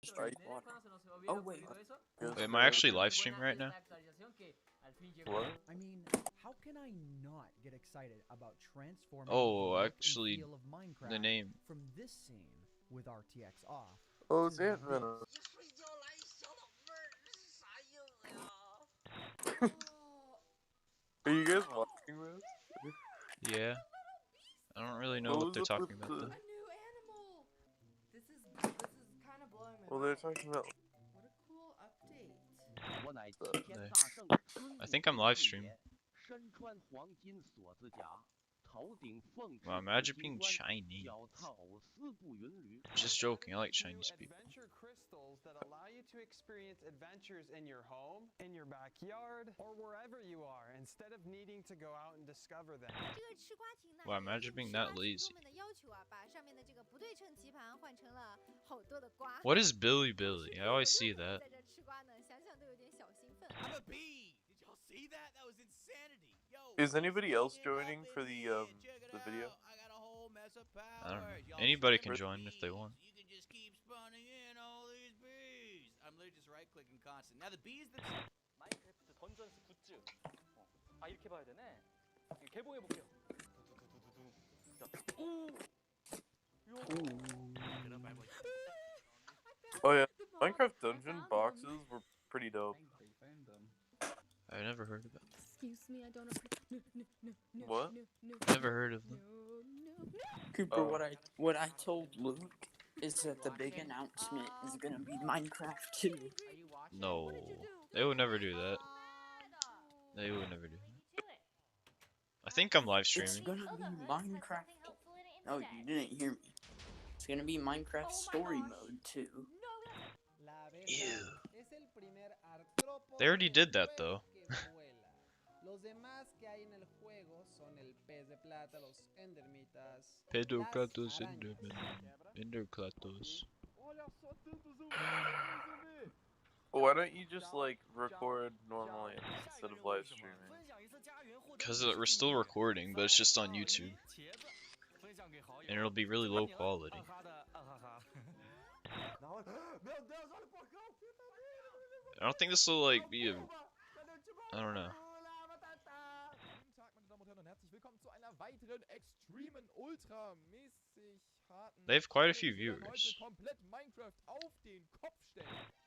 stream. Oh wait. Wait, am I actually live streaming right now? What? I mean, how can I not get excited about transforming Oh, the look actually, and feel of Minecraft the name. from this scene with RTX off? Oh, to it's Ant-Man. Are you guys watching this? Yeah. I don't really know What what was they're up talking with about the- though. A new animal. This is kind of blowing my Well, they're talking about. What a cool update. I think I'm live streaming. Wow, imagine being Chinese. Just joking, I like Chinese people. Adventure crystals that allow you to experience adventures in your home, in your backyard, or wherever you are, instead of needing to go out and discover them. Wow, imagine being that lazy. What is Billy Billy? I always see that. I'm a bee. Did y'all see that? That was insanity. Yo. Is anybody else joining for the video? I got a whole mess of powers. I don't know. Y'all Anybody see can the join if they bees? want. You can just keep spawning in all these bees. I'm literally just right-clicking constant. Now the bees that. 마인크래프트 던전스 굿즈. 아 이렇게 봐야 되네. 개봉해 볼게요. Oh yeah, Minecraft dungeon boxes were pretty dope. I never heard of it. Excuse me, I don't What? Never heard of them. Cooper, Oh. what I told Luke is that the big announcement is gonna be Minecraft 2. No, they would never do that. They would never do that. I think I'm live It's streaming. gonna be Minecraft. Oh, you didn't hear me. It's gonna be Minecraft Story Mode 2. Ew. They already did that though. Los demás que hay en el juego son el pez de plata, los endermitas, Pedocratos, Enderclatos. Why don't you just like record normally instead of live streaming? Because we're still recording, but it's just on YouTube. And it'll be really low quality. I don't think this will like be a... I don't know. They have quite a few viewers.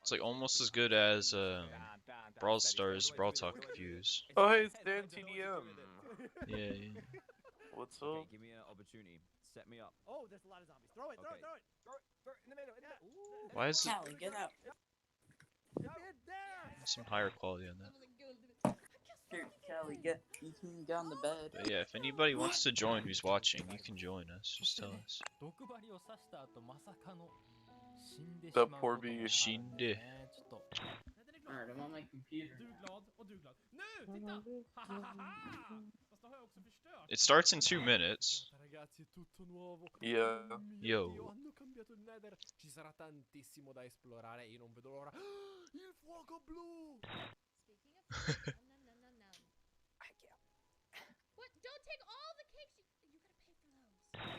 It's like almost as good as Brawl Stars Brawl Talk views. Oh hey, it's Dan TDM. Yeah. What's up? Give me an opportunity. Set me up. Oh, there's a lot of zombies. Throw it, Okay. throw it in the middle. Yeah. Why is it Callie, get out. some higher quality on that? Here, Callie, you can get on the bed. But yeah, if anybody wants to join who's watching, you can join us. Just tell us. That poor bee. Shinde. Alright, I'm on my computer. It starts in 2 minutes. Yeah. Yo. Hanno cambiato il Nether. Ci sarà tantissimo da esplorare e io non vedo l'ora. Il fuoco blu! What? Don't take all the cakes. You gotta pay for those.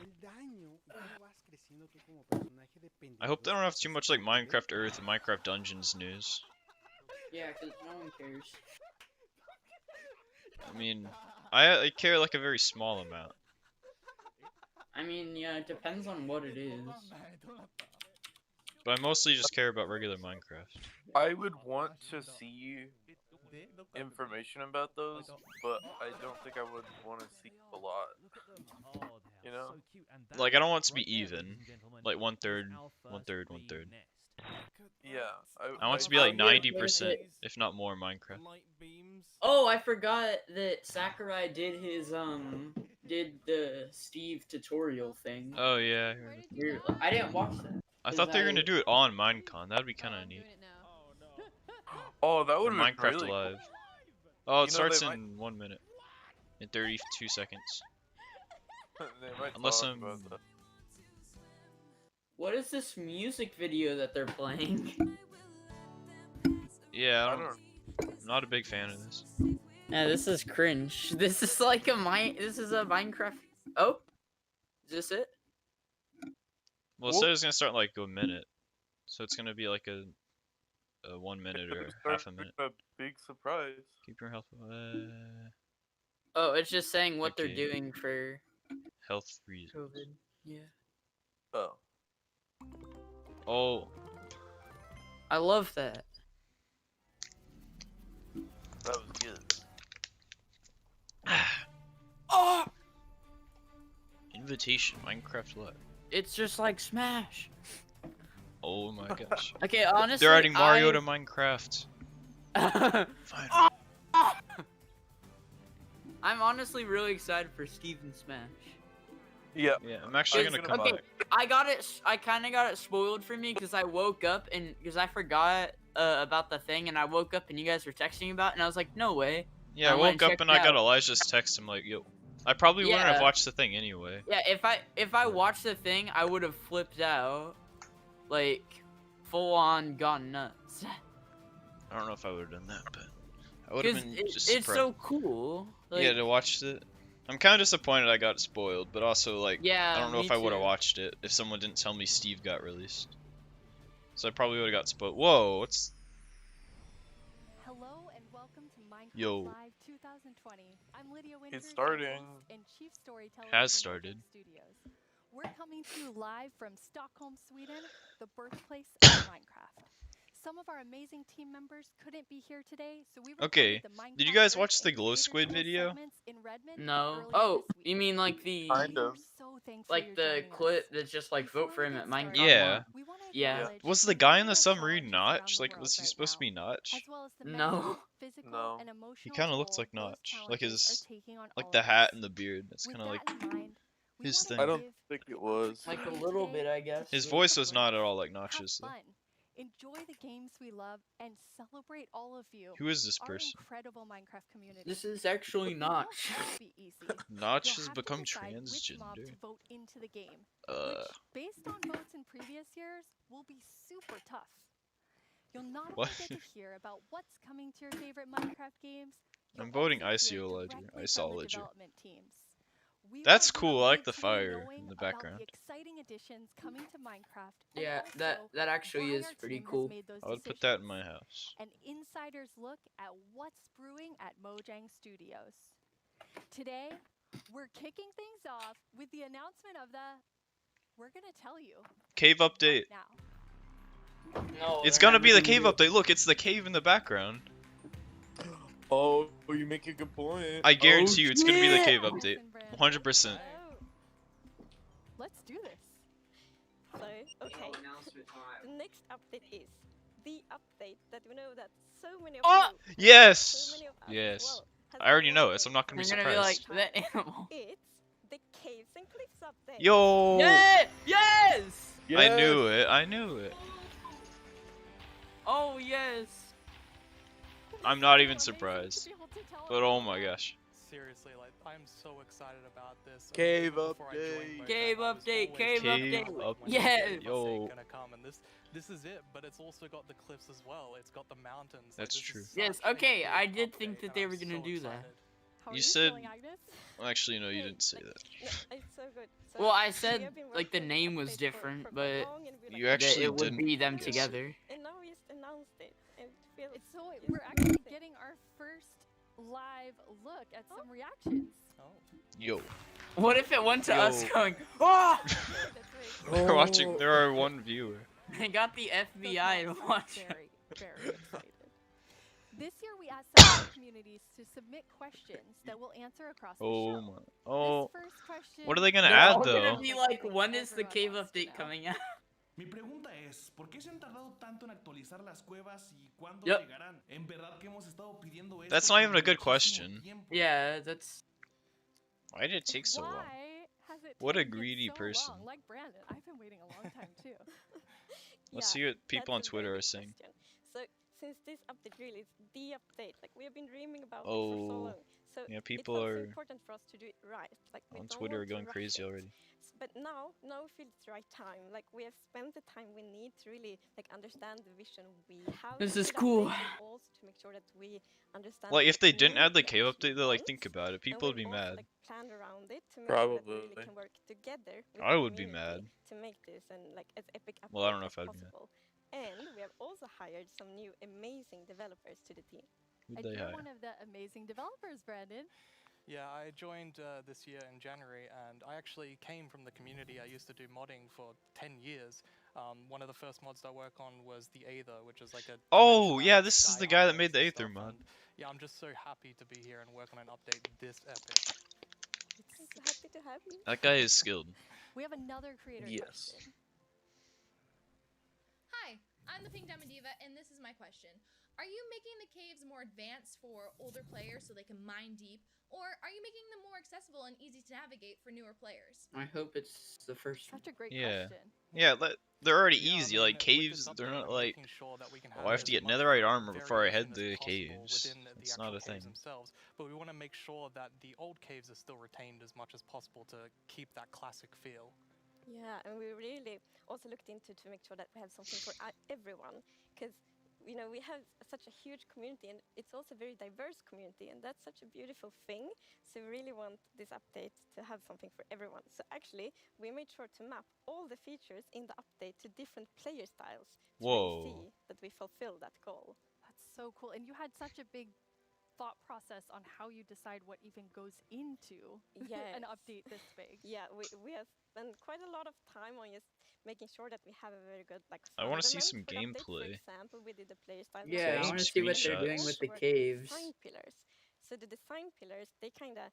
El daño y cómo vas creciendo tú como personaje dependiendo. I hope they don't have too much like Minecraft Earth and Minecraft Dungeons news. Yeah, because no one cares. I mean, I care like a very small amount. I mean, yeah, it depends on what it is. But I mostly just care about regular Minecraft. I would want to see information about those, but I don't think I would want to see a lot. You know? Like, I don't want it to be even. Like 1/3, 1/3, 1/3. Yeah. I want it to be like 90%, if not more, Minecraft. Light beams. Oh, I forgot that Sakurai did his, did the Steve tutorial thing. Oh yeah, I heard it. I didn't watch that. I thought they were gonna do it on Minecon. That'd be kind of neat. Oh, that Or would have been Minecraft really Live. cool. Oh, it You know, starts they in 1 minute. In 32 seconds. They might Unless talk I'm... about that. What is this music video that they're playing? Yeah, I I'm don't. not a big fan of this. Yeah, this is cringe. This is like this is a Minecraft. Oh, is this it? Well, it said it was gonna start in like a minute. So it's gonna be like a 1 minute or Start half a minute. A big surprise. Keep your health. Oh, it's just saying what they're Okay. doing for Health reasons. COVID. Yeah. Oh. Oh, I love that. That was good. Oh! invitation Minecraft Live. It's just like Smash. Oh my gosh. Okay, honestly, They're adding Mario to Minecraft. to. Finally. I'm honestly really excited for Steve and Smash. Yeah. Yeah, I'm actually gonna come Okay, back. I got it. I kind of got it spoiled for me because I woke up and because I forgot about the thing, and I woke up and you guys were texting about it, and I was like, no way. Yeah, I I went woke and up and checked I got out. Elijah's text. I'm like, yo. I probably wouldn't have Yeah. watched the thing anyway. Yeah, if I watched the thing, I would have flipped out, like full on gone nuts. I don't know if I would have done that, but I would have Because been just it's surprised. so cool. Like, Yeah, to watch it. I'm kind of disappointed I got spoiled, but also like yeah, I don't know me if I would have too. watched it if someone didn't tell me Steve got released. So I probably would have got spoiled. Whoa, what's Hello and welcome to Minecraft Yo. Live 2020. I'm Lydia Winters, It's starting. your host and chief storyteller Has for started. Mojang Studios. We're coming to you live from Stockholm, Sweden, the birthplace of Minecraft. Some of our amazing team members couldn't be here today, so we Okay, recorded the Minecraft did you guys Earth watch the and Glow Creator Squid Tools video? segments in Redmond No. earlier Oh, this you week. mean like the Kind of. We're so thankful like you're the joining clip us. that's just like vote for Before him we at get started, Minecraft Yeah. One? we wanna Yeah. acknowledge Was the the guy in myriad the of submarine challenges around Notch? the Like, world was he right supposed to now, be Notch? as well as the No. mental, physical, No. and emotional He kind of looks toll like those Notch, like challenges his, are taking on like all the of hat us. and the beard. That's With kind of like that in mind, we his wanna thing. I don't give think it the was. Like a opportunity little today bit, I to guess. His take voice a was break, not at all like have Notch's though. fun, enjoy the games we love, and celebrate all of you, Who is this our person? incredible Minecraft community. This is actually It not. won't always be easy. Notch You'll has have to become decide which mob transgender. to vote into the game, which, based on votes in previous years, will be super tough. You'll not What? only get to hear about what's coming to your favorite Minecraft games, I'm you'll voting also hear ICO Ledger. directly I saw from the Ledger. development teams. We That's want you to cool. I like leave the today fire knowing in the about background. the exciting additions coming to Minecraft, and Yeah, also that actually why is our pretty team has cool. made those I would put that in my decisions. house. An insider's look at what's brewing at Mojang Studios. Today, we're kicking things off with the announcement of the we're gonna tell you Cave update. right now. No, It's they're gonna not be the gonna cave do it. update. Look, it's the cave in the background. Oh, you make a good point. I guarantee you, it's gonna be the shit! cave update. Listen, Brandon. 100%. Let's do this. So, okay, the next update is the update that we know that so many of Oh! you, so Yes. many of us as Yes. well, has I already been know it, so I'm wondering. not gonna be They're gonna be like surprised. that animal. It's the Caves and Cliffs update. Yo. Yeah! Yes! I knew it. I knew it. Oh yes! I'm not even surprised. But oh my gosh. Seriously, like I'm so excited about this. Cave Even before I joined update. Mojang, Cave I was update, always cave thinking update. about, like, when Yes! the Cliffs Yo. are gonna come, and this is it. But it's also got the cliffs as well. It's got the mountains. Like, That's this is true. Yes, such a okay, big I did update, think that and they I'm were gonna so do that. excited. How are You you said- feeling, Agnes? Well, actually, no, you Good, didn't say like, that. no, it's so good. So Well, I we said have been like the working on name was updates different, for but long, and we, You like, that actually it would didn't. be them Yes. together. and now we just announced it, and it feels It's so it's we're actually amazing. getting our first live look at some reactions. Oh. Yo. What if it went to us Yo. going, oh! That's very We're watching. There are one viewer. They got the FBI to I'm watch. very, very excited. This year we asked some of the communities to submit questions that we'll answer across the Oh show. my. Oh. This first question What are they gonna They're add all though? gonna be like, Everyone when is the cave wants to update know. coming out? Mi pregunta es, ¿por qué se han tardado tanto en actualizar las cuevas y cuándo Yep. llegarán? En verdad que hemos estado pidiendo esto That's not por even a good muchísimo question. tiempo. Yeah, that's. Why did it take so long? Why has it What a taken greedy so person. long? Like Brandon, I've been waiting a long time too. Let's Yeah, see what people on that's a Twitter very are good saying. question. So since this update really is the update, like we have been dreaming about it for so Oh. long. So Yeah, it people felt so are important for us to do it right. Like we on don't Twitter are want to going rush crazy it. already. But now we feel it's the right time. Like we have spent the time we need to really like understand the vision we have. This with is the cool. update, and also to make sure that we understand. Like if what they didn't new add the we cave actually update, though, like want, think about it. and People would we've be also, mad. like, planned around it to make sure that we really Probably. can work together with I the would be community mad. to make this and like as epic Well, I don't know update if as I'd be mad. possible. And we have also hired some new amazing developers to the team. Who'd And they you're hire? one of the amazing developers, Brandon. Yeah, I joined this year in January, and I actually came from the community. I used to do modding for 10 years. One of the first mods I work on was the Aether, which is like a Oh, dimension yeah, out this is sky the guy that islands made the and Aether stuff, mod. and yeah, I'm just so happy to be here and work on an update this epic. I'm so happy to have you. That guy is skilled. We have another creator Yes. question. Hi, I'm the Pink Diamond Diva, and this is my question. Are you making the caves more advanced for older players so they can mine deep, or are you making them more accessible and easy to navigate for newer players? I hope it's the first one. Such a great Yeah. question. Yeah, they're already Yeah, I easy. mean, Like with caves, this they're update, not I'm like, making sure that we can oh, I have to as get much netherite armor before I variation head as to the possible caves. within the It's actual not a caves thing. themselves, but we want to make sure that the old caves are still retained as much as possible to keep that classic feel. Yeah, and we really also looked into to make sure that we have something for everyone, because we have such a huge community, and it's also a very diverse community, and that's such a beautiful thing. So we really want this update to have something for everyone. So actually, we made sure to map all the features in the update to different player styles to really Whoa. see that we fulfill that goal. That's so cool. And you had such a big thought process on how you decide what even goes into an update this big. Yeah, we have spent quite a lot of time on just making sure that we have a very good I want to see fundament some for the update. For gameplay. example, we did the player style Yeah, I Some want to see what they're screenshots. doing with the work caves. design pillars. So the design pillars, they kind of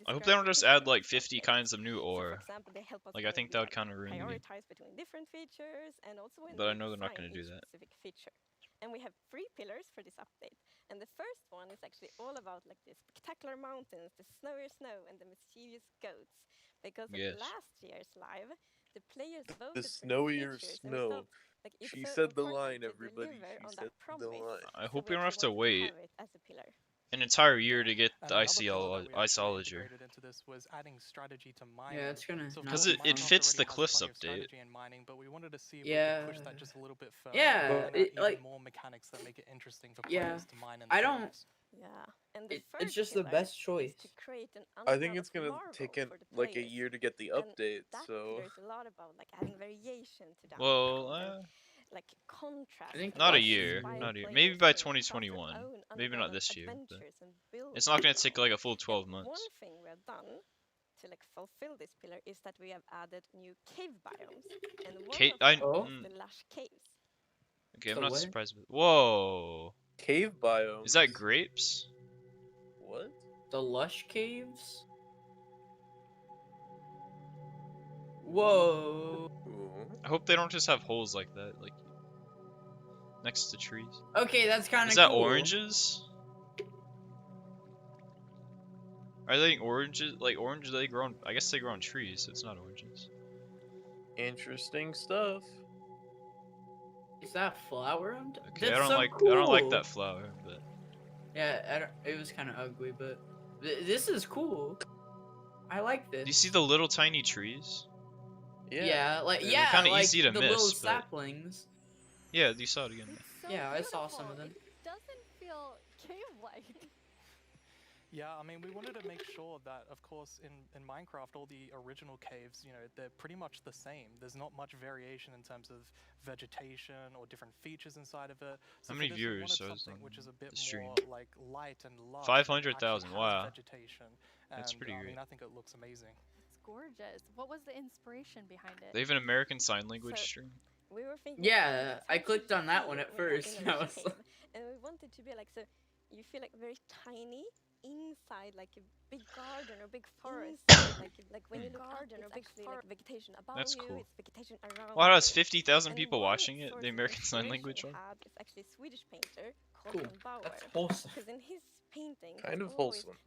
I hope they don't just add like 50 kinds of new So for ore. example, they help us Like I think that would kind of ruin the game. prioritize between different features, and also when But I we know they're not design gonna do each that. specific feature. And we have 3 pillars for this update. And the first one is actually all about like the spectacular mountains, the snowy snow, and the mischievous goats. Because Yes. of last year's live, the players voted The for these snowier features, and we snow. felt like it's She so said the important line, to everybody. deliver She on said that the promise. line. I So hope we we don't have actually to wanted wait have it as a pillar. an entire year to get And the another pillar that we actually Isologer. integrated into this was adding strategy to mining. Yeah, it's gonna. So of Because course, it Minecraft fits the already has Cliffs plenty of update. strategy in mining, but we wanted to see if Yeah. we could push that just a little bit further. Yeah, and add it, even like- more mechanics that make it interesting for Yeah, players to mine in the I don't- caves. Yeah, and the It's third just the pillar best is choice. to create an I think undeveloped it's gonna marvel take for the like a players. year to get the And update, that so pillar is a lot about like adding variation to the Well, underground, and, like contrast. I think and not a less year, inspire not a year. players Maybe by to craft their 2021. own Maybe not undeveloped this year. But adventures and build it's not gonna their take own. like a full 12 And months. one thing we have done to like fulfill this pillar is that we have added new cave biomes, and one Cave- of them Oh. is the lush caves. Okay, I'm So not what? surprised. Whoa. cave biome. Is that grapes? What? The lush caves? Whoa. Ooh. I hope they don't just have holes like that, like next to trees. Okay, that's kind of Is that cool. oranges? Are they oranges? Like oranges, they grow on, I guess they grow on trees, so it's not oranges. Interesting stuff. Is that flower? Okay, That's I don't so like cool. that flower, but Yeah, I don't, it was kind of ugly, but this is cool. I like this. do you see the little tiny trees? Yeah, like They're yeah, kinda like easy to the miss, little but- saplings. Yeah, you saw it again. It's so Yeah, I saw some of beautiful. them. It doesn't feel cave-like. Yeah, I mean, we wanted to make sure that, of course, in Minecraft, all the original caves, they're pretty much the same. There's not much variation in terms of vegetation or different features inside of it. So How many for this, we viewers wanted is something on which is a bit the stream? more like light and lush. 500,000, and actually has wow. Vegetation. That's And, pretty I great. mean, I think it looks amazing. It's gorgeous. What was the inspiration behind it? They have an American Sign Language So- stream. We were thinking. Yeah, how I should clicked you on that feel one at when you're first. in a I lush was cave? And we wanted to be like, so you feel like very tiny inside like a big garden or big forest. like when you look up, it's actually like vegetation above That's you, cool. it's vegetation around Wow, that's you. 50,000 And people one watching it. source The of American Sign inspiration Language we one. had is actually a Swedish painter called Cool. Jan Bauer. That's wholesome. Because in his painting, Kind of always, wholesome.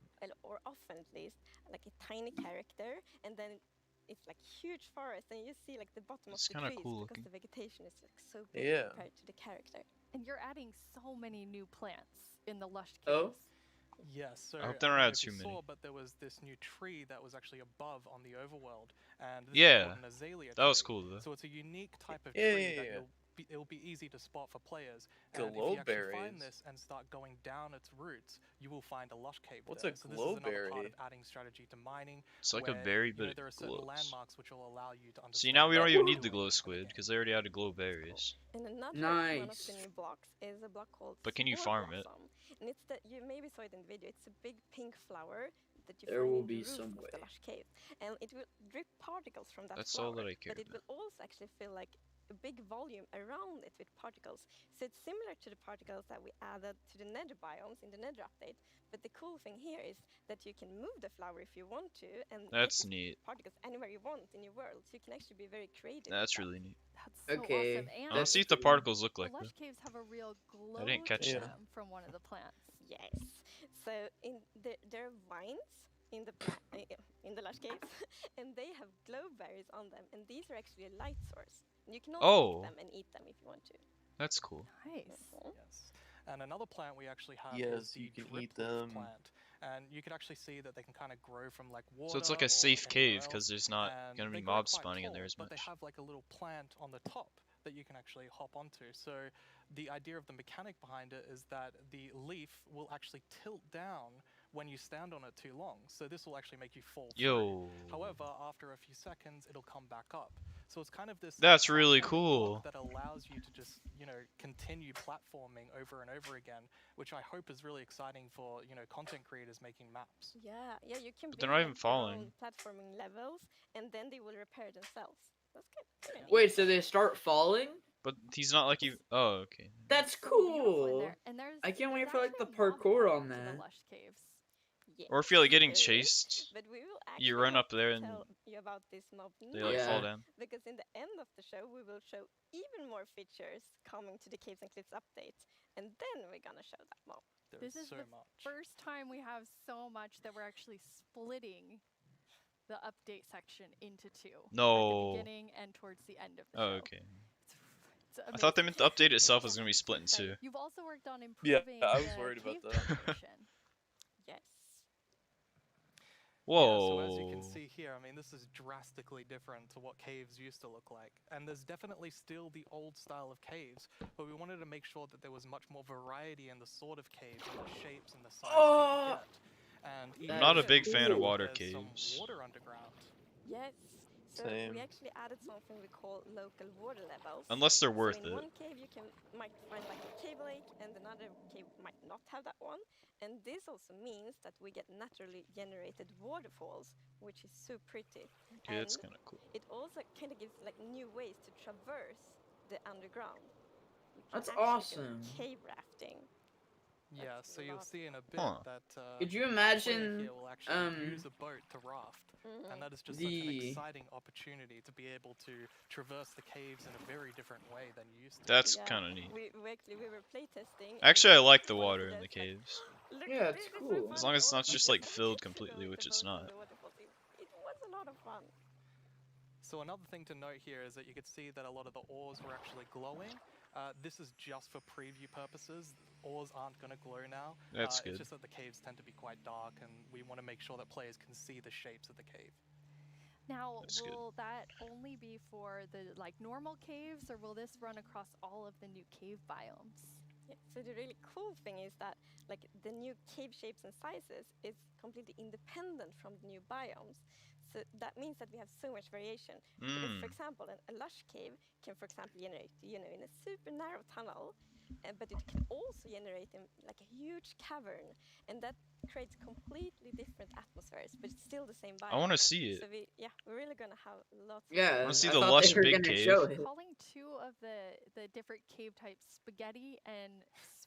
or often at least, like a tiny character, and then it's like huge forest, and you see like the bottom It's of the kinda trees cool because looking. the vegetation is like so big Yeah. compared to the character. And you're adding so many new plants in the lush caves. Oh? Yes, so I hope they don't don't know add if you too many. saw, but there was this new tree that was actually above on the overworld, and this is Yeah, called an azalea that was tree. cool though. So it's a unique type of Yeah, tree yeah, that yeah. you'll it'll be easy to spot for players. And if you actually find this and start going down its roots, you will find a lush cave What's there. a So this is another part glowberry? of adding strategy to mining. It's like a where, berry, you know, but there are it certain glows. landmarks which will allow you to understand. See, now we don't even need the what glow squid because they already added glow berries. And another one of the new blocks is a block called But can you Spore farm it? Blossom. And it's that you maybe saw it in the video. It's a big pink flower that you There find will in be the roof some of way. the lush cave, and it will drip particles from that That's flower. all that I care But it will also actually feel like a big volume around it with particles. So it's similar to the particles that we added to the nether biomes in the nether update. But the cool thing here is that you can move the flower if you want to, and That's get neat. particles anywhere you want in your world. So you can actually be very creative. That's really neat. That's so Okay. awesome. And I want to see if the particles look like the lush that. caves have a real glow I didn't catch to that. them from one of the plants. Yes. So there are vines in the lush caves, and they have glowberries on them, and these are actually a light source. And you can also pick them and eat them if you want to. That's cool. Nice. Yes. And another plant we actually have Yes, is the you can drip eat them. plant. And you can actually see that they can kind of grow from like water. So it's like a or safe anywhere cave because else, there's not and gonna they be grow mobs quite spawning in there tall, as but much. they have like a little plant on the top that you can actually hop onto. So the idea of the mechanic behind it is that the leaf will actually tilt down when you stand on it too long. So this will actually make you fall through. Yo. However, after a few seconds, it'll come back up. So it's kind of this That's really platforming cool. block that allows you to just, you know, continue platforming over and over again, which I hope is really exciting for, you know, content creators making maps. Yeah, you can But build they're not even like, your own falling. platforming levels, and then they will repair themselves. That's good. Wait, so they start falling? But he's not like you. Oh, okay. That's So beautiful in cool. there. And I can't wait there's for like the actually a mob parkour biome on to the that. lush caves. Yes, Or if you're like getting there is, chased, but we will you actually run not up there and tell you about this mob they like fall down. because in the end of the show we will show even more features coming to the Caves and Cliffs update, and then we're gonna show that mob. This is the first time we have so much that we're actually splitting the update section into two. At No. the beginning and towards the end of the Oh, show. okay. It's I thought they amazing. meant the update itself was gonna be split in two. You've also worked on Yeah, improving I was the worried about cave that. decoration. Yes. Yeah, so as you Whoa. can see here, I mean, this is drastically different to what caves used to look like. And there's definitely still the old style of caves, but we wanted to make sure that there was much more variety in the sort of caves and the shapes and the sizes you could get. And I'm even not a here, big you fan can of see water there's some caves. water underground. Yes. So Same. we actually added something we call local water levels. Unless they're So worth in it. one cave you might find like a cave lake, and another cave might not have that one. And this also means that we get naturally generated waterfalls, which is so pretty. Okay, that's And kind of cool. it also kind of gives like new ways to traverse the underground. You can That's actually go awesome. cave rafting. Yeah, so you'll see in a bit Huh. that Could you a player imagine, here will actually use a boat to raft. Mhm. And that is just such an The- exciting opportunity to be able to traverse the caves in a very different way than you used to. That's Yeah, kind of neat. we were playtesting. Actually, I like the one of water in the those, like, caves. look, Yeah, it's this is so cool. As fun, long as it's all not of just us like just filled to go completely, with which the it's boat in not. the waterfalls. It was a lot of fun. So another thing to note here is that you could see that a lot of the ores were actually glowing. This is just for preview purposes. Ores aren't going to glow now. That's good. It's just that the caves tend to be quite dark, and we want to make sure that players can see the shapes of the cave. Now, That's good. will that only be for the like normal caves, or will this run across all of the new cave biomes? Yeah, so the really cool thing is that like the new cave shapes and sizes is completely independent from the new biomes. So that means that we have so much variation. Because, for example, a lush cave can, for example, generate, in a super narrow tunnel, but it can also generate in like a huge cavern, and that creates completely different atmospheres, but it's still the same biome. I want to see it. So we're really gonna have lots. Yeah, I want to see I the thought lush they were big gonna cave. show it. Calling two of the different cave types spaghetti and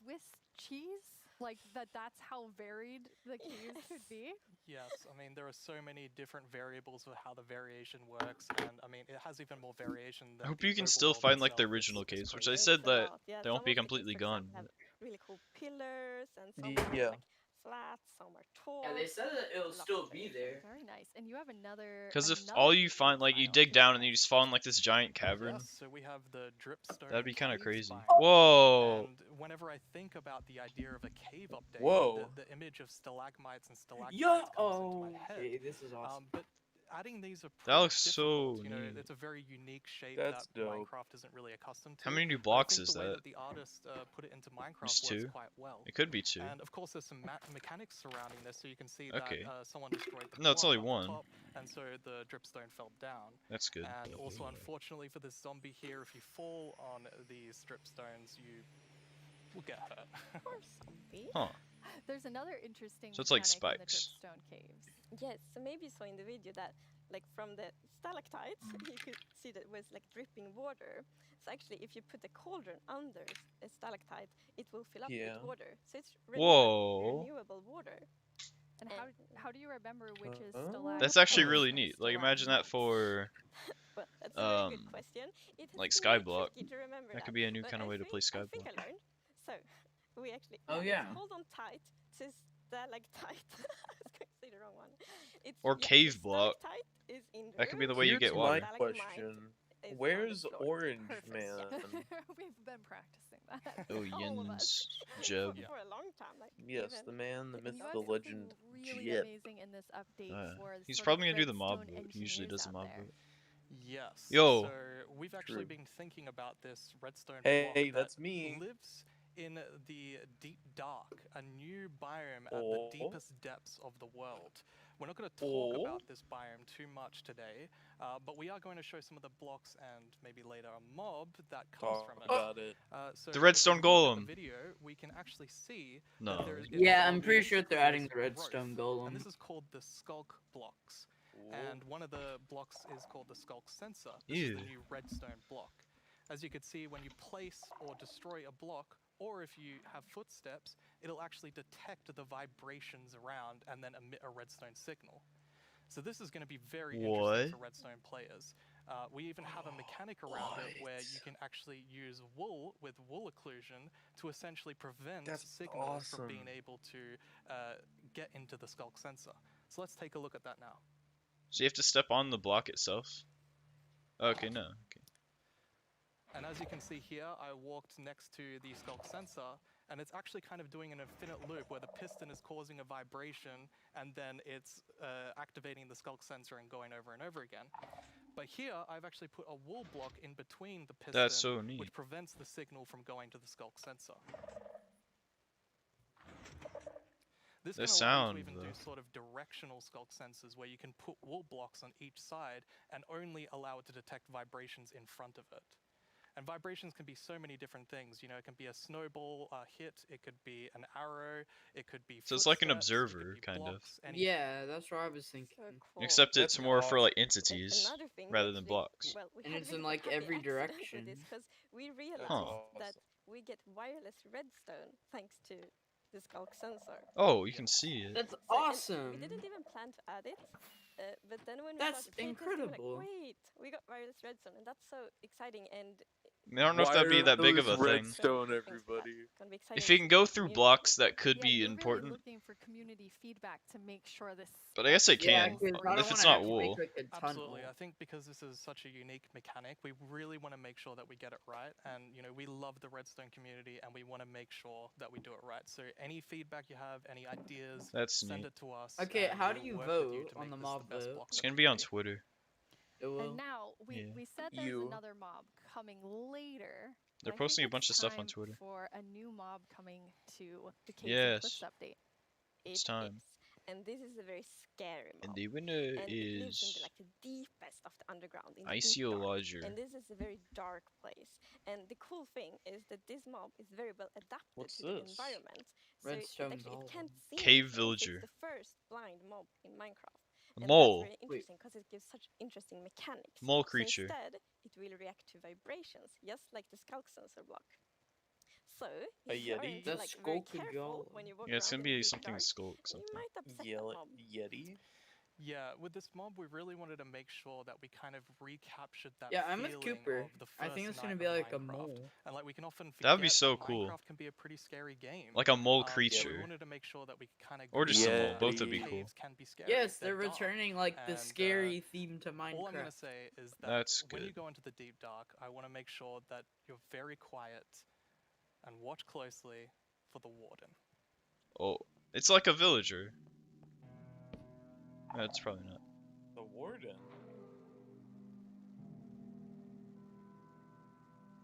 Swiss cheese, like that's how varied the caves could be. Yes, I mean, there are so many different variables of how the variation works, and I mean, it has even more variation than I hope the you can still overworld find like the itself. original It's caves, which crazy. I It's said a that lot, yeah. they won't Some be of the caves, completely for gone. example, have really cool pillars, and some Yeah. are like flat, some are tall. Yeah, they said that it'll Lots still of be variation. there. Very nice. And you have another. Because if another all you new find, cave like you biome. dig down and you just fall in like this giant cavern, Yes, so we have the dripstone. that'd be kind of caves crazy. biome. Whoa! And whenever I think about the idea of a cave update, Whoa. the image of stalagmites and stalactites Yeah. comes into my head. Okay, this is awesome. But adding these are That pretty looks so difficult. You know, neat. it's a very unique shape That's that dope. Minecraft isn't really accustomed to. How many new But I blocks think is the way that? that the artist put it into Minecraft Just works 2? quite well. It could be 2. And of course, there's some mechanics surrounding this, so you can see Okay. that someone destroyed the No, it's only block at the 1. top, and so the dripstone fell down. That's good. And also, unfortunately for this zombie here, if you fall on these dripstones, you will get hurt. Poor zombie. Huh. There's another interesting So it's like mechanic in the spikes. dripstone caves. Yes, so maybe you saw in the video that, like, from the stalactites, you could see that it was like dripping water. So actually, if you put a cauldron under a stalactite, it will fill up Yeah. with water. So it's Whoa. renewable water. And how do you remember which is Oh. stalactite? That's actually and really which is neat. Like imagine that stalagmite? for Well, that's a very good question. It has like been very Skyblock. tricky to remember That could be a new but kind of way to play I think Skyblock. I learned. So we actually Oh, let's yeah. hold on tight to stalactite. I was going to say the wrong one. It's Or yeah, cave the block. stalactite is That could be the indoors, way you Here's get my water. stalagmite question. is on the Where's floor. Orange Perfect. Man? We've been practicing that. Oh, all of us. Yins. Jeb. For a long time, like Yes, even the man, the And myth, you have the something legend, really Jeb. amazing in this update for He's sort of probably gonna do the mob redstone vote. He usually engineers does the out mob there. vote. Yes. Yo. So we've actually True. been thinking about this redstone Hey, block that's that me. lives in the deep dark, a new biome at Oh. the deepest depths of the world. We're not going to talk Oh. about this biome too much today, but we are going to show some of the blocks and maybe later a mob that comes Talk from it. about it. So The if redstone we look at golem. the video, we can actually see No. that there is Yeah, I'm it's pretty sure basically they're adding this the redstone growth, golem. and this is called the skulk blocks. And one of the blocks is called the skulk sensor. This is the Ew. new redstone block. As you can see, when you place or destroy a block, or if you have footsteps, it'll actually detect the vibrations around and then emit a redstone signal. So this is going to be very interesting for redstone players. We even have a mechanic around it where you can actually use wool with wool occlusion to essentially prevent signals from being able to get into the skulk sensor. So let's take a look at that now. So you have to step on the block itself? Okay, no. Okay. And as you can see here, I walked next to the skulk sensor, and it's actually kind of doing an infinite loop where the piston is causing a vibration, and then it's activating the skulk sensor and going over and over again. But here, I've actually put a wool block in between the piston, That's so neat. which prevents the signal from going to the skulk sensor. This can allow sound, you to even though. do sort of directional skulk sensors where you can put wool blocks on each side and only allow it to detect vibrations in front of it. And vibrations can be so many different things. You know, it can be a snowball hit, it could be an arrow, it could be So it's like an footsteps, it could observer, be kind of. blocks, anything. Yeah, that's what I was thinking. So cool. Except it's That's more for like And entities another thing rather we than actually- blocks. Well, we And had it's a in, really like, happy every accident direction. with this, 'cause we realized Huh. that we get wireless redstone thanks to the skulk sensor. Oh, you can see it. That's So- and awesome. We didn't even plan to add it, but then when we That's started playing testing, we're incredible. like, wait, we got wireless redstone, and that's so exciting. And I mean, I don't know if that'd be that big of a Wireless thing. redstone, everybody. gonna be exciting If to you see can go the through community. blocks that could Yeah, be you're important, really looking for community feedback to make sure this. but I guess they Yeah, can. 'cause I don't If it's wanna not have to wool. make, like, a Absolutely. tunnel. I think because this is such a unique mechanic, we really want to make sure that we get it right. And, you know, we love the redstone community and we want to make sure that we do it right. So any feedback you have, any ideas, That's send neat. it to us. Okay, and how do we'll you work with vote to on make the this mob best vote? block It's that gonna we be on make. Twitter. It will. And now Yeah. we said there's You. another mob coming later. They're but I think posting a it's bunch of stuff on time Twitter. For a new mob coming to the Caves and Cliffs Yes. update. It's time. is. And this is a very scary mob. And the winner And it lives in the, is like, the deepest of the underground, in the deep dark. Iceologer. And this is a very dark place. And the cool thing is that this mob is very well adapted What's to the this? environment. So Redstone it golem. can't see Cave anything, so villager. It's the first blind mob in Minecraft. A And mole. that's very interesting because it gives such interesting mechanics. Mole So creature. instead, it will react to vibrations, just like the skulk sensor block. So A if you yeti? aren't The like very skulk careful golem. when you walk Yeah, it's around gonna in the be deep something dark, skulk you something. might upset that mob. Yeti? Yeah, with this mob, we really wanted to make sure that we kind of recaptured that Yeah, I'm with feeling Cooper. of the I first think it's gonna night be of like a Minecraft. mole. And like we can often forget That would be so that cool. Minecraft can be a pretty scary game. Like a mole So we creature. wanted to make sure that we kind of Or just a Yeah. mole. Both would be cool. caves can be scary. Yes, they're dark. returning like the And, scary theme to All I'm gonna Minecraft. say is that That's when you good. go into the deep dark, I want to make sure that you're very quiet and watch closely for the warden. Oh, it's like a villager. That's probably not. The warden.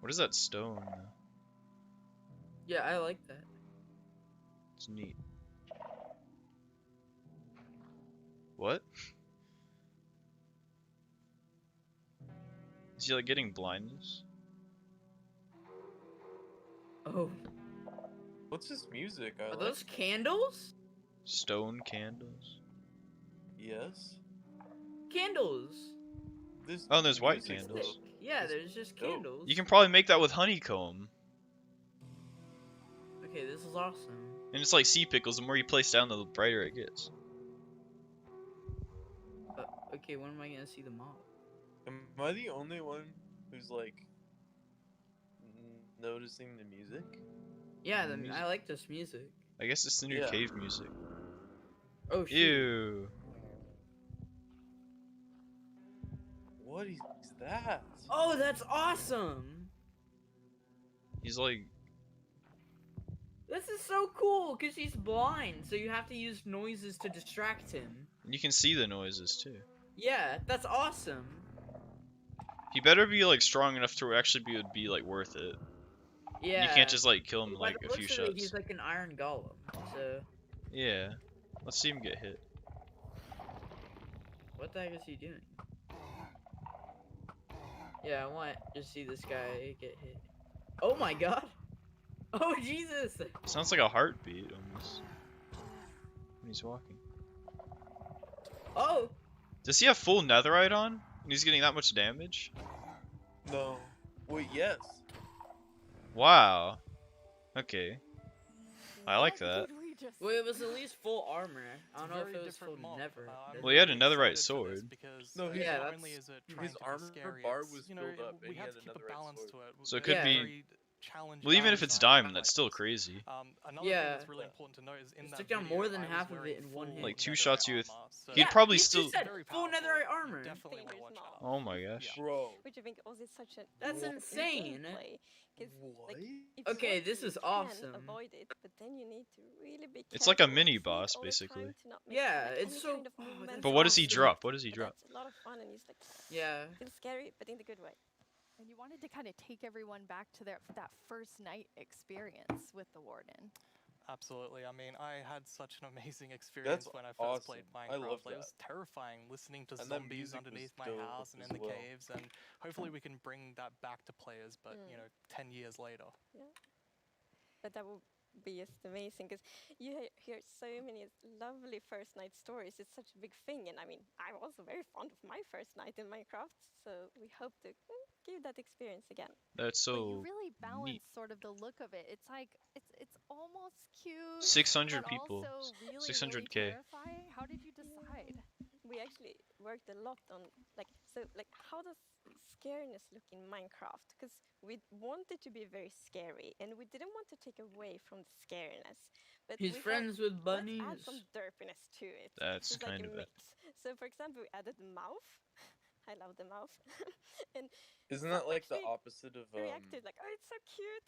What is that stone? Yeah, I like that. It's neat. What? Is he like getting blindness? Oh, What's this music? I are like those it. candles? Stone candles? Yes. Candles. This Oh, and there's white music's candles. dope. Yeah, This there's just dope. candles. You can probably make that with honeycomb. Okay, this is awesome. And it's like sea pickles, the more you place down, the brighter it gets. Okay, when am I gonna see the mob? Am I the only one who's like noticing the music? Yeah, The music. I like this music. I guess it's the new Yeah. cave music. Oh shit. Ew. What is that? Oh, that's awesome. He's like, This is so cool because he's blind, so you have to use noises to distract him. you can see the noises too. Yeah, that's awesome. He better be like strong enough to actually be like worth it. Yeah. You can't just like kill him in By like the a few looks of it, shots. he's like an iron golem. So Yeah. Let's see him get hit. what the heck is he doing? Yeah, I want to see this guy get hit. Oh my god! Oh Jesus! Sounds like a heartbeat almost. When he's walking. Oh! Does he have full netherite on? And he's getting that much damage? No. Wait, yes. Wow. Okay. I like that. Well, it was at least full armor. I don't It's a know if very it was full different mob. never. I'm Well, he had a really netherite excited for this sword. because, No, his- Yeah, not that's- only is it trying his to be armor scary, bar it's, was you know, filled up, and we he had had to keep a another balance sword. to it. So it It's could a be- very challenging Well, even if balance it's act diamond, like that's still this. crazy. Another Yeah. thing that's really important to note is in He that took down video, more than I was half of it wearing in one full hit. Like 2 netherite shots you with... armor, so He'd Yeah, probably you still... just said very full powerful. netherite You armor. definitely want to Dangerous watch mob. out. Oh my gosh. Bro. Which I think also is such a That's in insane. gameplay, 'cause, What? like, if Okay, you want this to, is you can awesome. avoid it, but then you need to really be It's like a careful mini and sneak boss, all the basically. time to not miss, Yeah, like, it's any so- kind of oh, that's momentum But what does he awesome. drop? What does he But drop? That's a lot of fun, and it's like Yeah. it's scary, but in the good way. And you wanted to kind of take everyone back to that first night experience with the warden. Absolutely. I mean, I had such an amazing experience when I first played awesome. Minecraft. I love It was that. terrifying listening to And that zombies music was underneath my dope house and in as the well. caves, and hopefully we can bring that back to players, but you know, 10 years later. Yeah. But that would be just amazing because you hear so many lovely first night stories. It's such a big thing, and I mean, I'm also very fond of my first night in Minecraft. So we hope to give that experience again. That's But you so really balance neat. sort of the look of it. It's like it's almost cute. 600 but people. Also really, 600K. Really terrifying. How did you decide? We actually worked a lot on like how does scariness look in Minecraft? Because we wanted to be very scary, and we didn't want to take away from the scariness. But He's we friends thought, with bunnies. Let's add some derpiness to it. That's It's like kind a of it. mix. So for example, we added the mouth. I love the mouth. And Isn't that like the actually opposite of reacted like, oh, it's so cute.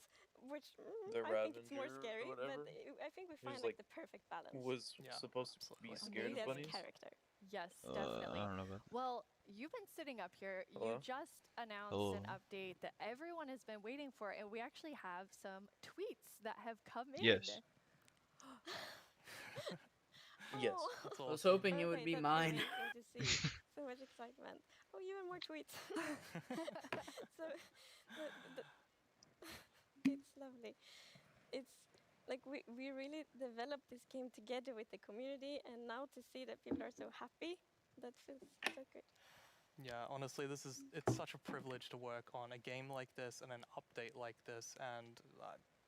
Which the I think it's more Ravager or scary, but whatever? I think we He was find like- the perfect balance. was Yeah, supposed to be absolutely. scared Maybe of as a bunnies? character. Yes, I definitely. don't know about that. Well, you've been sitting up here. Hello? You just announced an Hello. update that everyone has been waiting for, and we actually have some tweets that have come in. Yes. Yes. Oh. That's I was awesome. hoping it would Okay, be that's mine. amazing to see. So much excitement. Oh, even more tweets. So it's lovely. It's like we really developed this game together with the community, and now to see that people are so happy, that feels so good. Yeah, honestly, it's such a privilege to work on a game like this and an update like this, and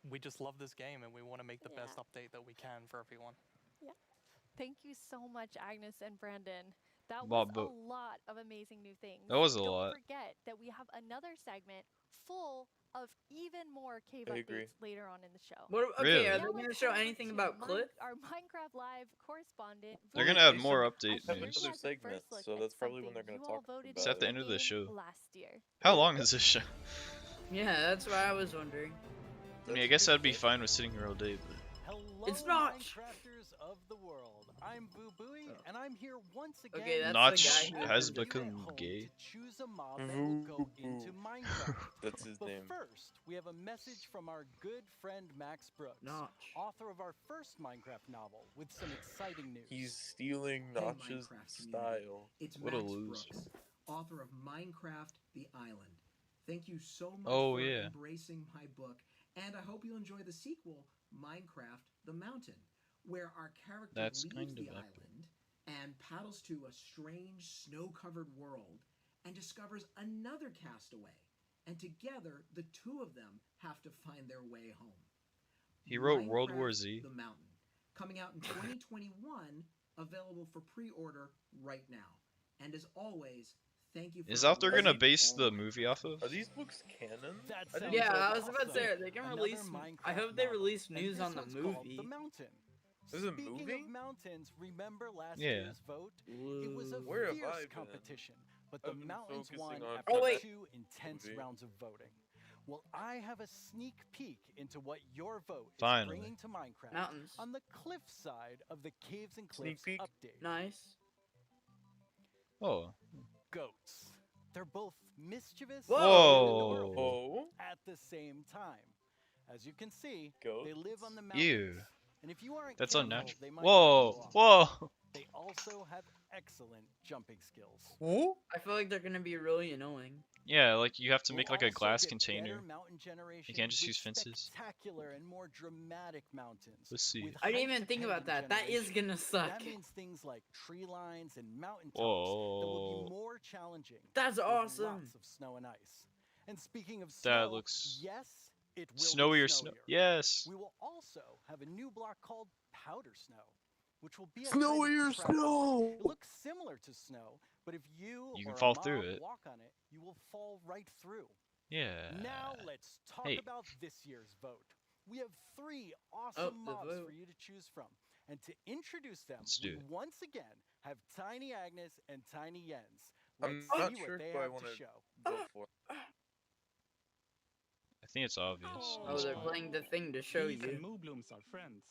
we just love this game, and we want to make the best Yeah. update that we can for everyone. Thank you so much, Agnes and Brandon. That Well, was but- a lot of amazing new things. That was a Don't lot. forget that we have another segment full of even more cave I updates agree. later on in the show. What? Okay, Really? are Now they let's gonna show head over anything to about Cliff? Our Minecraft Live correspondent. They're Well, gonna add they more should update have news. another segment, so that's probably when they're gonna talk about It's at the end of the in show. Last year. How long is this show? Yeah, that's what I was wondering. I mean, I guess I'd be fine with sitting here all day, but... Hello It's Notch. Minecrafters of the world. I'm Boo Booey, and I'm here once again. Okay, that's Notch the guy who has opened it. become gay. To choose a mob that will go into Minecraft. That's his But name. first, we have a message from our good friend Max Brooks, Notch. author of our first Minecraft novel, with some exciting news. He's stealing Notch's style. It's What a Max loser. Brooks, author of Minecraft: The Island. Thank you so much Oh, for yeah. embracing my book, and I hope you enjoy the sequel, Minecraft: The Mountain, where our character That's leaves kind the of epic. island and paddles to a strange snow-covered world and discovers another castaway. And together, the two of them have to find their way home. He wrote World War Minecraft: Z. The Mountain, coming out in 2021, available for pre-order right now. And as always, thank you for Is that what they're gonna embracing base all the my movie off of? Are these books canon? That I didn't sounds Yeah, know I that. was about to say they can Another release. I Minecraft hope they novel, release and news this on the one's called movie. The Mountain. There's a Speaking movie? of mountains, remember last Yeah. year's vote? It was a Where have I fierce been? competition, but the I've been mountains focusing won on after Oh, wait. 2 intense movie. rounds of voting. Well, I have a sneak peek into what your vote is Finally. bringing to Minecraft Mountains. on the cliff side of the Caves and Sneak Cliffs peek? update. Nice. Oh. Goats. They're both mischievous Whoa. and adorable Oh, at the same time. As you can see, goats. they live on the mountains. Ew. And if you aren't That's careful, unnatural. they might Whoa. knock you off. Whoa. They also have excellent jumping skills. Who? I feel like they're gonna be really annoying. Yeah, like you have to make We'll like a also glass get container. better mountain generation You can't just with use fences. Spectacular and more dramatic mountains. Let's see. with I didn't even height think about that. dependent That is generation. gonna suck. That means things like tree lines and mountain tops that will Whoa. be more challenging. That's with awesome. Lots of snow and ice. And speaking of snow, That looks yes, it will snowier. be Snow. snowier. Yes. We will also have a new block called Powder Snow, which will be a Snowier snow! It looks similar to snow, but if you You can or fall a mob through it. walk on it, you will fall right through. Yeah. Now let's talk Hey. about this year's vote. We have 3 Oh, awesome the mobs vote. for you to choose from. And to introduce them, Let's we do it. once again have Tiny Agnes and Tiny Jens. I'm Let's not see sure what they who I have want to to show. vote for. I think it's obvious. at Oh, this they're point. playing the thing to show These you. and Mooblooms are friends.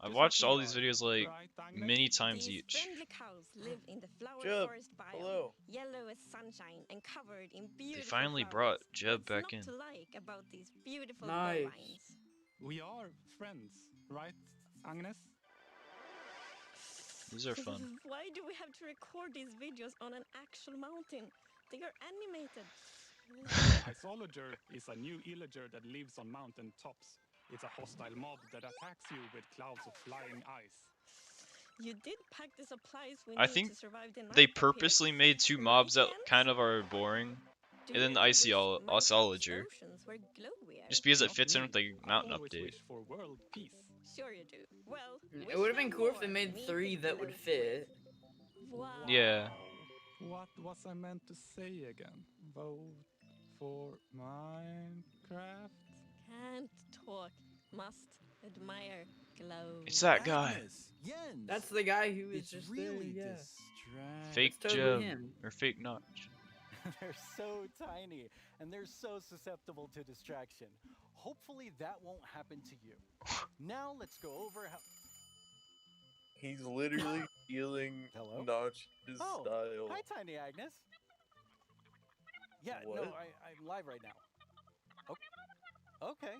I've Just watched like all we these are. videos like Right, Agnes? many times These each. friendly cows live in the flower Jeb, forest biome, hello. yellow as sunshine and covered in beautiful finally flowers. brought Jeb What's back not in. to like about these beautiful Nice. bowlines? We are friends, right, Agnes? These are fun. Why do we have to record these videos on an actual mountain? They are animated. Isolager is a new illager that lives on mountain tops. It's a hostile mob that attacks you with clouds of flying ice. You did pack the supplies we I need think to survive the night they up here. purposely made 2 mobs that kind of are boring, Do and then you the ever icy wish Minecraft's Oscillager, oceans were glowier? just because it Not fits in me. with the I mountain always update. wish for world peace. Sure you do. Well, It would have been cool if they made 3 that would fit. Wow. Yeah. What was I meant to say again? Vote for Minecraft? Can't talk. Must admire glow. It's that guy. Jens. That's the guy who was It's just really there. Yeah. distracting. Fake It's totally Jeb him. or fake Notch. They're so tiny and they're so susceptible to distraction. Hopefully that won't happen to you. Now let's go over how. He's literally stealing Hello? Notch's Oh, style. hi, Tiny Agnes. Yeah, no, What? I'm live right now. Okay.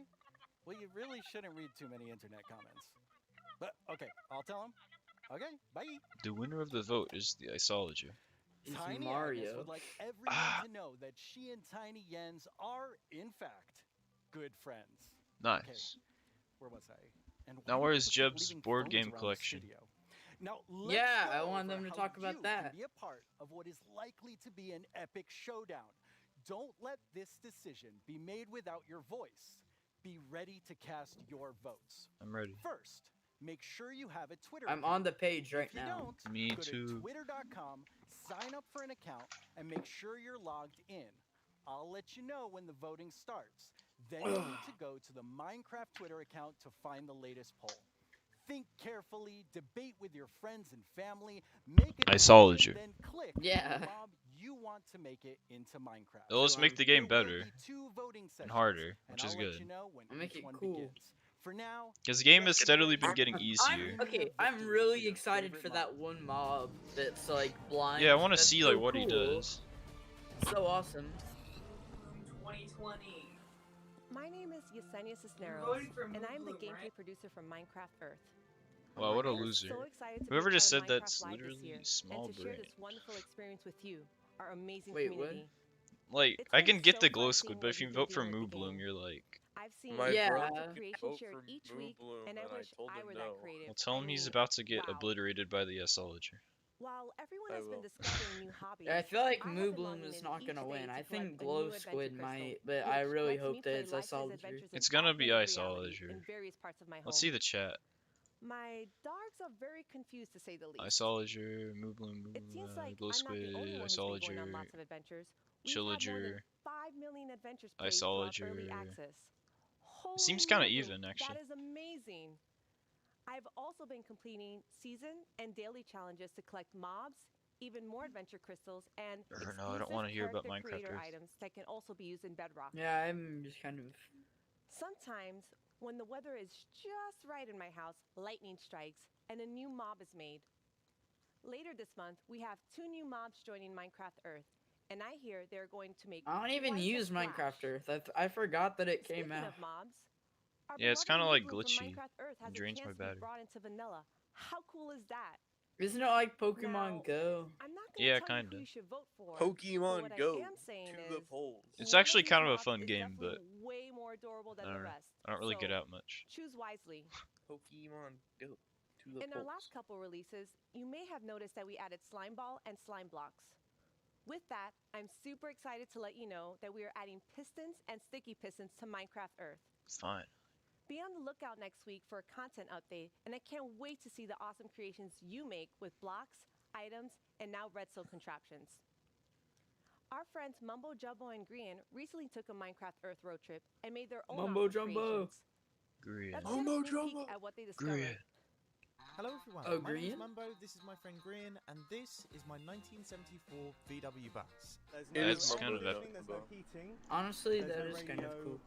Well, you really shouldn't read too many internet comments. But okay, I'll tell him. Okay, bye. The winner of the vote is the Isolager. It's Tiny Agnes Mario. would like everyone to know that she and Tiny Jens are, in fact, good friends. Nice. Where was I? And Now why where do is people keep Jeb's leaving board phones game around the collection? studio? Now, let's Yeah, go I want over them to how talk about you that. Can be a part of what is likely to be an epic showdown. Don't let this decision be made without your voice. Be ready to cast your votes. I'm ready. First, make sure you have a Twitter I'm account. on the page right If you now. don't, Me go too. to twitter.com, sign up for an account, and make sure you're logged in. I'll let you know when the voting starts. Then you need to go to the Minecraft Twitter account to find the latest poll. Think carefully, debate with your friends and family, make a Isolager. decision, then click Yeah. on the mob you want to make it into Minecraft. It'll just make the game There will better be 2 voting and sessions, harder, and which is I'll let good. you know when I'll make each it one cool. begins. For now, Because the game has steadily been getting easier. I'm really excited for that one mob that's like blind. Yeah, I want to That's see so like what he cool. does. So awesome. 2020. My name is Yesenia Cisneros, voting for and I'm the Moobloom, gameplay right? producer from Minecraft Earth. Wow, what a I'm loser. so excited to Whoever be just part said of that's Minecraft Live this literally year, small and to share brain. this wonderful experience with you, our amazing Wait, what? community. Like, It's I been can get so the glow fun squid, seeing but what if you you've been vote for doing with the Moobloom, game. you're like... I've seen My Yeah. brother lots of creation vote shared for each week, Moobloom, and I and wish I told I him were no. that creative. Well, tell him I he's mean, about to get wow. obliterated by the Sologer. While everyone I has been will. discovering new hobbies, I feel like I have been Moobloom logging is in not each gonna day win. to I collect think a new Glow adventure Squid crystal, might, but I which really lets me hope that play it's life-size Isologer. adventures in It's gonna be augmented reality Isologer. in various parts of my home. Let's see the chat. My dogs are very confused, to say the least. Isologer, Moobloom, It seems like Glow I'm not Squid, the only one who's been going on Isologer, lots of adventures. We've had more than Chillager, 5 million adventures played throughout early Isologer. access. It seems Holy kind of moly, even, actually. That is amazing. I've also been completing season and daily challenges to collect mobs, even more adventure crystals, and No, I don't want to hear about character Minecraft creator Earth. items that can also be used in Bedrock. Yeah, I'm just kind of. Sometimes, when the weather is just right in my house, lightning strikes and a new mob is made. Later this month, we have 2 new mobs joining Minecraft Earth, and I hear they're going to make I don't even quite a use splash. Minecraft Earth. I forgot that it came Speaking out. of mobs, our Yeah, it's beloved kind of like Moobloom from glitchy. Minecraft Earth has It a drains chance my to be battery. brought into vanilla. How cool is that? Isn't it like Pokemon Now, Go? I'm not gonna Yeah, tell you kinda. who you should vote for. Pokemon but what Go I am saying to the is, polls. It's one actually of these kind of a mobs fun is game, but definitely way more adorable than I the don't know. rest. I don't really get So, out much. choose wisely. Pokemon Go to the In our polls. last couple releases, you may have noticed that we added Slime Ball and Slime Blocks. With that, I'm super excited to let you know that we are adding pistons and sticky pistons to Minecraft Earth. Fine. Be on the lookout next week for a content update, and I can't wait to see the awesome creations you make with blocks, items, and now redstone contraptions. Our friends Mumbo Jumbo and Grian recently took a Minecraft Earth road trip and made their own Mumbo awesome Jumbo. creations. Grian. Let's get a sneak peek at what they discovered. Grian. Hello everyone, Oh, my name's Grian? Mumbo, this is my friend Grian, and this is my 1974 VW bus. That's kind of there's epic. no heating, Honestly, there's that no is kind of radio, cool.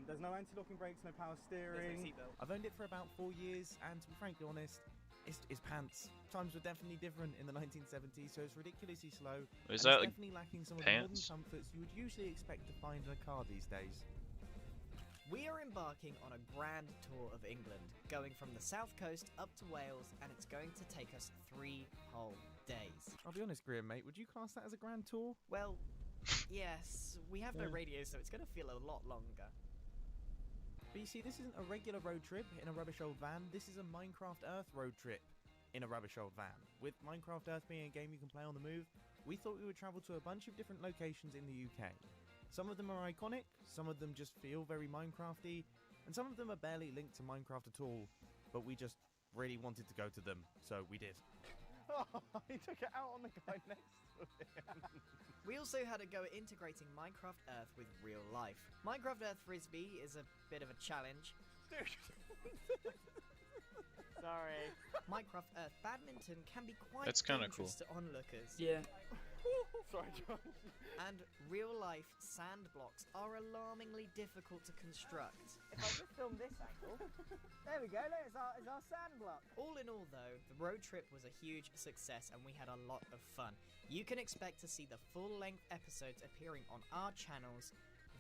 There's no anti-locking brakes, no power steering. I've owned it for about 4 years, and to be frankly honest, it's pants. Times were definitely different in the 1970s, so it's ridiculously slow. Is and that, it's like, definitely lacking some pants? of the modern comforts you would usually expect to find in a car these days. We are embarking on a grand tour of England, going from the south coast up to Wales, and it's going to take us 3 whole days. I'll be honest, Grian, mate, would you class that as a grand tour? Well, yes, we have no Yeah. radio, so it's going to feel a lot longer. But you see, this isn't a regular road trip in a rubbish old van, this is a Minecraft Earth road trip in a rubbish old van. With Minecraft Earth being a game you can play on the move, we thought we would travel to a bunch of different locations in the UK. Some of them are iconic, some of them just feel very Minecrafty, and some of them are barely linked to Minecraft at all, but we just really wanted to go to them, so we did. Oh, he took it out on the guy next to him. We also had a go at integrating Minecraft Earth with real life. Minecraft Earth Frisbee is a bit of a challenge. Sorry. Minecraft Earth Badminton can be quite That's kinda cool. dangerous to onlookers. Yeah. Sorry, John. And real-life sand blocks are alarmingly difficult to construct. If I just film this angle, there we go, look, it's our sand block. All in all, though, the road trip was a huge success and we had a lot of fun. You can expect to see the full-length episodes appearing on our channels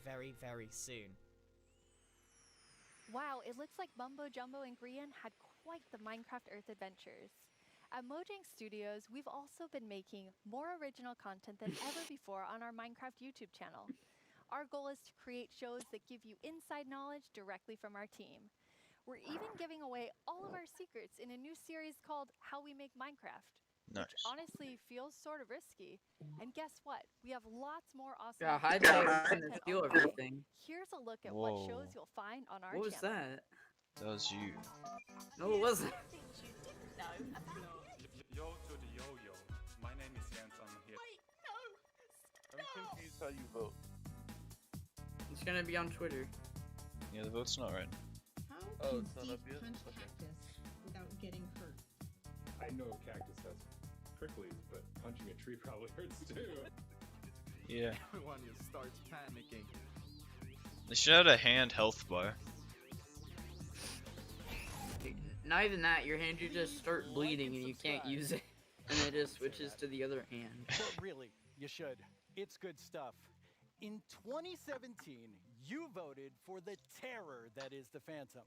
very, very soon. Wow, it looks like Mumbo Jumbo and Grian had quite the Minecraft Earth adventures. At Mojang Studios, we've also been making more original content than ever before on our Minecraft YouTube channel. Our goal is to create shows that give you inside knowledge directly from our team. We're even giving away all of our secrets in a new series called How We Make Minecraft, which Nice. honestly feels sort of risky. And guess what? We have lots more awesome Yeah, hide content that and steal on the way. everything. Here's a look at what Whoa. shows you'll find on our What was channel. that? That was you. No, it wasn't. Yo to the yo-yo. My name is Jens, I'm here. I'm confused how you vote. It's gonna be on Twitter. Yeah, the vote's not right. How Oh, can it's not Steve up yet? punch Okay. cactus without getting hurt? I know a cactus has pricklies, but punching a tree probably hurts too. Yeah. Everyone just starts panicking. They should have a hand health bar. not even that. Your hand you just start bleeding and you can't use it, and it just switches to the other hand. But really, you should. It's good stuff. In 2017, you voted for the terror that is the Phantom,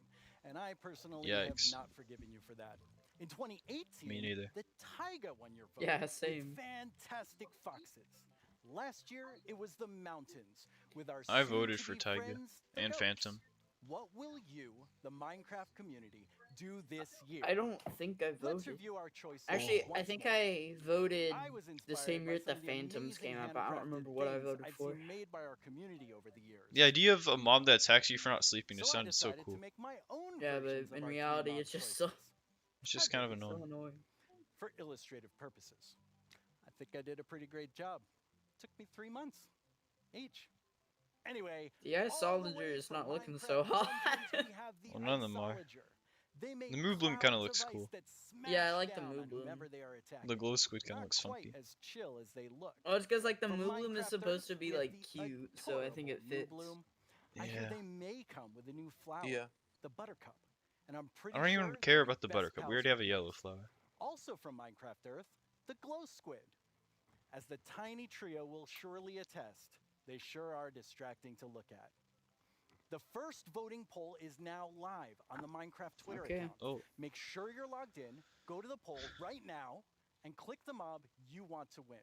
and I personally have Yikes. not forgiven you for that. In 2018, Me neither. the Taiga won your vote. Yeah, with same. fantastic foxes. Last year, it was the mountains with our I voted for soon-to-be Taiga friends, the and goats. Phantom. What will you, the Minecraft community, do this year? I don't think I Let's voted. review our choices. Actually, I once think more. I voted I was the inspired same by year that some the of Phantoms amazing came out, but I don't handcrafted remember what I things voted I've for. seen made by our community over the years. The idea of a mob that attacks you for not sleeping just So I sounded so decided cool. to make my own Yeah, versions but of in our three reality, mob it's just so. choices. It's just kind of So annoying. annoying. For illustrative purposes. I think I did a pretty great job. Took me 3 months each. Anyway, The Isolager is not looking so hot. Well, none of them are. They make The Moo Bloom kind of clouds looks of ice cool. that Yeah, I smash like the down Moo on Bloom. whomever they are attacking. The glow squid kind of Not looks quite funky. as chill as they look. Oh, it's because like the From Moo Bloom is Minecraft supposed to Earth, be we have like the cute, so I think it adorable Moo fits. Bloom. I hear Yeah. they may come with a new flower, Yeah. the Buttercup. And I'm pretty I don't sure even they're care about the best buttercup. We pals already have a for yellow years. flower. Also from Minecraft Earth, the glow squid. As the tiny trio will surely attest, they sure are distracting to look at. The first voting poll is now live on the Minecraft Twitter Okay. account. Oh, Make sure you're logged in, go to the poll right now, and click the mob you want to win.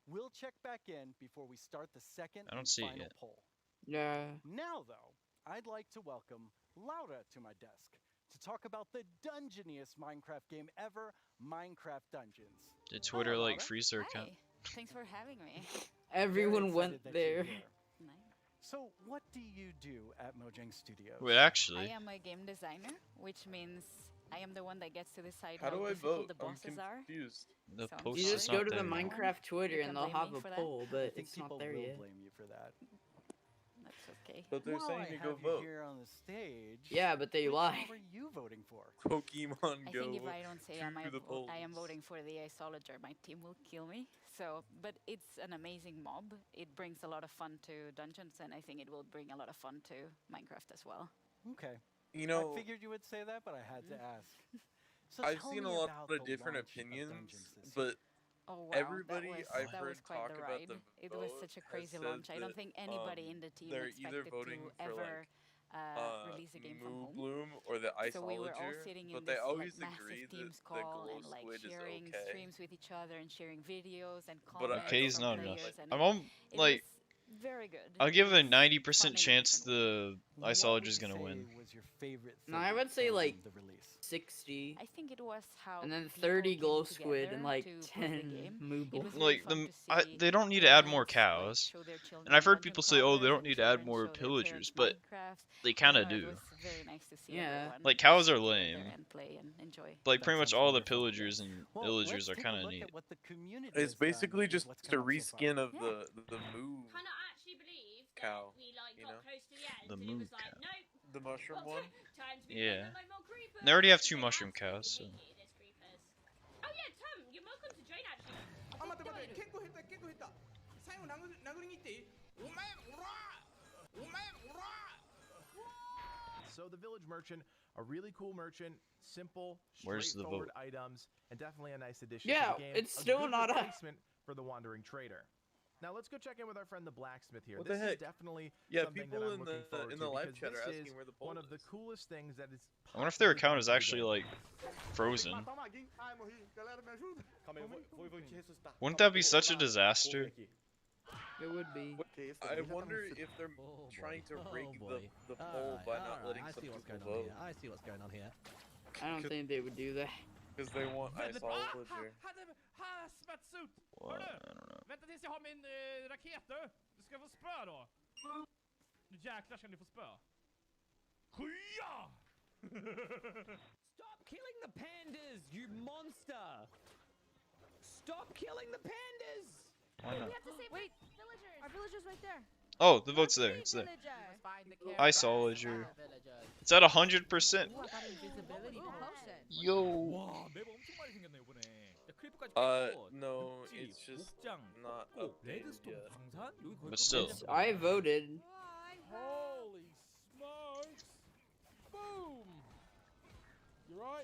We'll check back in before we start the second I don't and see it final yet. poll. Yeah. Now, though, I'd like to welcome Laura to my desk to talk about the dungeoniest Minecraft game ever, Minecraft Dungeons. did Twitter like Laura. freeze their account? Thanks for having me. Everyone Very went excited that you're there. here. So, what do you do at Mojang Studios? Wait, actually, I am a game designer, which means I am the one that gets to decide How do I difficult vote? the I'm bosses are. confused. the So I'm post You is just sorry. go not to the there yet. Minecraft Twitter You and can they'll blame have me a for that. poll, I but think it's not people there will yet. blame you for that. That's okay. But they're While saying I to have go you vote. here on the stage, Yeah, but they which lie. mob are you voting for? Pokemon I Go. think if I don't say to the polls. I am voting for the Isolager, my team will kill me. So, but it's an amazing mob. It brings a lot of fun to dungeons, and I think it will bring a lot of fun to Minecraft as well. Okay. You know, I figured you would say that, but I had to ask. So I've tell seen me a lot about of the different launch of opinions, Dungeons this but year. Oh wow, everybody I've that heard was quite talk the about ride. the It was vote such a has crazy said launch. I don't that, think anybody in the team they're either expected voting to for ever like release a game from Moo home. Bloom or the Isolager, So we were all sitting in but this they always like agree massive that Teams the call glow and like squid is sharing okay. streams with each other and sharing videos and But I comments Okay is from not enough. players, and I'm it, on it like was very good. I'll It give a was 90% fun in a chance different way. the Isolager's gonna What would win. you say was your favorite No, thing I would say from like the release? 60. I think it was how And then people 30 came glow squid together and like to play the 10 game. Moo It Bloom. was very Like fun to see they don't need to add more parents, like, cows. show their children And I've heard dungeon people say, oh, they crawlers don't and need to add children more show their pillagers, parents but Minecraft. they I kind don't of know, do. It was very nice to see Yeah. everyone Like cows are sit together lame. and play and enjoy. Like That pretty much sounds all the wonderful. pillagers and Well, illagers let's are take kind a of look neat. at what the community It's has done basically with just what's a come out so far. reskin of Yeah. the Moo Cannot actually believe that cow. we like You got know? close to the end The and it moo was like, cow. nope, The mushroom got one. time to be Yeah. playing with my more creepers. They already have 2 They mushroom absolutely cows, so. hated this creepers. Oh yeah, Tom, you're welcome to join actually. あ、待って待って、結構減った結構減った。最後殴りに行っていい？お前おらお前おら So the village merchant, a really cool merchant, simple, Where's the straightforward vote? items, and definitely a nice addition Yeah, to the game. it's a still good not a- replacement for the wandering trader. Now let's go check in with our friend the blacksmith here. What this the is heck? definitely Yeah, something people that I'm in looking the forward in to the live because chat are this asking is where the poll one of is. the coolest things that is. I wonder if their possibly account come is to the actually game. like frozen. Ai, morri. Galera, me ajuda. Calma aí, vou te ressuscitar. Wouldn't that be such a disaster? It would be. I wonder if they're trying to rig the poll by not letting some people vote. I see what's going on here. I don't think they would do that. Because they want Isolager. Hazmat-suit! Well, I don't know. Vänta tills jag har min raketer. Du ska få spö då. Nu jäklar ska ni få spö. Skya! Stop killing the pandas, you monster! Stop killing the pandas! Why not? We have to save Wait, villagers. Our villagers right there. Oh, the vote's there. It's there. Isolager. It's at 100%. Yo. No, it's just not updated yet. But still. I voted. Holy smokes! Boom! You right?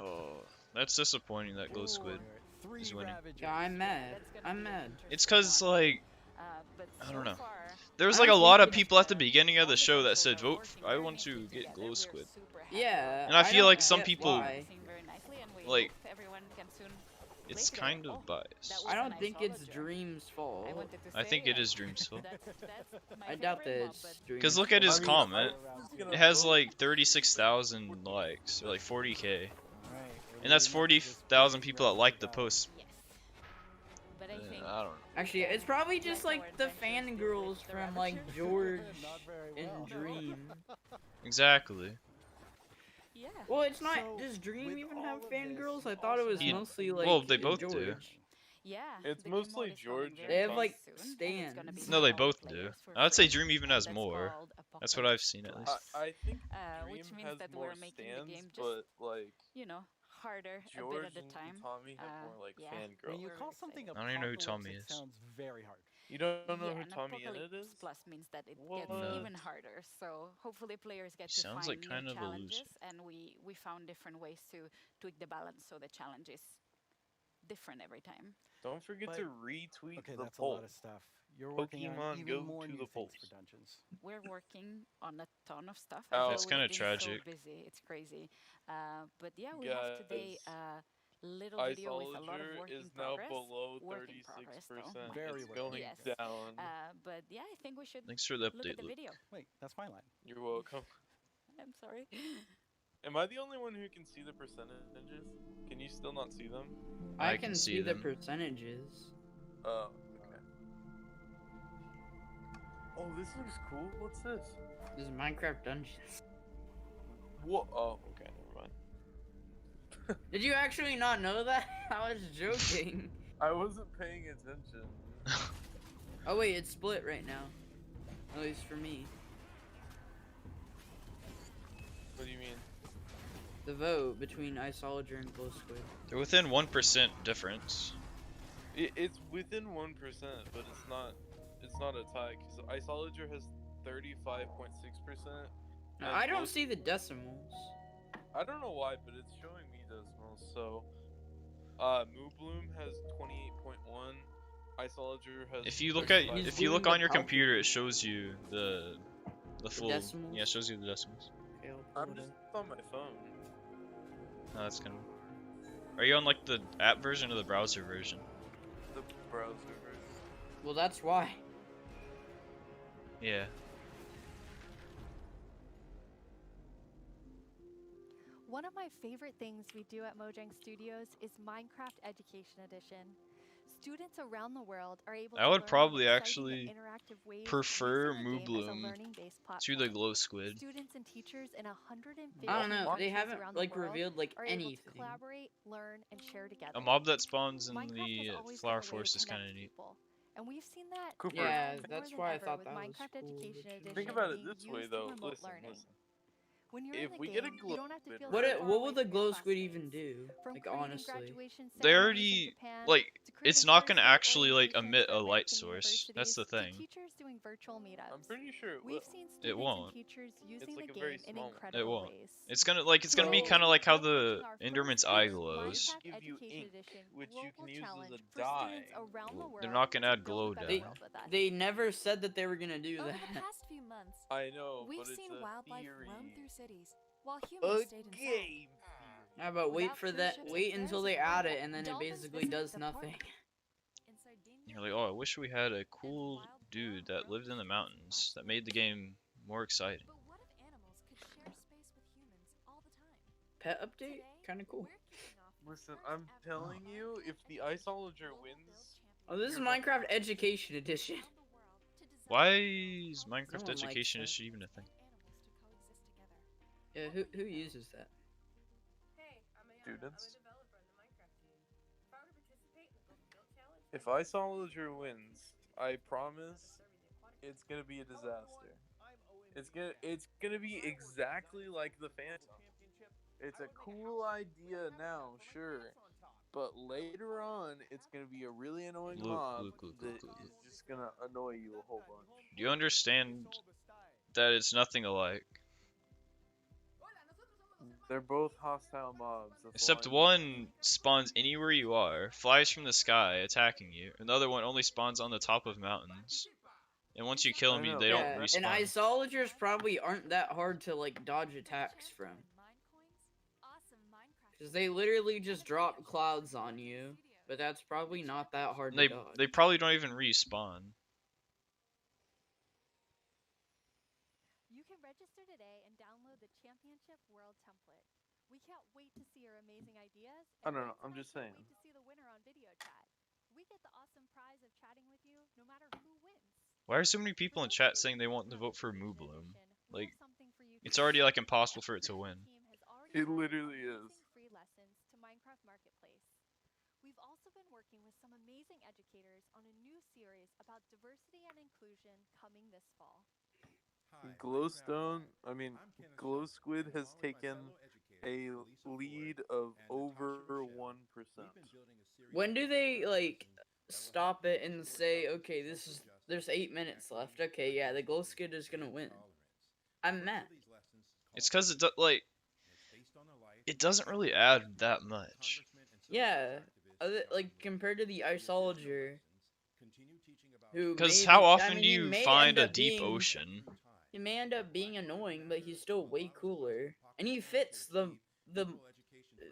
Oh, that's disappointing that Glow Squid is winning. Yeah, I'm mad. I'm mad. It's cause like But I so don't know. far, There was I like a don't lot think of it's people at the beginning of the show that said, consoles are "Vote. I very want to nicely get together. Glow We're Squid." super happy Yeah, And I I feel don't like some get people, why. very nicely, and we like, hope everyone can soon play it's together. kind of biased. I don't think it's Dream's fault. I wanted to I say think it is Dream's fault. that's my I doubt favorite that mob, it's but Dream's Cause look at his I mean, I comment. was gonna It has vote like 36,000 likes, or like 40k, Alright, and that's we're leading up to this 40,000 big people that rubber liked the battle. post. But I think I don't know. Actually, it's probably just like the fangirls from like George Not very and well. Dream. Exactly. Yeah. Well, it's not. So, Does Dream with even all have of fangirls? this, I thought it was He- mostly like well, they both do. George. Yeah. It's the game mostly mode is coming George very, They have very like soon, and it's gonna be stands. No, for they all both do. players for I'd say free, Dream even and has that's more. called That's what I've Apocalypse seen at Plus. least. I think Dream Which means has that more we're making the stands, game just, but like you know, harder a George bit at a and time. Tommy have more like Yeah. fangirls. When you We're call really something I don't even know who Tommy apocalyptic, is. sounds very hard. You don't know Yeah, who and Tommy in it Apocalypse is? Plus means that it What? gets even harder. So hopefully players get to Sounds find like kind new of a loser. challenges, and we found different ways to tweak the balance so the challenge is different every time. Don't forget But- to retweet Okay, the that's poll. a lot of stuff. You're working on Pokemon even go more to new the things polls. for Dungeons. We're working on a ton of stuff. Oh. That's We've kinda been tragic. So busy, it's crazy. But yeah, we have today Guys, a little video with a lot of Isolager work is in now progress. below Work in progress, though. 36%. Very It's work going Yes. down. But yeah, I think we should Thanks for the look update, at the Luke. video. Wait, that's my line. You're welcome. I'm sorry. Am I the only one who can see the percentages? Can you still not see them? I I can can see see the them. percentages. Oh, okay. Oh, this looks cool. What's this? This is Minecraft Dungeons. What? Oh, okay, never mind. Did you actually not know that? I was joking. I wasn't paying attention. Oh wait, it's split right now. At least for me. What do you mean? The vote between Isolager and Glow Squid. They're within 1% difference. It's within 1%, but it's not. It's not a tie because Isolager has 35.6%. No, I don't see the decimals. I don't know why, but it's showing me decimals. So, Moobloom has 28.1. Isolager has. If you look 35. if you look on your computer, it shows you the full. decimals? Yeah, it shows you the decimals. Okay, I'll I'm pull it just up. on my phone. No, that's kind of. Are you on like the app version or the browser version? The browser version. Well, that's why. Yeah. One of my favorite things we do at Mojang Studios is Minecraft Education Edition. Students around the world are able I to would learn in probably exciting and actually interactive ways prefer using the game as a Moobloom learning-based to the platform. Glow Squid. Students and teachers in 150 I don't know. They countries haven't around the like world revealed like are able to anything. collaborate, learn, and share together. A mob that spawns in Minecraft has the always been flower a way to forest is connect kind of neat. people, and we've seen that Cooper. Yeah, more that's than why I ever thought with that was Minecraft cool. Education Edition Think about it being this way, used though. in remote Listen, learning. listen. When you're If in the we game, get a you glow don't have to squid, feel right? so far What away will the from your Glow Squid classmates. even do? From Like creating honestly. graduation They ceremonies in already Japan, like to creating it's not gonna first-day actually like orientations emit for a light American source. That's the universities, thing. to teachers doing virtual meetups. I'm pretty sure it We've will. seen It students won't. and teachers using like the a very game in small one. incredible It won't. ways. It's gonna be So, kind of like how we're the launching our Enderman's first eye ever glows. Minecraft Give you Education ink, Edition which you global can use as challenge a for students dye. around the world They're not gonna to add build glow a better dye. world with us. They never said that they were gonna do Over that. the past few months, I know, we've but it's seen a wildlife theory. roam through cities, while A humans stayed inside. game. How about wait Without for cruise that? ships and Wait ferries until they available, add it, and then it dolphins basically visited does the nothing. park. In Sardinia, You're like, oh, I wish we had a cool dude that lived in the mountains that made the game more exciting. but what if animals could share space with humans all the time? Pet update, kind of cool. Listen, I'm telling you, if the Isolager wins, Oh, this is Minecraft Education Edition. Why is Minecraft No one likes Education that. Edition even a thing? Yeah, who uses that? students. If Isolager wins, I promise it's gonna be a disaster. It's gonna be exactly like the Phantom. It's a cool idea now, sure, but later on, it's gonna be a really annoying mob that is just gonna annoy you a whole bunch. Do you understand that it's nothing alike? They're both hostile mobs. That's Except all I know. one spawns anywhere you are, flies from the sky, attacking you. Another one only spawns on the top of mountains. And once you kill I them, know. they don't Yeah, and respawn. isologers probably aren't that hard to like dodge attacks from. Because they literally just drop clouds on you, but that's probably not that hard to dodge. They probably don't even respawn. You can register today and download the Championship World template. We can't wait to see your amazing ideas. I don't know. I'm just saying. Wait to see the winner on video chat. We get the awesome prize of chatting with you no matter who wins. Why are so many people in chat saying they want to vote for Moo Bloom? Like, it's already like impossible for it to win. It literally is. Free lessons to Minecraft Marketplace. We've also been working with some amazing educators on a new series about diversity and inclusion coming this fall. Glow Squid has taken a lead of over 1%. When do they like stop it and say, okay, there's 8 minutes left. Okay, yeah, the glow squid is gonna win. I'm mad. It's because it doesn't really add that much. Yeah, like compared to the isologer, who Because maybe- how I often mean, do he you may find end a up deep being- ocean? He may end up being annoying, but he's still way cooler, and he fits the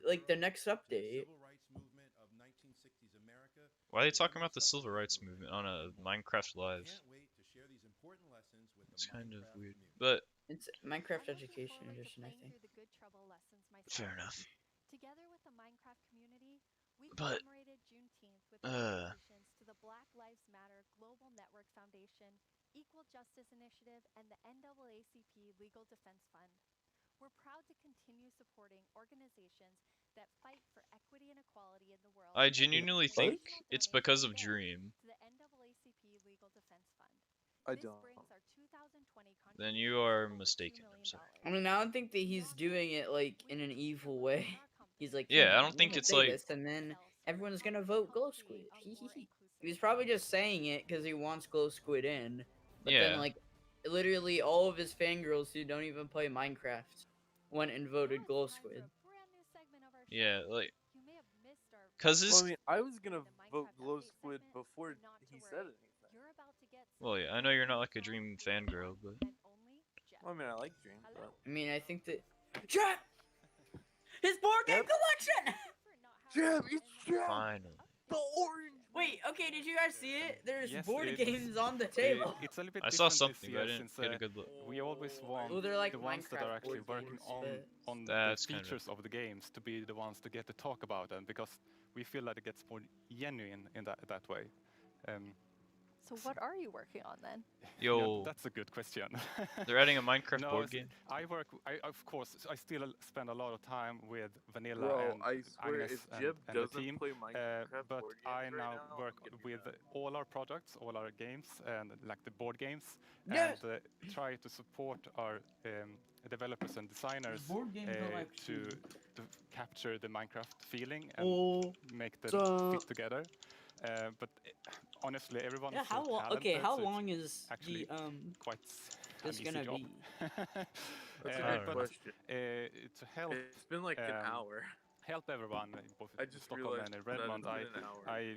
like the next update. Why are they talking about the civil rights movement on a Minecraft Live? It's kind of weird, but It's Minecraft Education Edition, I think. fair enough. Together with the Minecraft community, we But, commemorated Juneteenth with donations to the Black Lives Matter Global Network Foundation, Equal Justice Initiative, and the NAACP Legal Defense Fund. We're proud to continue supporting organizations that fight for equity and equality in the world. I genuinely think it's because of Dream. To the NAACP Legal Defense Fund. I This don't. brings our 2020 Then you are mistaken. I'm sorry. I mean, I don't think that he's doing it like in an evil way. He's like, Yeah, "Hey, I don't I'm think gonna it's say like- this, and then everyone's gonna vote Glow Squid." He's probably just saying it because he wants Glow Squid in. But Yeah. then, like, literally all of his fangirls who don't even play Minecraft went and voted Glow Squid. Yeah, like, cause Well, this. I mean, I was gonna vote Glow Squid before he said anything. Well, yeah, I know you're not like a Dream fangirl, but Well, I mean, I like Dream, but I mean, I think that. Jeb! His board game collection! Jeb, it's Jeb! finally. The orange! Wait, okay, did you guys see it? There's Yes, board it's- games on the table. It's a little bit I saw different something, this but I year didn't since get a good look. we always want Well, they're like the ones that are Minecraft actually board working games, on That's the kind of- features of the games to be the ones to get to talk about them, because we feel that it gets more genuine in that way. So what are you working on then? Yo. Yeah, that's a good question. They're adding a Minecraft No, board s- game? of course, I still spend a lot of time with Vanilla Bro, and I swear, Agnes if and, Jeb and the doesn't team. play Minecraft But board I games right now now, work I'm gonna with be mad. all our projects, all our games, and like the board games, Yes! and try to support our developers and designers Board game to collection. capture the Minecraft feeling and Oh, make them so- fit together. But honestly, everyone Yeah, is so how long? talented, Okay, how so it's long is actually the quite this an easy gonna job. be? That's a I good don't know. question. To help It's been like an hour. help everyone, both I in just Stockholm realized and in that Redmond, it's been an hour. I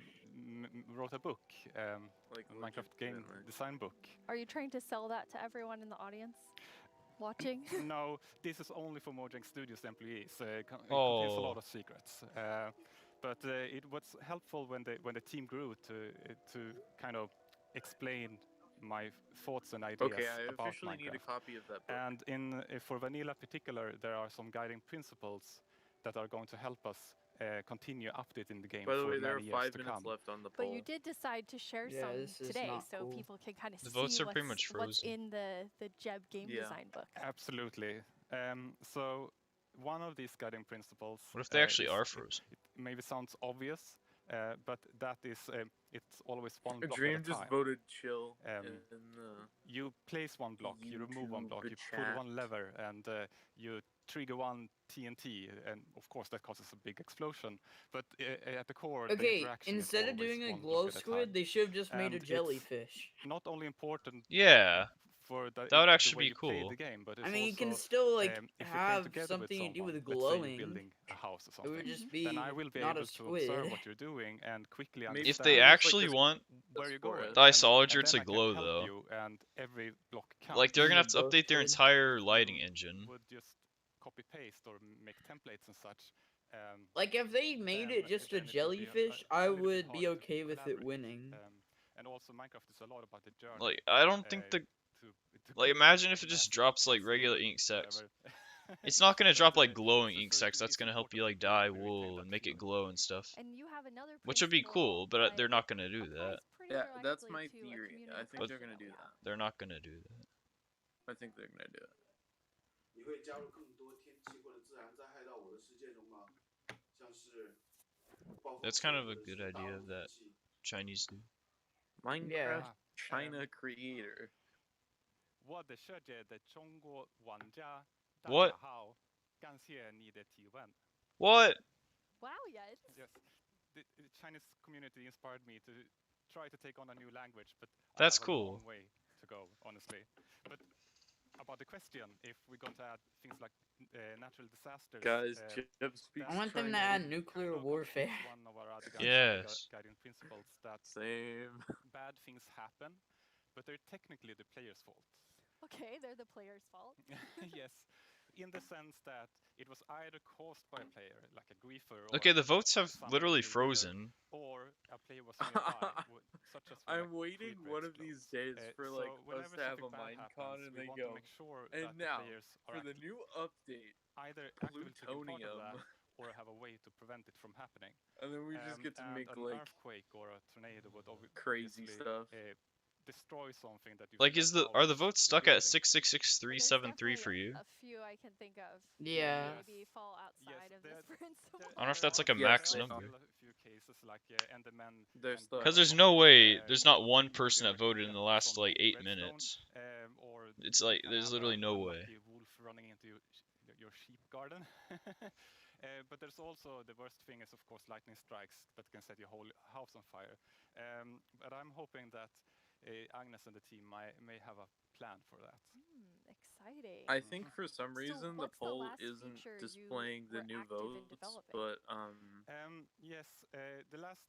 wrote a book, Like, a Minecraft game legitimate. design book. Are you trying to sell that to everyone in the audience watching? No, this is only for Mojang Studios employees. It contains a lot of secrets. But it was helpful when the team grew to kind of explain my thoughts and ideas Okay, I about officially need a Minecraft. copy of that book. And for Vanilla particular, there are some guiding principles that are going to help us continue updating the game By the for way, there are many years 5 to minutes come. left on the poll. But you did decide to share Yeah, some this is today, not so cool. people can kind of The see votes are pretty much what's frozen. in the Jeb game Yeah. design book. Absolutely. So one of these guiding principles. What if they actually is- are frozen? It maybe sounds obvious, but that is it's always one block Dream at a just time. voted chill Um, in the You place one block, you remove one YouTube block, you pull chat. one lever, and you trigger one TNT, and of course that causes a big explosion. But at the core, the Okay, interaction is instead of always doing a one glow block at a squid, time. they should have just made a And it's jellyfish. not only important Yeah. for That would the actually way be you play cool. the game, but I it's mean, you can also still like if we play have together with something to do someone, with let's say you're glowing. building a house or It would something, just then be I will be not a able to observe squid. what you're doing and quickly Maybe- If understand they maybe it's like actually this want where you're going. the Isolager and to then I can glow, help though, you, and every block counts. like they're gonna have The to update their both would. entire lighting engine. Would just copy paste or make templates and such. Like if they made it just a then it would be jellyfish, a I little bit would be harder to okay with it collaborate. winning. And also Minecraft is a lot about the journey. Like I don't think the like imagine if it just drops like regular ink sacs. It's not gonna drop like glowing ink sacs. That's gonna help you like dye wool and make it glow and stuff. And you have another Which would be cool, but they're not gonna do that. Yeah, that's my theory. I think they're gonna do that. They're not gonna do that. I think they're gonna do it. 你会加入更多天气或者自然灾害到我的世界中吗？像是 That's kind of a good idea that Chinese do. Minecraft China creator. 我的世界的中国玩家，大 What? 家好，感谢你的提问。 What? Wow, yes. Yes, the Chinese community inspired me to try to take on a new language, but That's I have cool. a long way to go, honestly. But about the question, if we're going to add things like natural disasters, Guys, Chip speaks I want them to Chinese. add nuclear warfare. one of our other Yes. guiding principles that Same. bad things happen, but they're technically the player's fault. Okay, they're the player's fault. Yes, in the sense that it was either caused by a player, like a griefer, or Okay, the votes have someone literally in the river, frozen. or a player was nearby, such as for, I'm like, waiting creeper one of these days for so like us whenever to have a something bad Minecon happens, and we they want go. to make sure And that now the players are for the actually new update, either actively taking part of plutonium. that or have a way to prevent it from happening. And then we just get to and make an like earthquake or a tornado would crazy obviously, stuff. destroy something that you Like, are the votes stuck at building. 6666373 for you? A few I can think of. Yeah. Maybe fall outside of this principle. I don't know if that's like a Yes, max they number. A few cases like Enderman. They're stuck. Because there's no way, there's not one person that voted in the last like 8 minutes. Or It's like, there's literally no way. unlucky wolf running into your sheep garden. But there's also the worst thing is of course lightning strikes that can set your whole house on fire. But I'm hoping that Agnes and the team may have a plan for that. Exciting. I think for some So reason the what's the poll last isn't feature you displaying the were new active in votes, developing? but Yes, the last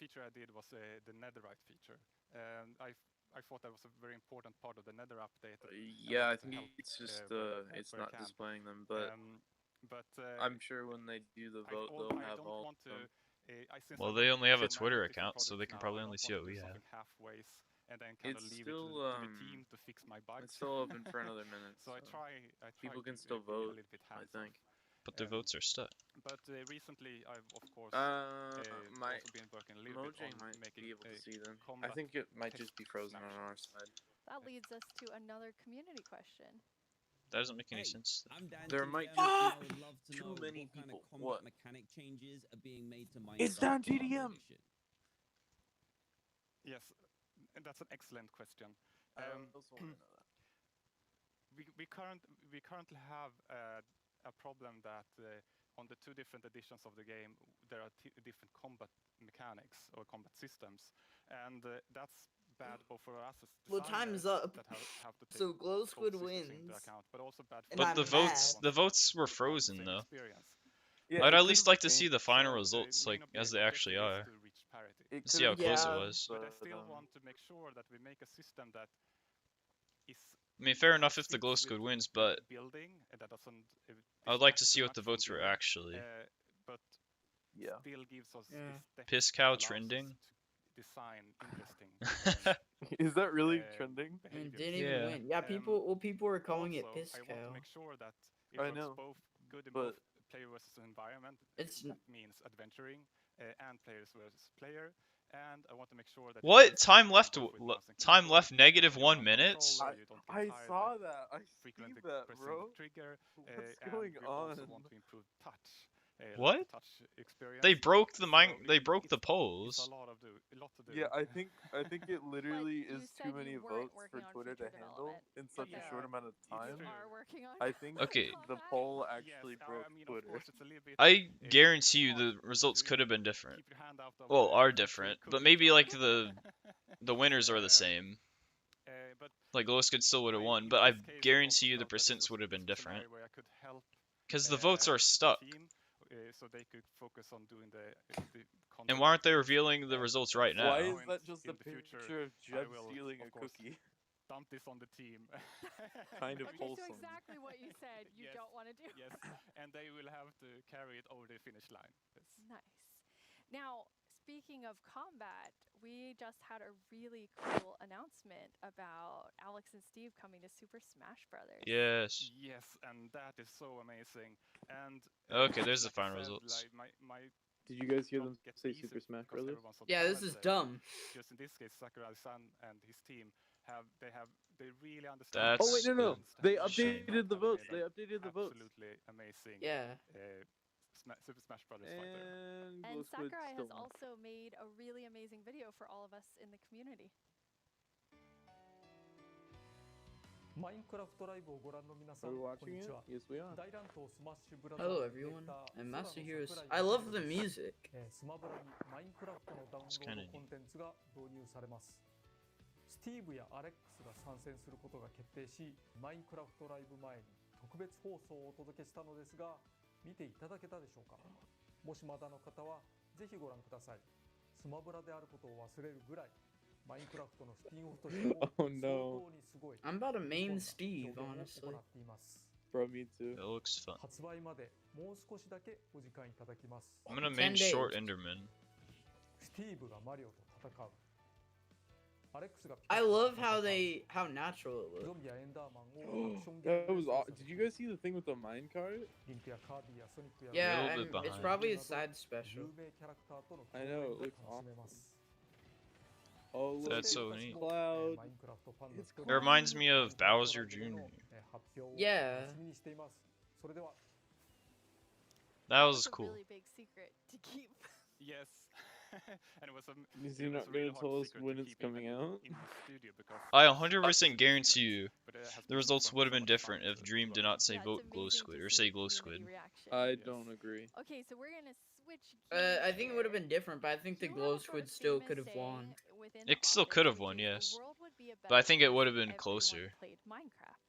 feature I did was the netherite feature. I thought that was a very important part of the nether update. yeah, I to think help, it's just where it's I not can. displaying them, but I'm sure when they do the vote, they'll have all. of them. Well, they only have a Twitter account, so they can probably only see what we have. And then kind It's of leave still it to the team to fix my bugs. it's still open for another minute. So I try people can to still be a vote. little bit I hands-off. think. But their votes are stuck. But recently, I've of course My also been working a little bit Mojang on might making be able to see them. I combat think it might text just be frozen on our snapshots. side. That leads us to another community question. That doesn't make any sense. I'm Dan There TDM, might and I just would love to too know many what kind people. of combat What? mechanic changes are being made to Minecraft. It's Dan for Armor TDM. Edition. Yes, and that's an excellent question. I also want to know that. We currently have a problem that on the two different editions of the game there are different combat mechanics or combat systems, and that's bad both for us as Well, designers time's up. that have to take So Glow both Squid systems into wins. account, but also bad for And But I'm the votes, mad. the votes were frozen same though. experience. Yeah, I'd it at could least have like to see been- the final So, results, may like not be as the they best actually ways are. to reach parity. It See how could've close it been, was. But I still want to make sure that we make a system that is I mean, fair enough if the fits Glow with Squid wins, the but building that doesn't I would like to distract see too what the much from votes were building, actually. but Yeah. still gives us Yeah. this depth Piss that cow allows us trending. to design interesting Is that really uh, trending? And behaviors. didn't even Yeah. win. Yeah, people were calling it Also, piss I want to cow. make sure that it I works know, both good in but- both player versus environment. It's That means adventuring and players versus player. And I want to make sure that What? Time left? both with mouse and Time keyboard. left negative You 1 don't minute? control or you don't get I tired saw by that. I see frequently that, pressing bro. the trigger. What's and going we also on? want to improve touch. like What? the touch experience. They broke the So they broke the it's polls. a lot to do. Yeah, I think it literally you is said too you many weren't votes working for on Twitter to feature handle development, in such but a short amount of time. You are working on I think Okay. the poll actually Yes, broke I mean, of Twitter. course, it's a little bit, I guarantee you the results could have been different. keep your hand out of Well, the are full different, but cookie maybe jar. like the winners are the same. But like glow squid still would have won, but I guarantee you the percents would have been different. Because the votes are stuck. So they could focus on doing the And why aren't they revealing the results right now? Why is that just a picture of Jeb stealing a cookie? Dump this on the team. Kind of Okay, wholesome. so exactly what you said you don't want to do. Yes, and they will have to carry it over the finish line. Yes. Nice. Now, speaking of combat, we just had a really cool announcement about Alex and Steve coming to Super Smash Brothers. Yes. Yes, and that is so amazing. And okay, there's the final results. Did you guys hear them say Super Smash Brothers? Yeah, this is dumb. Just in this case, Sakurai-san and his team they really understand. Oh wait, no. They shame. updated the votes. They updated the votes. Absolutely amazing. Yeah. Super Smash Brothers And Sakurai has also made a really amazing video for all of us in the community. Are we watching it? Yes, we are. Hello everyone, I'm Master Heroes. I love the music. It's kind of neat. スティーブやアレックスが参戦することが決定し、マインクラフトライブ前に特別放送をお届けしたのですが、見ていただけたでしょうか。もしまだの方はぜひご覧ください。スマブラであることを忘れるぐらい、マインクラフトのスピンオフとしても相当にすごい。I'm about to main Steve, honestly. Bro, me too. It looks fun. 発売までもう少しだけお時間いただきます。 I'm gonna main short Enderman. スティーブがマリオと戦う。 I love how natural it looks. That was aw Did you guys see the thing with the minecart? Yeah, and it's probably a side special. I know, it looks awesome. Oh, look, that's so neat. Cloud. It reminds me of Bowser Jr. Yeah. That was cool. Really big secret to keep. Yes. And it was Is he not going to tell us when it's coming out? I 100% guarantee you the results would have been different if Dream did not say vote glow squid or say glow squid. I don't agree. Okay, so we're gonna switch. I think it would have been different, but I think the glow squid still could have won. It still could have won, yes. But I think it would have been closer.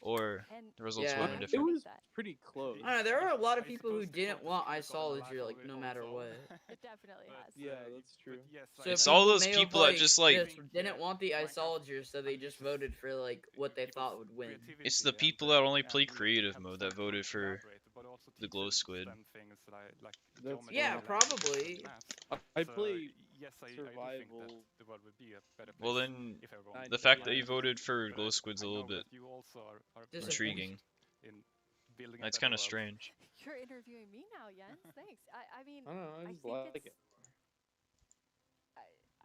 Or the results would have been different. It was pretty close. I don't know, there are a lot of people who didn't want Isology, like, no matter what. It definitely has. Yeah, that's true. So it's all those may people have, that just, like... didn't want the Isologers, so they just voted for, like, what they thought would win. It's the people that only play creative mode that voted for the glow squid. Yeah, probably. I play yes, survival. I do think that the world would be a better place Well then, if everyone the fact that you voted for glow squid's a little bit you also are intriguing. in building It's kind of strange. You're interviewing me now, Jens. Thanks. I mean, I don't know, I just think like it.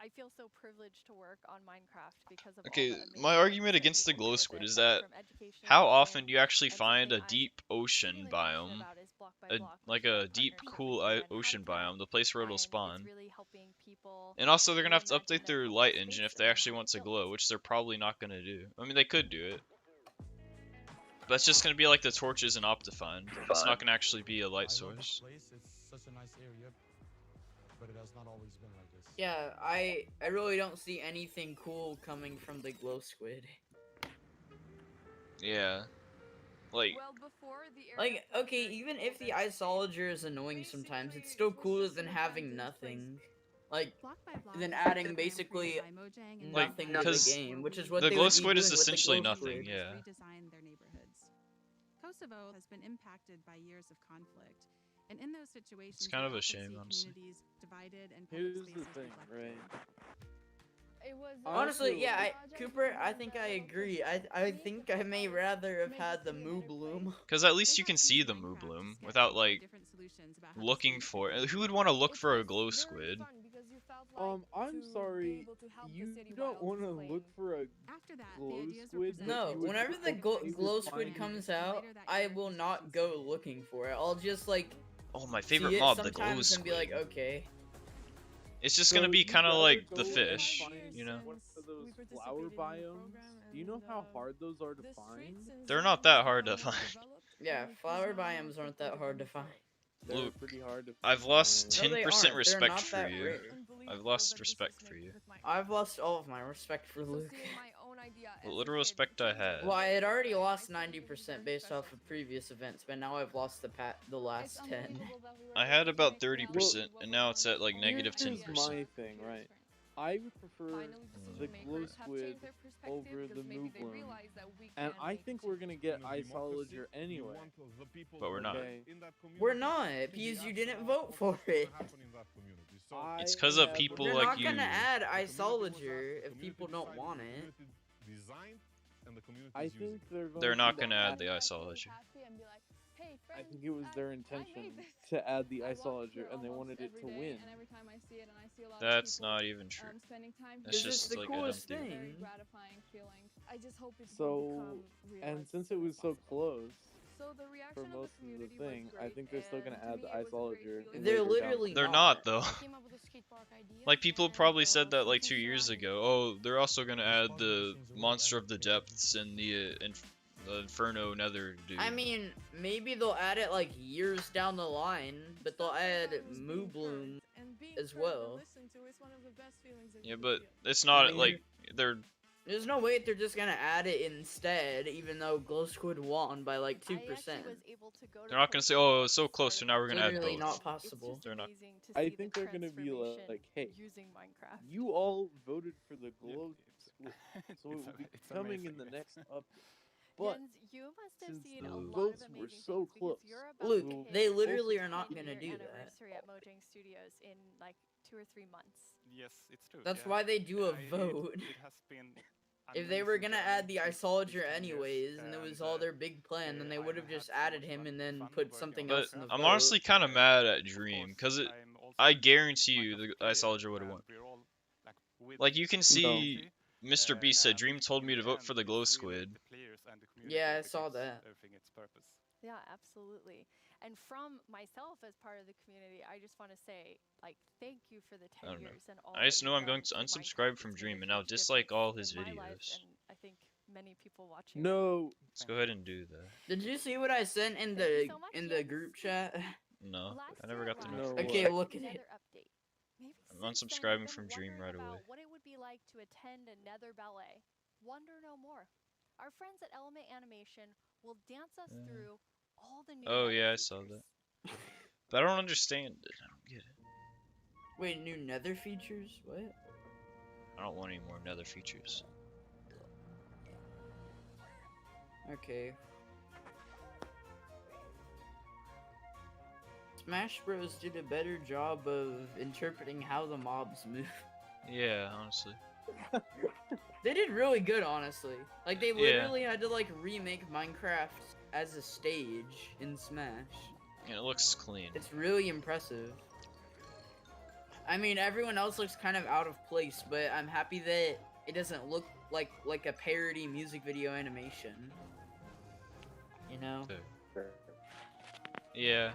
I feel so privileged to work on Minecraft because of Okay, all the amazing my argument things against the that glow come squid with is it, that from education how to often do you learning, actually and find a something deep ocean really biome, passionate about is block by block, like which is a our deep, partnership cool with Red ocean Habitat, biome, the place where it'll and spawn. it's really helping people And also, they're gonna have to reimagine update their their public light engine if they spaces actually and want to built. glow, which they're probably not gonna do. I mean, they could do it. But it's just gonna be like the torches in Optifine. It's not gonna actually be a light source. It's such a nice area, but it has not always been like this. Yeah, I really don't see anything cool coming from the glow squid. Yeah. Like, Like, okay, even if the Isologer is annoying sometimes, it's still cooler than having nothing. Like, than adding basically nothing to the game, which is what the they glow would be squid is doing with the essentially glow nothing, squid. yeah. Redesign their neighborhoods. Kosovo has been impacted by years of conflict, and in those situations, It's kind we of a often shame, see honestly. communities divided and public Here's the spaces thing, neglected. right? It was Honestly, yeah, Cooper, I think I agree. I think I may rather have had the Moo Bloom. Because at least you can see the Moo Bloom without, like, looking for it. Who would want to look for a glow squid? I'm sorry, you don't want to look for a glow squid? but No, you would whenever the hope you would glow squid find- comes out, I will not go looking for it. I'll just, like, Oh, my see favorite it mob, the glow sometimes and be squid. like, okay. It's just So gonna be you'd kind of rather like go the and fish, find you know? one of those flower biomes? Do you know how hard those are to find? They're not that hard to find. Yeah, flower biomes aren't that hard to find. They're Luke, pretty hard to I've lost No, they 10% aren't. They're respect not for that you. rare. I've lost respect for you. I've lost all of my respect for Luke. What little respect I had. Well, I had already lost 90% based off of previous events, but now I've lost the last 10. I had about 30%, and now it's at like negative Here's 10%. my thing, right? I would prefer the glow squid over the moo bloom, and I think we're gonna get Isolager anyway. But we're not. We're not, because you didn't vote for it. It's because of people They're like not you. gonna add Isolager if people don't want it. I think They're not gonna add the Isology. I think it was their intention to add the Isologer, and they wanted it to win. That's not even true. That's just like a dumb theory. So, and since it was so close for most of the thing, I think they're still gonna add the Isologer. They're not though. Like people probably said that like 2 years ago. Oh, they're also gonna add the Monster of the Depths and the Inferno Nether dude. I mean, maybe they'll add it like years down the line, but they'll add Moo Bloom as well. Yeah, but it's not like they're. There's no way they're just gonna add it instead, even though Glow Squid won by like 2%. They're not gonna say, "Oh, it's so close, so now we're gonna add Literally both." not possible. They're not. I think they're gonna be like, "Hey, you all voted for the glow squid, so it will be coming in the next update." But since the votes were so close, Luke, they literally are not gonna do that. At Mojang Studios in like 2 or 3 months. Yes, it's true. That's why they do a vote. It has been If they were gonna add the Isolager anyways, and it was all their big plan, then they would have just added him and then put something But else in the vote. I'm honestly kind of mad at Dream because I guarantee you the Isolager would have won. Like you can see, Mr. Beast said Dream told me to vote for the Glow Squid. Yeah, I saw that. Yeah, absolutely. And from myself as part of the community, I just want to say, like, thank you for the 10 years and all. I just know I'm going to unsubscribe from Dream and now dislike all his videos. And I think many people watching. No. Let's go ahead and do that. Did you see what I sent in the group chat? No, I never got the No. notification. Okay, look at it. I'm unsubscribing from Dream right away. What it would be like to attend a Nether ballet. Wonder no more. Our friends at Element Animation will dance us through all the new. Oh yeah, I saw that. But I don't understand it. I don't get it. Wait, new Nether features? What? I don't want any more Nether features. Okay. Smash Bros did a better job of interpreting how the mobs move. Yeah, honestly. They did really good, honestly. Like, they literally had to, like, remake Minecraft as a stage in Smash. And it looks clean. It's really impressive. I mean, everyone else looks kind of out of place, but I'm happy that it doesn't look like a parody music video animation. You know? Yeah.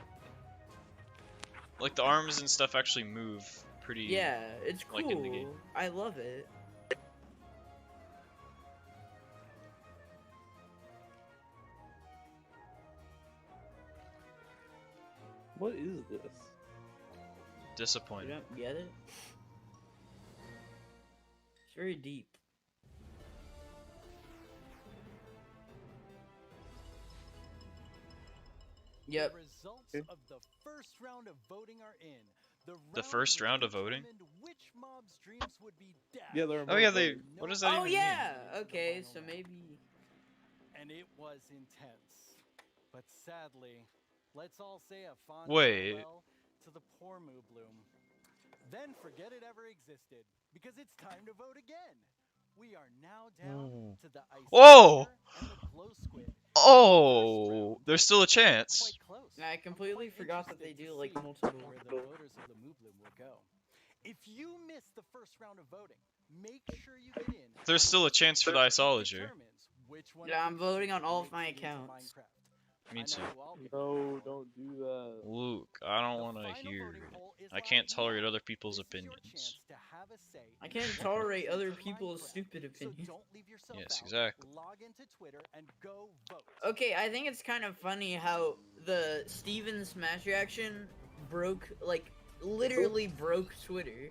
Like, the arms and stuff actually move pretty... Yeah, it's cool. Like in the game. I love it. What is this? Disappointing. You don't get it? It's very deep. Yep. The results of the first round of voting are in. The first round of voting? Which mob's dreams would be death. Yeah, they're. Oh yeah, they. What does that Oh even yeah. Okay, so maybe. And it was intense, but sadly, let's all say a fond Wait. farewell to the poor Moo Bloom. Then forget it ever existed, because it's time to vote again. We are now down to the ice. Whoa! And the glow squid. Oh, there's still a chance. I completely forgot that they do like multiple. Where the voters of the Moo Bloom will go. If you miss the first round of voting, make sure you get in. There's still a chance for the Isologer. Yeah, I'm voting on all of my accounts. Me too. No, don't do that. Luke, I don't want to hear it. I can't tolerate other people's opinions. I can't tolerate other people's stupid opinions. Yes, exactly. Okay, I think it's kind of funny how the Steven Smash reaction broke, like, literally broke Twitter.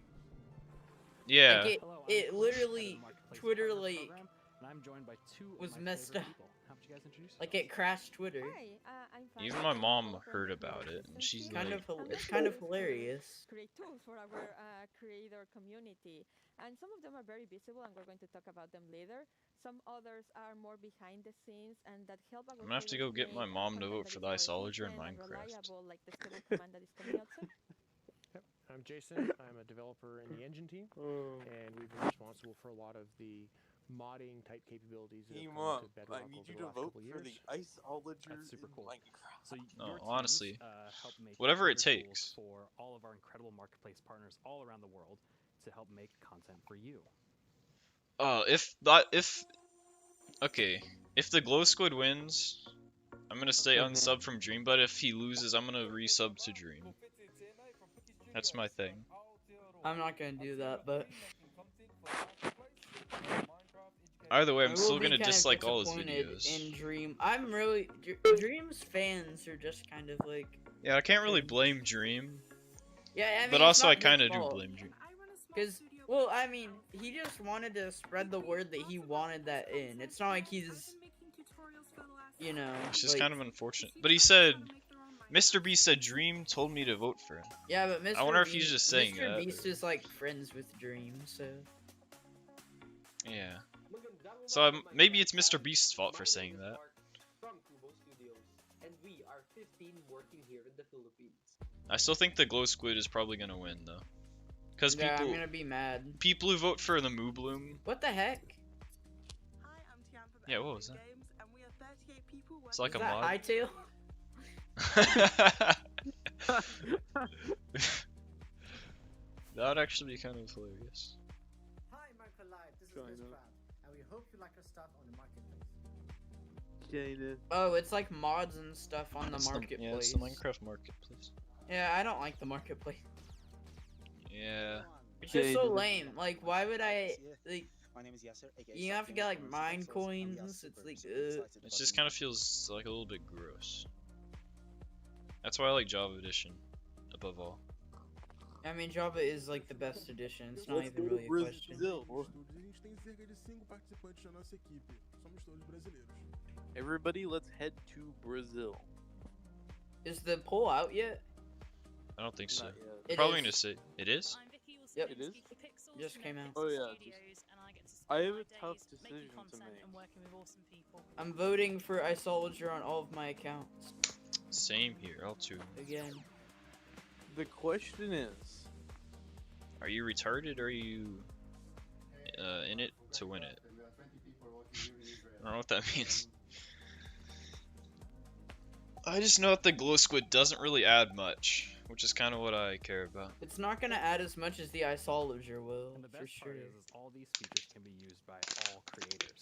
Yeah. Like it literally, Twitter, like, and I'm joined by two was of my messed favorite up. people. How would you guys introduce Like it crashed Twitter. I'm Even my mom heard about it, and she's Kind like, of, it's kind of hilarious. create tools for our creator community. And some of them are very visible, and we're going to talk about them later. Some others are more behind the scenes, and that help our I'm gonna have to go get my mom to vote for the Isolager in Minecraft. Like the stable command that is coming out soon. Yep. I'm Jason. I'm a developer in the engine team, and we've been responsible for a lot of the modding type capabilities that have come to Bedrock I need over you the to last vote couple for years. the Isolager That's super cool. Minecraft. So No, your honestly, teams, help make whatever it creator takes. tools for all of our incredible marketplace partners all around the world to help make content for you. Okay, if the Glow Squid wins, I'm gonna stay unsub from Dream, but if he loses, I'm gonna resub to Dream. That's my thing. I'm not gonna do that, but Either way, I I'm will still be gonna kind of dislike all his disappointed videos. in Dream. I'm really Dream's fans are just kind of like. Yeah, I can't really blame Dream. Yeah, I mean, but it's also not I his kind of do fault. blame Dream. Cause, well, I mean, he just wanted to spread the word that he wanted that in. It's not like he's, you know. It's just like, kind of unfortunate. But he said, Mr. Beast said Dream told me to vote for him. Yeah, but Mr. I wonder if Beast, he's just saying Mr. that. Beast is like friends with Dream, so. Yeah. So maybe it's Mr. Beast's fault for saying that. And we are 15 working here in the Philippines. I still think the Glow Squid is probably gonna win though. Cause Yeah, people, I'm gonna be mad. people who vote for the Moo Bloom. What the heck? Yeah, what was that? It's like Is a that mod. Hightail? That would actually be kind of hilarious. Hi, Minecraft Live. This is LIVESTREAM, and we hope you like our stuff on the marketplace. Oh, it's like mods and stuff on the marketplace. Yeah, it's the Minecraft marketplace. Yeah, I don't like the marketplace. Yeah. It's just so lame. Like, why would I like? My name is Yasser, aka You have to get like mine coins. It's like, It just kind of feels like a little bit gross. That's why I like Java Edition above all. I mean, Java is like the best edition. It's not even really a question. Everybody, let's head to Brazil. Is the poll out yet? I don't think so. Not yet. It Probably is. gonna say it is. Yep. It is? Just came out. Oh yeah. I have a tough decision to make. I'm voting for Isolager on all of my accounts. Same here. I'll too. Again. The question is, Are you retarded or are you in it to win it? I don't know what that means. I just know that the Glow Squid doesn't really add much, which is kind of what I care about. It's not gonna add as much as the Isolager will, And the for best sure. part is all these features can be used by all creators.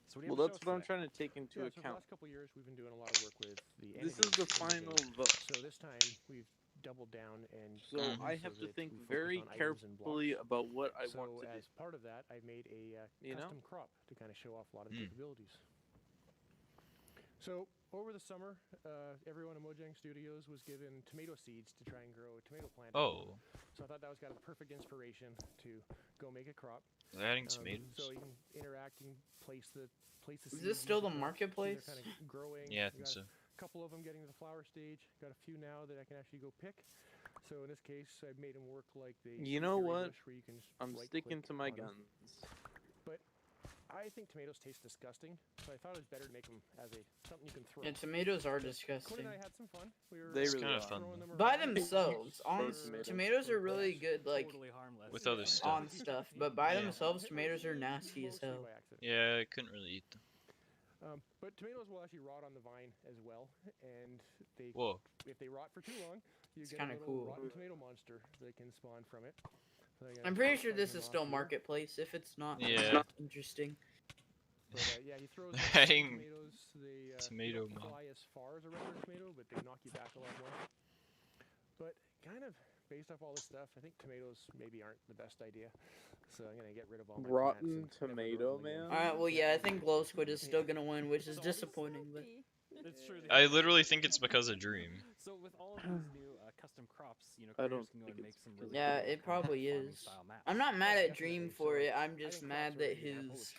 So well, that's what I'm trying to take into So the account. last couple years, we've been doing a lot of work with the This enemies is the in final game. vote. So this time we've doubled down and So I have to think very carefully about what I want to do. as part of that, I made a You know? custom crop to kind of show off a lot of the capabilities. So over the summer, everyone at Mojang Studios was given tomato seeds to try and grow a tomato plant. Oh. So I thought that was kind of the perfect inspiration to go make a crop. They're adding tomatoes. So you can interact, you can place the Is this still the marketplace? They're kind of growing. Yeah, I We think got so. A couple of them getting to the flower stage. Got a few now that I can actually go pick. So in this case, I've made them work like the. You know what? Where you can just I'm right-click sticking to my on 'em. guns. But I think tomatoes taste disgusting, so I thought it was better to make them as a something you can throw. Yeah, tomatoes are So disgusting. Cody and I had some fun. We were They It's really kind of are. fun. throwing them By around. themselves, on tomatoes. tomatoes are really good, like Totally harmless. With other stuff. on stuff, but by Yeah. themselves, tomatoes are nasty as hell. By accident. Yeah, I couldn't really eat them. But tomatoes will actually rot on the vine as well, and they Whoa. if they rot for too long, you It's get a kinda little cool. rotten tomato monster that can spawn from it. So I gotta I'm pretty sure fight this them is off still here. marketplace. If it's not, Yeah. it's not interesting. But yeah, he throws the Adding tomatoes. They tomato don't mob. fly as far as a regular tomato, but they knock you back a lot more. But kind of based off all this stuff, I think tomatoes maybe aren't the best idea. So I'm gonna get rid of all my Rotten plants and never grow tomato, them again. man. Alright, well, yeah, I think Glow Squid is still gonna win, which is disappointing, but. It's true. I literally think it's because of Dream. So with all of these new custom crops maps, you know, I creators don't can go think and make it's some really Yeah, cool it kind of probably farming is. style maps. I'm not mad at Dream for it. I'm just mad that his.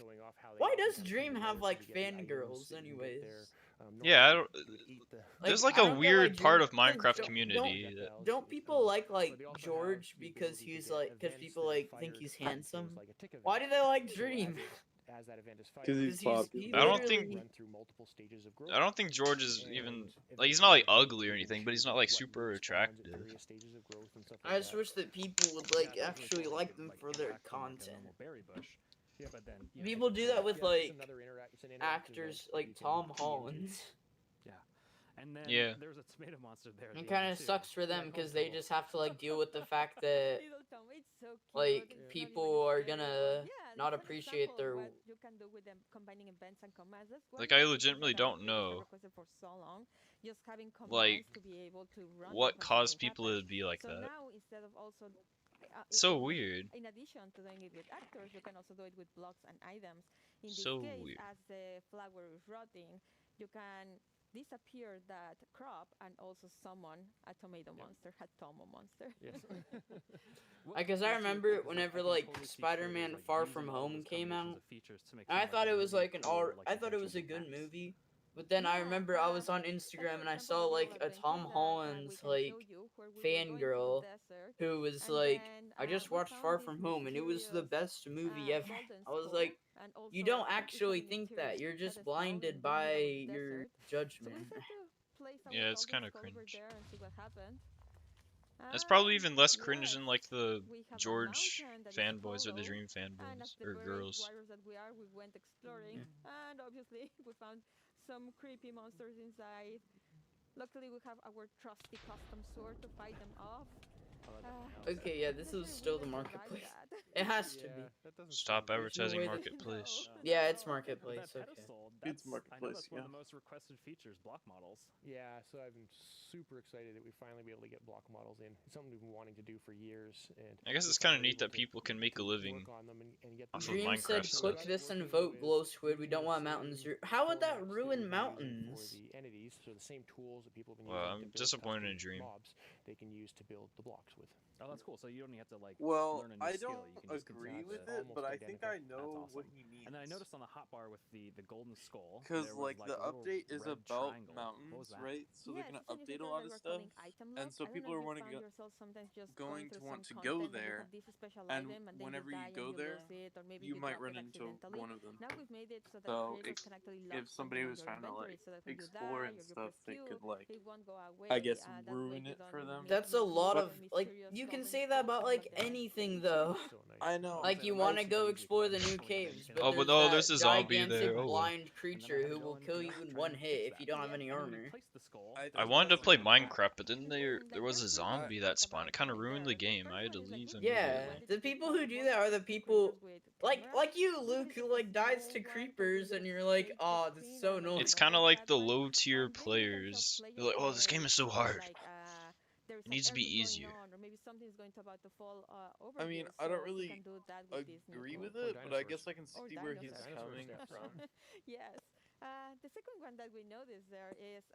Why does Dream have like fangirls, anyways? Yeah, I don't. Like, There's like I a don't get why weird Dream. part of 'Cause Minecraft community that. don't people like George because he's like because people like think he's handsome? Why do they like Dream? As that event is fired, Because he I don't think. literally. run through multiple stages of growth. I don't think George is even like he's not like ugly or anything, but he's not like super attractive. Stages of growth and stuff I like just that. wish that people would like actually like them for their content. Yeah, but then People do that with like actors like Tom Holland. Yeah. And then Yeah. there's a tomato monster there. It kind of sucks for them because they just have to like deal with the fact that like people are gonna not appreciate their. You can do with them combining events and commands. Like I legitimately don't know. Just having Like, commands to be able to run what them when caused something people happens. to be like So that? now instead of also So weird. in addition to doing it with actors, you can also do it with blocks and items. In this So case, weird. as the flower is rotting, you can disappear that crop and also summon a tomato monster, a tomo monster. Because I remember whenever like Spider-Man Far From Home came out, I thought it was like I thought it was a good movie. But then I remember I was on Instagram and I saw like a Tom Holland's like fangirl who was like, I just watched Far From Home and it was the best movie ever. I was like, you don't actually think that. You're just blinded by your judgment. Yeah, it's kind of cringe. There and see what happened. That's probably even less cringe than like the George fanboys or the Dream fanboys or girls. That we are, we went exploring, and obviously we found some creepy monsters inside. Luckily, we have our trusty custom sword to fight them off. Okay, yeah, this is still the marketplace. It has to be. Stop advertising marketplace. Yeah, it's marketplace. Okay. It's marketplace. I know that's one of the most requested features, block models. Yeah, so I've been super excited that we finally be able to get block models in. It's something we've been wanting to do for years. And I guess it's kind of neat that people can make a living off of Dream said, Minecraft "Click stuff. this and vote Glow Squid. We don't want mountains." How would that ruin mountains? For the entities, so the same tools that people have been Well, using I'm to build disappointed in custom Dream. mobs, they can use to build the blocks with. Oh, that's cool. So you don't have to like Well, learn a new I skill. don't You can just agree continue with to- it, but I think I That's know awesome. what he means. And then I noticed on the hotbar with the golden skull, Because there was, like the a little update is red about triangle. What was mountains, that? right? So they're gonna it's a new update a feature lot that of we're stuff, calling item and lock. so I don't people know are if you wanting found to yourself sometimes just going to through want to some go content and you there, have this special and item and then whenever die you and go you there, lose it, or maybe you might drop run it into accidentally. one of them. Now we've made it so that So creators can actually lock if somebody something was on trying your to inventory like so that when you explore die and or you stuff, they pursue, could like, it won't go away. I guess, That way ruin you it don't for them. That's a lot of like. mysterious You can golden say that skull about thing like like the anything though. I know. Like you want to go explore the new caves, but Oh, but there's no, that there's a zombie gigantic there. Oh, well. blind creature who will kill you in one hit if you don't have any armor. I wanted to play Minecraft, but then there was a zombie that spawned. It kind of ruined the game. I had to leave Yeah, immediately. the people who do that are the people like you, Luke, who like dies to creepers, and you're like, oh, this is so annoying. It's kind of like the low tier players. They're like, oh, this game is so hard. There's It needs to be easier. or maybe something's going to about to fall over I mean, you, I don't so you really can do that with these new agree tools. with it, but I guess I can Or see where he's dinosaurs. coming from. Yes. The second one that we noticed there is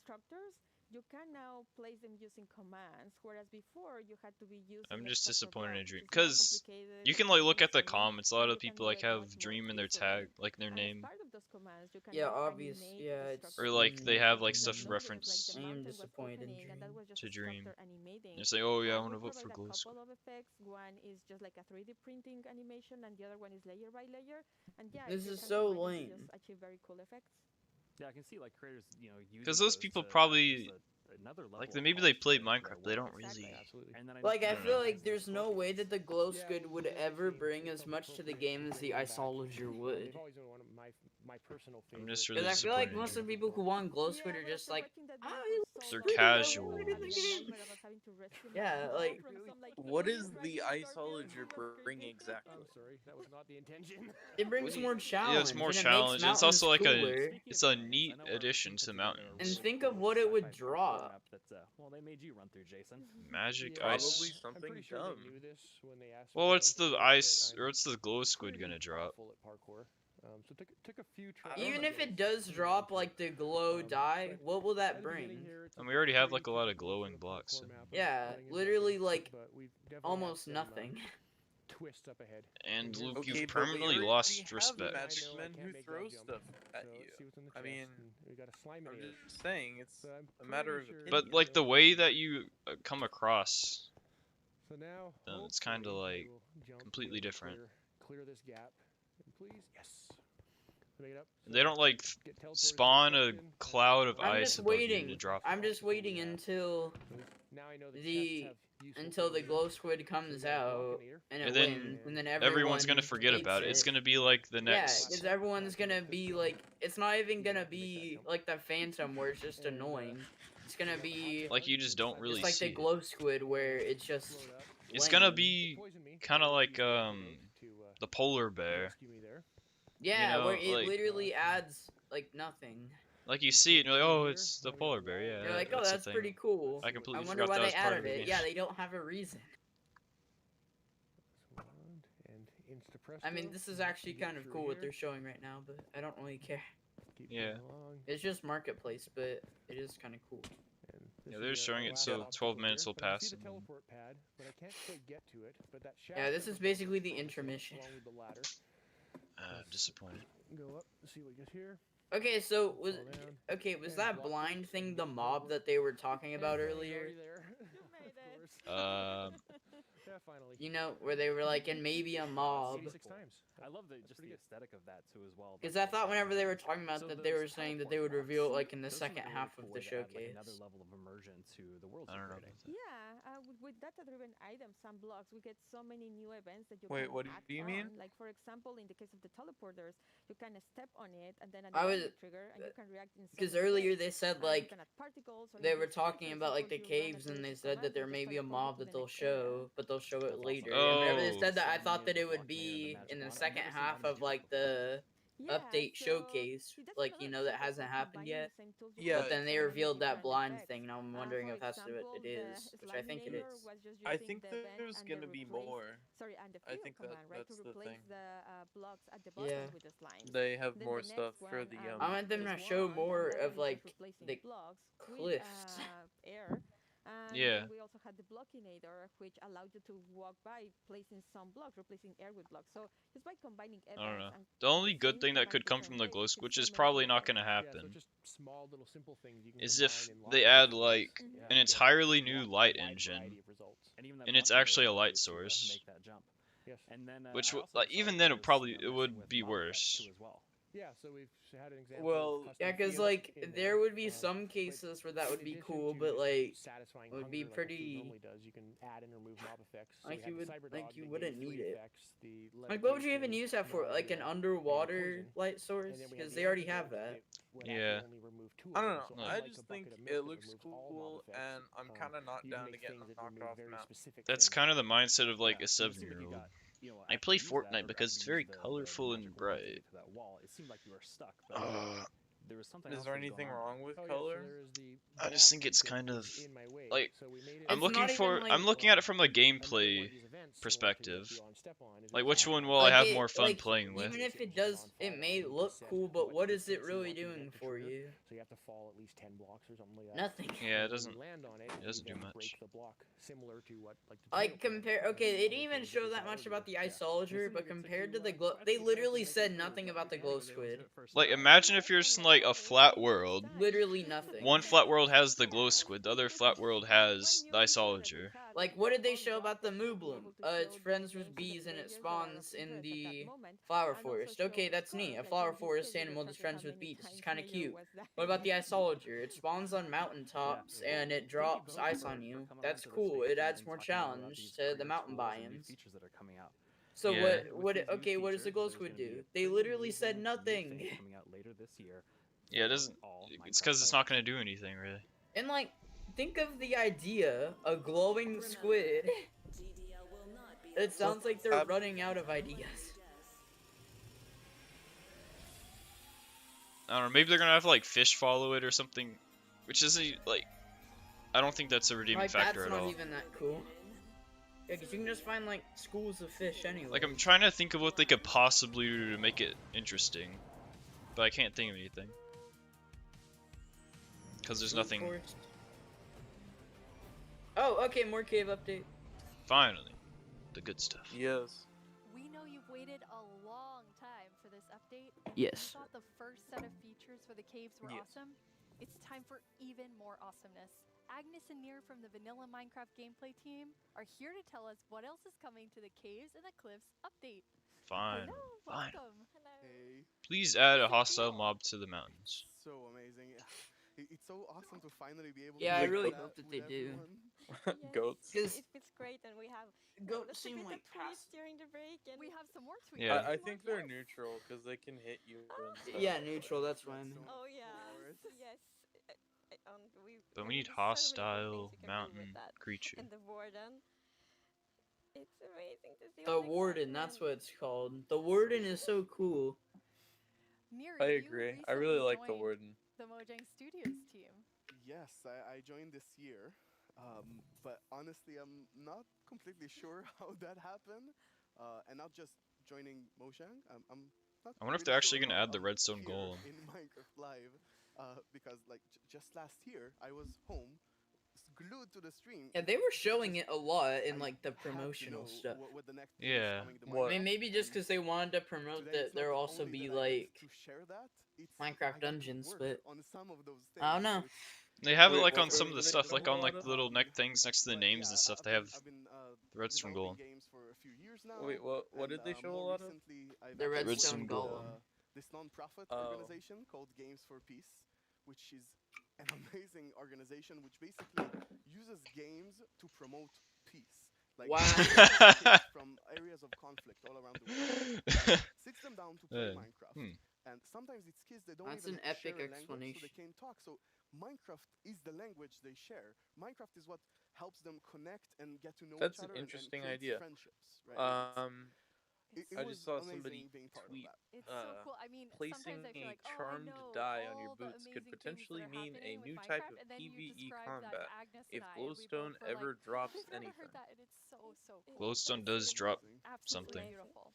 structures. You can now place them using commands, whereas before you had to be using. I'm a just structure disappointed in block, Dream which is more because complicated, you can it's like more look at the mysterious, comments. A lot and of you can people do like it have much more Dream in their easily. tag, like their And as name, part of those commands, you can Yeah, now obvious. animate Yeah, the it's. or structure. like they have like If you stuff notice, like reference the I am mountain was disappointed in opening and that was just to a Dream. structure animating. You say, oh yeah, I want We to vote for provide a Glow couple Squid. of effects. One is just like a 3D printing animation, and the other one is layer by layer. And yeah, This you is can so combine it to lame. just achieve very cool effects. Yeah, I can see like creators, using Because those people probably another level like of maybe they polish played to their Minecraft. They don't work. really. And then I Like, I don't feel know. like there's no way that the Glow Squid would ever bring as much to the game as the Isolager would. They've always been one of my personal I'm favorite. just really Because I feel like disappointed in most of Dream. the people who want Glow Squid are just like, They're pretty casual. good in the game. Yeah, like. What does the Isolager bring exactly? I'm sorry, that was not the intention. It brings more challenge. Yeah, it's more and it challenge. Makes It's also like cooler. it's a neat addition to And mountains. think of what it would drop. Well, they made you run through, Jason. Magic Probably ice. something pretty sure dumb. they knew this when they asked Well, me what's to the do it, ice but or I'm what's the Glow Squid gonna pretty drop? awful at parkour. So took a few tries. Even if it does drop like the glow dye, what will that bring? And we already have like a lot of glowing blocks. So. Yeah, literally like almost nothing. Twists up ahead. And Luke, Okay, you've but we permanently already lost have respect. magic men who throw stuff at you. I mean, we got a slime I'm just saying, it's a matter of opinion. But like the way that you come across, so now it's kind of like completely different. Clear this gap, and please, yes. Make it up. They don't like spawn a cloud of I'm ice just above you waiting. to drop. I'm just waiting until the glow squid comes out and it wins, and then everyone's gonna forget about it. It's gonna be like the next. Yeah, because everyone's gonna be like, it's not even gonna be like the Phantom where it's just annoying. It's gonna be like you just don't really just like see the glow squid where it's just. It's gonna be kind of like the polar bear. Yeah, you know, where it like, literally adds like nothing. Like you see it, and you're like, oh, it's the polar bear. Yeah. You're like, oh, that's pretty cool. I completely wonder forgot why that was they part added of the it. game. Yeah, they don't have a reason. I mean, this is actually kind of cool what they're showing right now, but I don't really care. Yeah. It's just marketplace, but it is kind of cool. Yeah, they're showing it so 12 minutes will pass. Yeah, this is basically the intermission. Disappointed. Go up, see what gets here. Okay, so was that blind thing the mob that they were talking about earlier? Finally. You know, where they were like, and maybe a mob. 6 times. I love just the aesthetic of that too as well. Because I thought whenever they were talking about that, they were saying that they would reveal it like in the second half of the showcase. Another level of immersion to the world. I don't know. Yeah, with data-driven items and blocks, we get so many new events that you Wait, can what act do you on. mean? Like for example, in the case of the teleporters, you can step on it and then I was trigger, and you can react in. Because earlier they said like they were talking about like the caves, and they said that there may be a mob that they'll show, but they'll show it later. And whenever they said that, I thought that it would be in the second half of like the update showcase, like, you know, that hasn't happened yet. Yeah. But then they revealed that blind thing, and I'm wondering if that's what it is, which I think it is. I think there's gonna be more. I think that's the thing. Yeah. They have more stuff for the I want them to show more of like the cliffs. Yeah. We also had the blockinator, which allowed you to walk by placing some blocks, replacing air with blocks. So just by combining I don't know. The only good thing that could come from the glow squid, which is probably not going to happen, is if they add like an entirely new light engine, and it's actually a light source. Which, like, even then, it would be worse. Yeah, so we've had an example. Well, yeah, because like there would be some cases where that would be cool, but like it would be pretty. You can add and remove mob effects. Like you wouldn't need it. Like, what would you even use that for? Like an underwater light source? Because they already have that. Yeah. I don't know. I just think it looks cool, and I'm kind of not down to get knocked off map. That's kind of the mindset of like a 7-year-old. I play Fortnite because it's very colorful and bright. Is there anything wrong with color? I just think it's kind of like I'm looking at it from a gameplay perspective. Like, which one will I have more fun playing with? Even if it may look cool, but what is it really doing for you? So you have to fall at least 10 blocks or something like that. Nothing. Yeah, it doesn't do much. Similar to what Okay, they didn't even show that much about the Isolager, but compared to the glow, they literally said nothing about the glow squid. Like, imagine if you're just in like a flat world. Literally nothing. One flat world has the glow squid, the other flat world has the Isolager. Like, what did they show about the Moo Bloom? It's friends with bees and it spawns in the flower forest. Okay, that's neat. A flower forest animal that's friends with bees. It's kind of cute. What about the Isolager? It spawns on mountaintops and it drops ice on you. That's cool. It adds more challenge to the mountain biomes. So what does the glow squid do? They literally said nothing. Yeah, it doesn't. It's because it's not going to do anything, really. And like, think of the idea, a glowing squid. It sounds like they're running out of ideas. I don't know, maybe they're going to have like fish follow it or something, which isn't like, I don't think that's a redeeming factor at all. That's not even that cool. Yeah, because you can just find like schools of fish anyway. Like, I'm trying to think of what they could possibly do to make it interesting, but I can't think of anything. Because there's nothing. Oh, okay, more cave update. Finally, the good stuff. Yes. We know you've waited a long time for this update. Yes. You thought the first set of features for the caves were Yes. awesome? It's time for even more awesomeness. Agnes and Nir from the Vanilla Minecraft gameplay team are here to tell us what else is coming to the Caves and the Cliffs update. Fine. Hello, Fine. welcome. Hey. Please add a hostile mob to the mountains. So amazing. It's so awesome to finally be able Yeah, to I really that hope that with they do. everyone. Goats. Because It's great, and we have goats let's seem submit like the tweets during the break, and we have some more tweets. Yeah. I think they're neutral because they can hit you. And stuff. Yeah, neutral. That's what I meant. Oh yeah, yes. But we and need there's so many cool hostile things you can do mountain with that. creature. And the warden. It's amazing to see. The warden, that's what it's called. The warden is so cool. Nir, I you agree. I really recently like the joined warden. the Mojang Studios team. Yes, I joined this year, but honestly, I'm not completely sure how that happened. And not just joining Mojang. I'm not. I wonder if really they're actually sure gonna how add the I'm redstone here golem. in Minecraft Live, because like just last year I was home, glued to the stream. Yeah, they were showing it a lot in like the had to promotional know stuff. what the next thing is Yeah. coming to I Minecraft. mean, maybe just because they wanted to promote Today that it's not there'll also only be that I get like to share that, it's Minecraft I get to dungeons, work but on some of those things. I don't know. So it's They have it Wait, like what on some were of the they stuff, showing like a on like lot of? the little neck things next to the but names yeah, and stuff. They I've have been the redstone developing golem. games for a few years now. Wait, what and, did they show a more lot of? recently, I've The actually redstone joined, golem. this non-profit Oh. organization called Games for Peace, which is an amazing organization which basically uses games to promote peace. Like Wow. kids from areas of conflict all around the world, and sits them down to play Minecraft. And sometimes it's kids that don't That's even an epic share a language, so explanation. they can't talk. So Minecraft is the language they share. Minecraft is what helps them connect and get to know That's each an other interesting and creates idea. friendships. Right? It I was just saw amazing somebody being part tweet. of that. It's so cool. I mean, Placing sometimes I feel a like, oh, I charmed know dye on your all the boots could amazing things potentially that are mean a happening new with type Minecraft, of and then you PvE describe combat that to Agnes if and I, and we glowstone both were ever like, drops we've never anything. heard that, and it's so cool. Glowstone does drop Absolutely something. beautiful.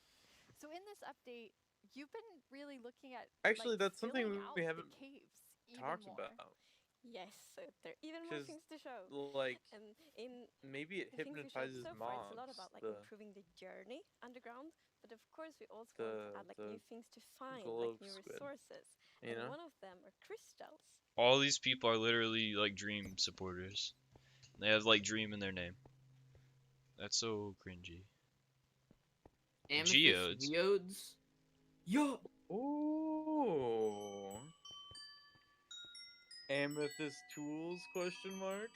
So in this update, you've been really looking at Actually, like, that's something filling out we the haven't caves even talked more. about. Yes, so there are even more 'Cause, things to show. like, and in maybe it the things we showed hypnotizes so far, it's a lot mobs, about like the- improving the journey underground. But of course, we also want the- to add like the new things to find, glow like new squid, resources. you And know? one of them are crystals. All these people are literally like Dream supporters. They have like Dream in their name. That's so cringy. Amethyst Geodes. geodes. Yo. Ooh. Amethyst tools? Question mark.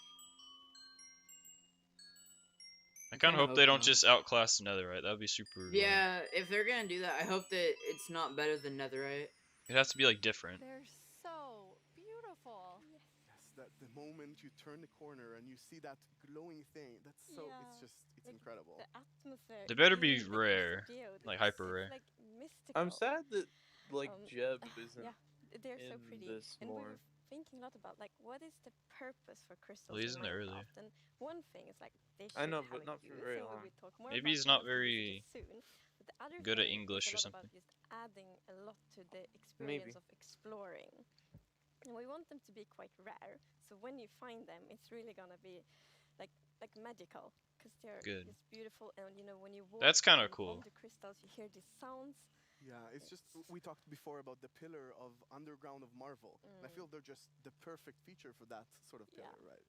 I kind of hope they don't just outclass Netherite. That would be super annoying. Yeah, if they're gonna do that, I hope that it's not better than Netherite. It has to be like different. They're so beautiful. Yes, that the moment you turn the corner and you see that glowing thing, that's so it's incredible. The atmosphere. They better be even the rare, crystal geode, like it's- hyper rare. It's like mystical. I'm sad that like Um, Jeb isn't yeah, they're so in pretty. this And we more. were thinking a lot about like what is the purpose for crystals Well, he's in in there earlier. Minecraft. And one thing is like they should I know, have but a not for use, very and we long. will talk more Maybe about he's not crystal very usages soon. But the other good at thing English is or a lot something. about just adding a lot to the experience Maybe. of exploring. And we want them to be quite rare. So when you find them, it's really gonna be like magical because they're Good. just beautiful. And you know when you walk That's kinda on cool. the crystals, you hear these sounds. Yeah, it's just we talked before about the pillar of underground of Marvel. And I feel they're just the perfect feature for that sort of pillar, right?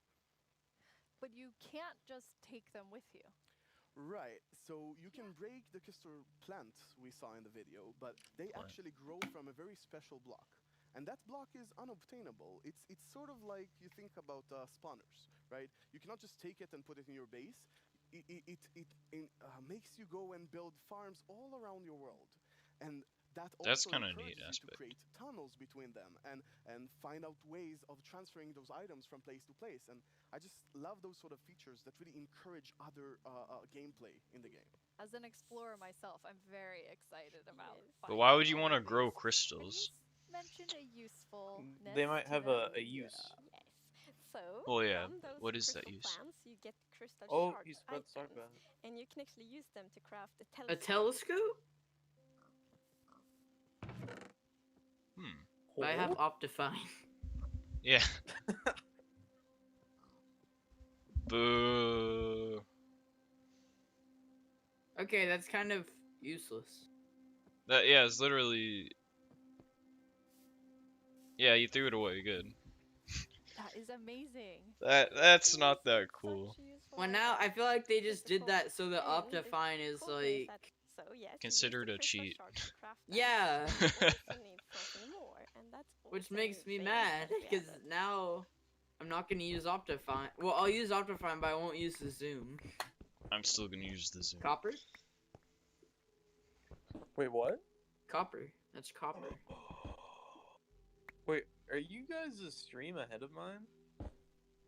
But you can't just take them with you. Right. So you can break the crystal plant we saw in the video, but they actually grow from a very special block. And that block is unobtainable. It's sort of like you think about spawners, right? You cannot just take it and put it in your base. It makes you go and build farms all around your world. And that That's also kinda a neat encourages you to aspect. create tunnels between them and find out ways of transferring those items from place to place. And I just love those sort of features that really encourage other gameplay in the game. As an explorer myself, I'm very excited about. But why would you want to grow crystals? Mentioned a usefulness. They might to have them. a use. Yes. So, Well, yeah. from those What is crystal that use? plants, you get crystal Oh, shard he's about to talk items, about it. and you can actually use them to craft a A telescope. telescope? I have Optifine. Yeah. Boo. Okay, that's kind of useless. That yeah, it's literally. Yeah, you threw it away. Good. That is amazing. That's not that cool. Well, now I feel like they just did that so the Optifine is like Considered a cheat. yeah. You also need something more, and that's Which also makes new me things mad that we because added. now I'm not gonna use Optifine. Well, I'll use Optifine, but I won't use the zoom. I'm still gonna use the zoom. Copper? Wait, what? Copper. That's copper. Wait, are you guys a stream ahead of mine?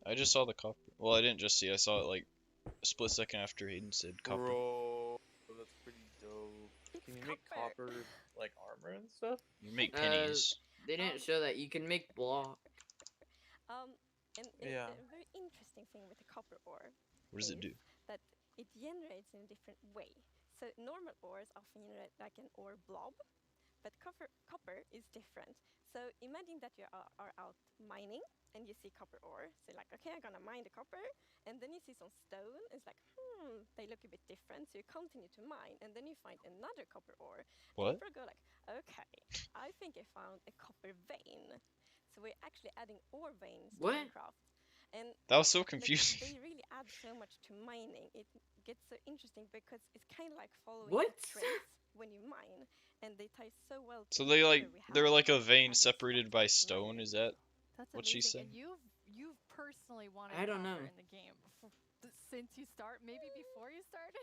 I just saw the copper. Well, I didn't just see. I saw it like a split second after Hayden said copper. Bro, that's pretty dope. Can you make copper like armor and stuff? You make pennies. They didn't show that. You can make block. And Yeah. a very interesting thing with the copper ore What does it do? that it generates in a different way. So normal ores often generate like an ore blob, but copper is different. So imagine that you are out mining and you see copper ore. So like, okay, I'm gonna mine the copper, and then you see some stone. It's like, they look a bit different. So you continue to mine, and then you find another copper ore. What? And you go like, okay, I think I found a copper vein. So we're actually adding ore veins to What? Minecraft. And That was so like, confusing. they really add so much to mining. It gets so interesting because it's kind of like following What? the trails when you mine, and they tie so well. So they like they're like a vein added separated by stone. Is that That's what amazing. she's saying? And you've personally wanted I don't know. copper in the game since you start, maybe before you started.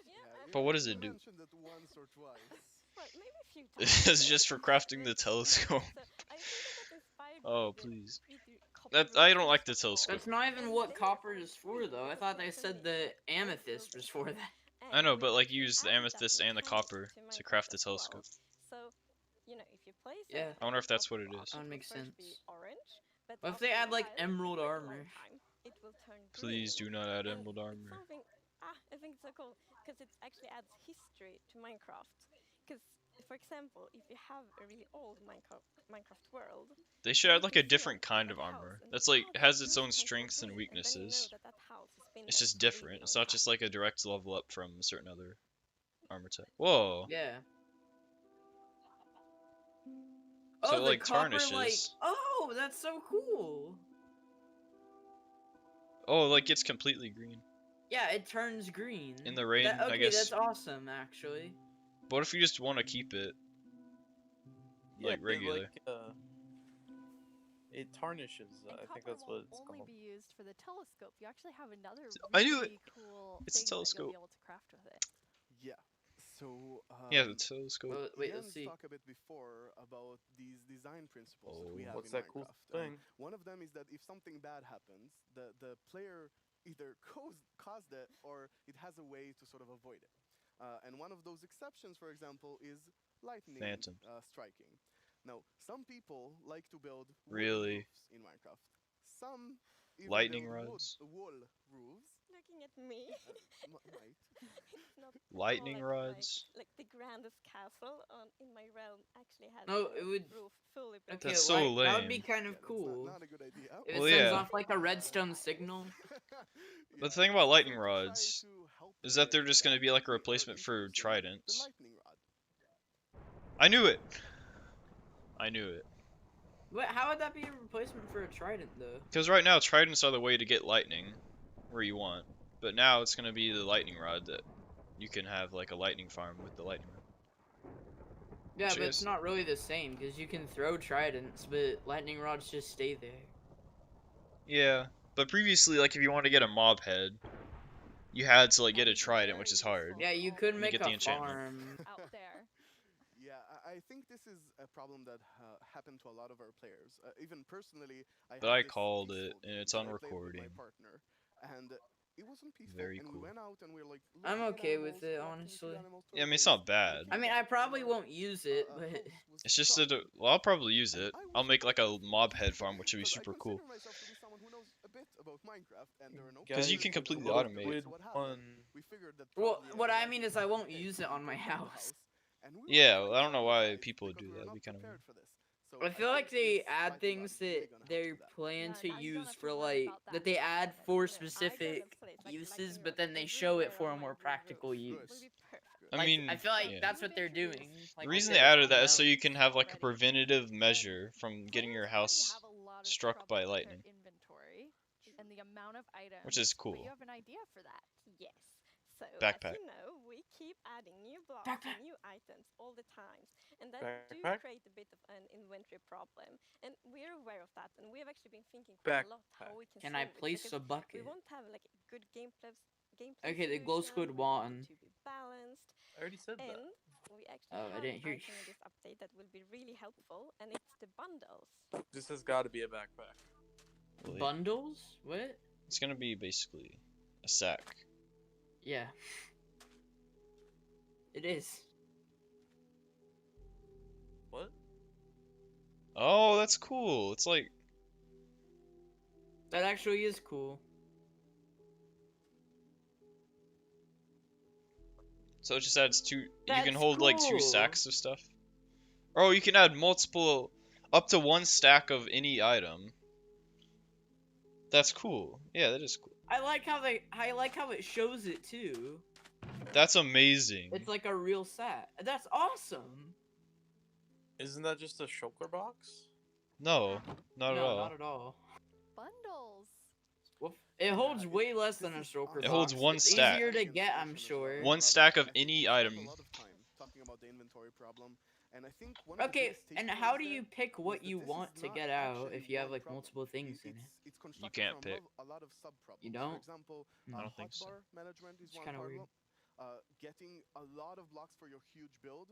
But what does it do? mentioned it once or twice. Right, maybe a few times. It's just for crafting the telescope. So I think I got inspired by Oh the please. pretty copper I don't like resistance the of ore. telescope. That's not even what copper is for, though. I thought they said the amethyst was for that. I know, but like you use the amethyst and the copper to craft the telescope. So, you know, if you place Yeah. I wonder if that's what it is. That would make sense. orange, but What if they after add a like while, emerald like a long armor? time, it will turn Please do green. not add And emerald it's armor. something, I think it's so cool because it actually adds history to Minecraft. Because, for example, if you have a really old Minecraft world, They should add like a different kind of armor. That's like has its own strengths and weaknesses. It's just different. It's not just like a direct level up from a certain other armor type. Whoa. Yeah. So Oh, it the like copper, tarnishes. like, oh, that's so cool. Oh, like gets completely green. Yeah, it turns green. In the rain, okay, I guess. That's awesome, actually. But what if you just want to keep it like regular? It tarnishes. I think that's what it's Only called. be used for the telescope. You actually have another I knew really it. cool It's a thing that telescope. you'll be able to craft with it. Yeah. So Yeah, the telescope. Wait, Jens let's see. talked a bit before about these design principles that we have What's in that cool Minecraft. thing? One of them is that if something bad happens, the player either caused it or it has a way to sort of avoid it. And one of those exceptions, for example, is lightning Phantom. striking. Now, some people like to build wooden Really? roofs in Minecraft. Some even Lightning build rods. wall roofs. Looking at me. Might. It's not Lightning all rods. Like the grandest castle in my realm actually has No, a it would. roof fully built. Okay, That's so That would be lame. kind of Yeah, cool. Not a good idea. If it Well, sends yeah. off like a redstone signal. But the thing about lightning rods is that they're just going to be like a replacement for tridents. I knew it. I knew it. What? How would that be a replacement for a trident, though? Because right now tridents are the way to get lightning where you want, but now it's going to be the lightning rod that you can have like a lightning farm with the lightning rod. Yeah, Which but is- it's not really the same because you can throw tridents, but lightning rods just stay there. Yeah, but previously, like if you want to get a mob head, you had to like get a trident, which is hard. Yeah, you could You make get the a enchantment. farm. Out there. Yeah, I think this is a problem that happened to a lot of our players. Even personally, But had I this called it, peaceful and game it's that on I played with recording. my partner, and it wasn't peaceful. Very and cool. we went out and we were like, I'm looking at okay animals, with it, collecting honestly. food animals to Yeah, I our mean it's base, not bad. I mean, I probably won't use it, but It's just that well, I'll probably use it. I'll make like a mob head farm, which would be super cool. about Minecraft, and there are no Because you can completely automate. So what happened? We figured that Well, probably what I everyone mean is would I have won't picked use it on my to build a house. and we were Yeah, quite I don't know why traumatized people would because do we were that. It'd not be kind of prepared weird. for this. So I feel like think they this add fighting things god is really that gonna help they with that. plan to No, you use don't have to for worry like about that they add that. for I got specific them placed like uses, in but your then they show it everywhere for a on more your practical roof. use. It will be perfect. I Like, mean, I feel like yeah. that's what they're doing. The Like, reason with they it added on that is so them. you can have like a preventative measure from getting your house struck by lightning, inventory and the amount of items. which is But cool. you have an idea for that. Yes. So Backpack. as you know, we keep adding new blocks Backpack. and new items all the time, and that do Backpack? create a bit of an inventory problem. And we're aware of that, and we have actually been thinking quite a lot how we Can solve I it, place because a bucket? we want to have like a good gameplay Okay, the glow solution. squid We want wand. it to be balanced. I already said that. And we actually Oh, I have didn't an hear you. item in this update that will be really helpful, and it's the bundles. This has got to be a backpack. Well, yeah. Bundles? What? It's gonna be basically a sack. Yeah. It is. What? Oh, that's cool. It's like That actually is cool. so it just adds two. You can That's hold like two cool. stacks of stuff. Oh, you can add multiple, up to one stack of any item. That's cool. Yeah, that is cool. I like how it shows it too. That's amazing. It's like a real set. That's awesome. Isn't that just a shulker box? No, not at all. Not at all. Bundles. Well, it holds way less than a shulker box. It holds one it's stack. easier to get, I'm sure. One stack of any item. A lot of time talking about the inventory problem, and I think one of the Okay, biggest and takeaways how do there you pick was what that you this want is to not get out actually if you have one like problem. multiple things in it? It's constructed You can't from pick. a lot of sub-problems. You don't? For example, I don't think so. hotbar management is It's one kinda problem. weird. Getting a lot of blocks for your huge build.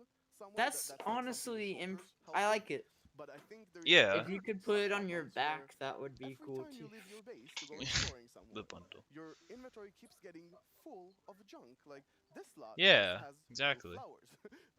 That's like honestly something the I shulkers like it. But I think there's Yeah. If you could put it on your back, that would be cool every time too. you leave your base to go exploring somewhere, The bundle. your inventory keeps getting full of junk. Like this lot Yeah, has exactly. flowers.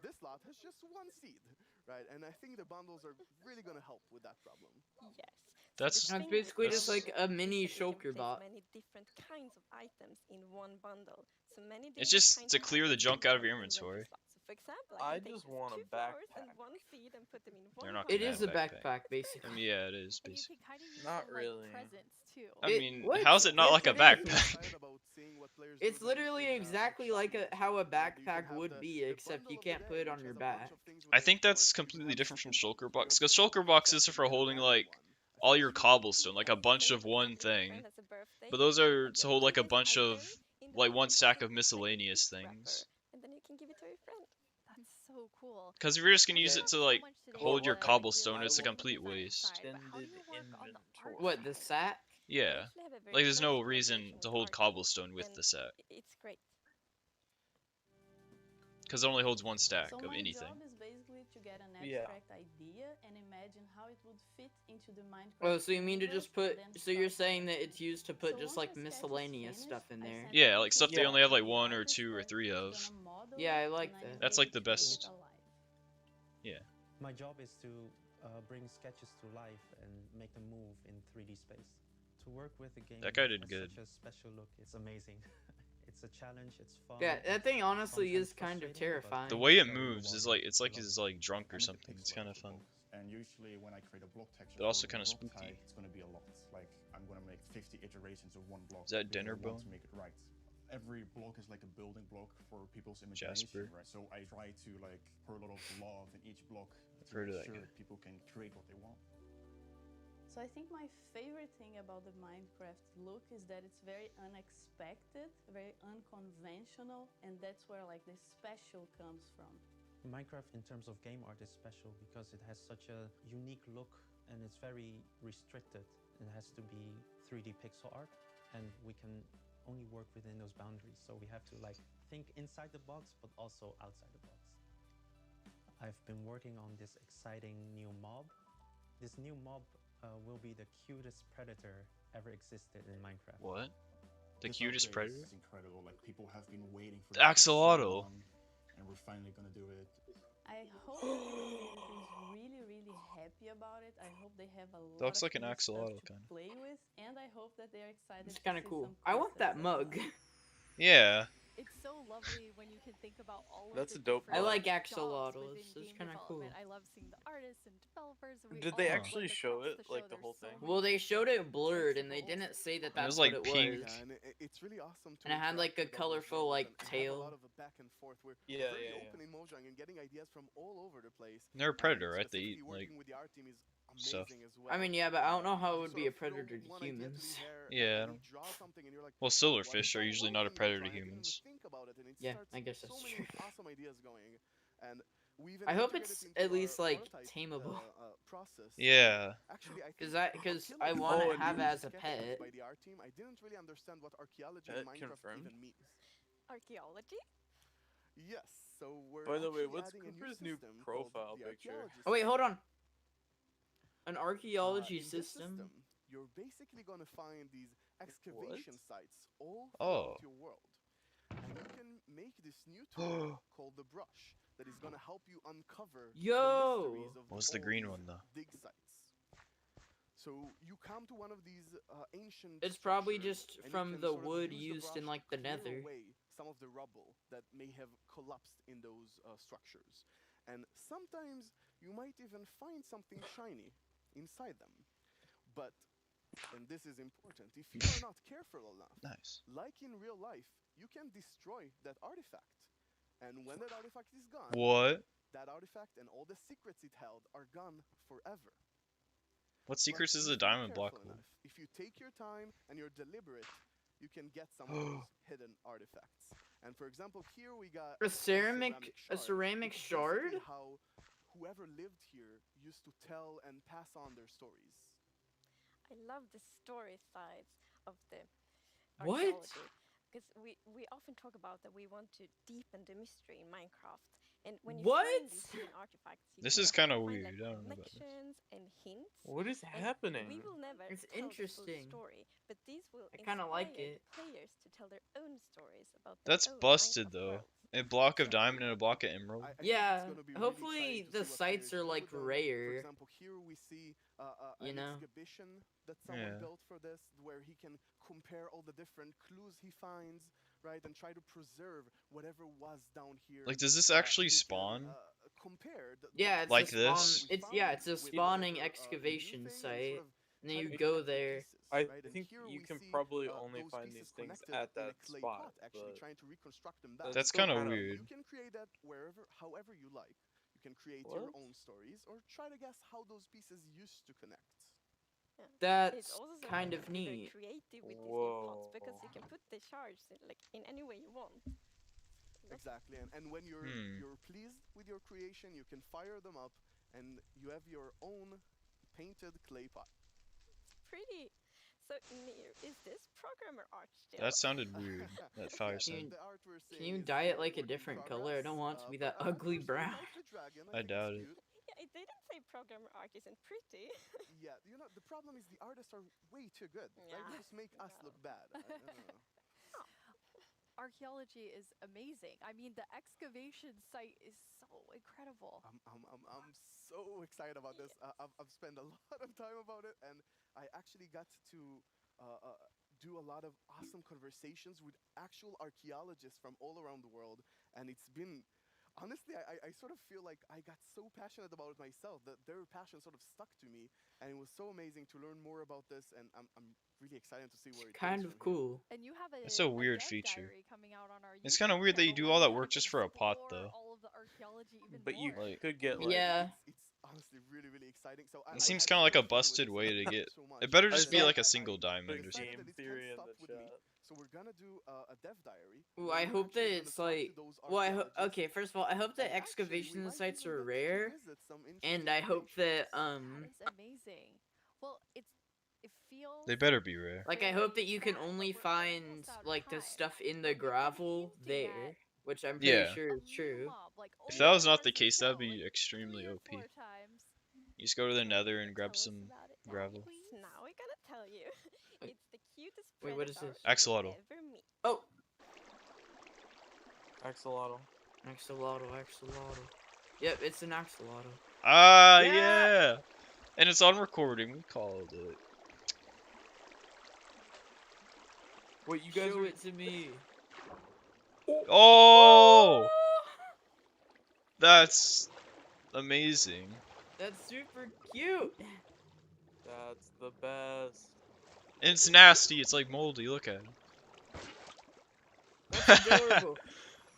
This lot has just one seed, right? And I think the bundles are really gonna help with that problem. Yes. That's That's basically just that's- like a mini is that you shulker can place bot. many different kinds of items in one bundle. So many It's different just kinds to of clear the items junk in out of one your inventory inventory. slot. So for example, I I can just take want a 2 flowers and backpack. 1 seed and put them in one They're not It gonna is have a backpack. backpack, I basically. mean, yeah, it is And you basically. can kind of use Not them really. like presents too. I mean, what? how's it not Yes, like a it is. backpack? It's literally exactly like how a backpack would be, except you can't put it on your back. I think that's completely different from shulker box, because shulker boxes are for holding like all your cobblestone, like a bunch of one thing. But those are to hold like a bunch of like one stack of miscellaneous things. and then you can give it to your friend. That's so cool. Because if you're just gonna use We it have to so like much today hold your to cobblestone, really it's a look at the complete design waste. side, but how do you work on the art What, the sack? Yeah, actually have a very like there's no close reason collaboration to with hold our team, cobblestone with and the set, It's great. because it only holds one stack So of my anything. job is basically to get an Yeah. abstract idea and imagine how it would fit into the Minecraft. Oh, so you mean to just universe put? and then So you're start saying that sketching. it's used to put So just once like the sketch is miscellaneous finished, stuff in I there? send Yeah, it like to stuff they the only have like the one or artist two or that three is of. gonna model Yeah, I it, like and that. need That's like to the make it best. alive. Yeah. My job is to bring sketches to life and make them move in 3D space. To work with a game That guy that did has good. such a special look, it's amazing. It's a challenge, it's fun. Yeah, that thing honestly sometimes is kind of frustrating, but terrifying. The way it very moves is rewarding. like it's like I love he's it. like drunk or I make a something. It's pixel kind of art fun. box, and usually when I create a block texture But also for kinda a block spooky. type, it's gonna be a lot. Like I'm gonna make 50 iterations of one block. Is that because I dinner want bone? to make it right. Every block is like a building block for people's imagination, Jasper. right? So I try to like pour a lot of love in each block I've to heard of make that sure guy. that people can create what they want. So I think my favorite thing about the Minecraft look is that it's very unexpected, very unconventional, and that's where like the special comes from. Minecraft in terms of game art is special because it has such a unique look and it's very restricted. It has to be 3D pixel art and we can only work within those boundaries. So we have to like think inside the box but also outside the box. I've been working on this exciting new mob. This new mob will be the cutest predator ever existed in Minecraft. What? The This cutest upgrade predator? is incredible. Like people have been waiting for The this for axolotl. so long, and we're finally gonna do it. I hope that the community is really, really happy happy about it. I hope they have a That looks lot like of an cool stuff axolotl to kind of. play with, and I hope that they are excited It's to kind of see cool. some I want concepts that as mug. well. Yeah. It's so lovely when you can think about all of That's the a dope different I mug. like jobs axolotls. within It's game kind of cool. development. I love seeing the artists and developers. And we Did all they like actually show across it, the show, like the there's whole so thing? many Well, they showed it different blurred, types and of they roles. didn't say that And it was that's what like it pink. was. Yeah, and it's really awesome to And it had like a interact with all those colorful roles like and have a tail. lot of a back and forth. We're Yeah, very yeah, open yeah. in Mojang and getting ideas from all over the place. And they're a And predator, right? They specifically eat like working with the art team is stuff. amazing as well. I mean, yeah, but I don't know how it You would sort be a of throw predator to one idea to humans. Lihair Yeah, I and he don't. draws something and you're like, Well, what if silverfish are that usually worked not a in predator to Mojang? I didn't even humans. think about it, and it Yeah, starts I guess so that's many true. awesome ideas going. And we even I hope integrated it's into at least our like prototype tameable. process. Yeah. Actually, I Cause think I archaeology want Oh, to and have you- as a sketches pet. by the art team. I didn't really understand what archaeology Pet in Minecraft confirmed? even means. Archaeology? Yes, so we're By the way, actually what's adding a new Cooper's new system profile called the picture? archaeology Oh wait, hold system. on. An archaeology In this system. You're basically gonna find these excavation sites all Oh. throughout your world, and you can make this new tool called the brush that is gonna help you uncover the Yo! mysteries of What's the all green these one though? dig sites. So you come to one of these ancient. It's probably structures, just and you from can the sort of wood use the used in brush like to the clear nether. away some of the rubble that may have collapsed in those structures, and sometimes you might even find something shiny inside them. But, and this is important, if you are not careful enough, Nice. like in real life, you can destroy that artifact. And when that artifact is gone, What? that artifact and all the secrets it held are gone forever. What But secrets is if the you're diamond block careful hold? enough, if you take your time and you're deliberate, you can get some of those hidden artifacts. And for example, here we got A ceramic which is shard? basically how whoever lived here used to tell and pass on their stories. I love the story sides of the What? archaeology. Because we often talk about that we want to deepen the mystery in Minecraft. And when you find these hidden artifacts, you This can is often kinda find weird, like I don't know about this. connections and hints. What is And happening? We will never It's tell the interesting. full story, but these will I kinda like inspire it. players to tell their own stories about their That's own busted Minecraft though. worlds. A block of diamond and a block of emerald. I think it's Yeah, gonna be really hopefully exciting to the see what sites players are do like with them. For rare. example, here we see You an know? exhibition that someone Yeah. built for this, where he can compare all the different clues he finds, right, and try to preserve whatever was down here. Like, does this actually he can, spawn? compare Yeah, it's like a spawn. this? It's it's a spawning excavation site, and then you go there. I right? And think here you we can see, probably only those find pieces these things connected at in a that clay spot. pot, actually but trying to reconstruct them back. That's still kinda kinda- weird. You can create that wherever, however you like. You can create your What? own stories or try to guess how those pieces used to connect. Yeah. That's It's also kind something of to be very neat. creative with these new pots because you can put the shards in any way you want. Exactly, and when you're you're pleased with your creation, you can fire them up, and you have your own painted clay pot. Pretty. So, Nir, is this programmer art still? That sounded weird. That fire Can sound. can you dye it like a different color? I don't want it to be that ugly brown. I doubt it. Yeah, it didn't say programmer art isn't pretty. Yeah, you know, the problem is the artists are way too good. Right? Yeah. They just make us look bad. I don't know. Archaeology is amazing. I mean, the excavation site is so incredible. I'm so excited about this. I've spent a lot of time about it, and I actually got to do a lot of awesome conversations with actual archaeologists from all around the world, and it's been. Honestly, I sort of feel like I got so passionate about it myself that their passion sort of stuck to me, and it was so amazing to learn more about this, and I'm really excited to see where it Kind goes of from here. cool. And you have That's a weird dev feature. diary coming out on our It's kind of YouTube weird that you channel do where all that kind work of just for a pot, explore though. all of the archaeology even But you more. Like- could get like Yeah. It's honestly really, really exciting. So It seems kind of like a busted way to get. It better just be like a single diamond or something. game theory in the chat. So we're gonna do a dev diary. Ooh, I hope that it's like. Well, okay. First of all, I hope that excavation sites are rare, and I hope that It's amazing. Well, it feels They better be rare. like I hope that you can only find like the stuff in the gravel there, which I'm pretty Yeah. sure is true. If that was not the case, that'd be extremely OP. You just go to the nether and grab some gravel. Now we're gonna tell you. It's the cutest Wait, what is predator this? Axolotl. you'll ever meet. Oh, Axolotl. axolotl. Yep, it's an axolotl. Ah, Yeah! yeah! And it's on recording. We called it. Wait, you guys Show are... it to me. Oh! That's amazing. That's super cute. That's the best. And it's nasty. It's like moldy. Look at it. That's adorable.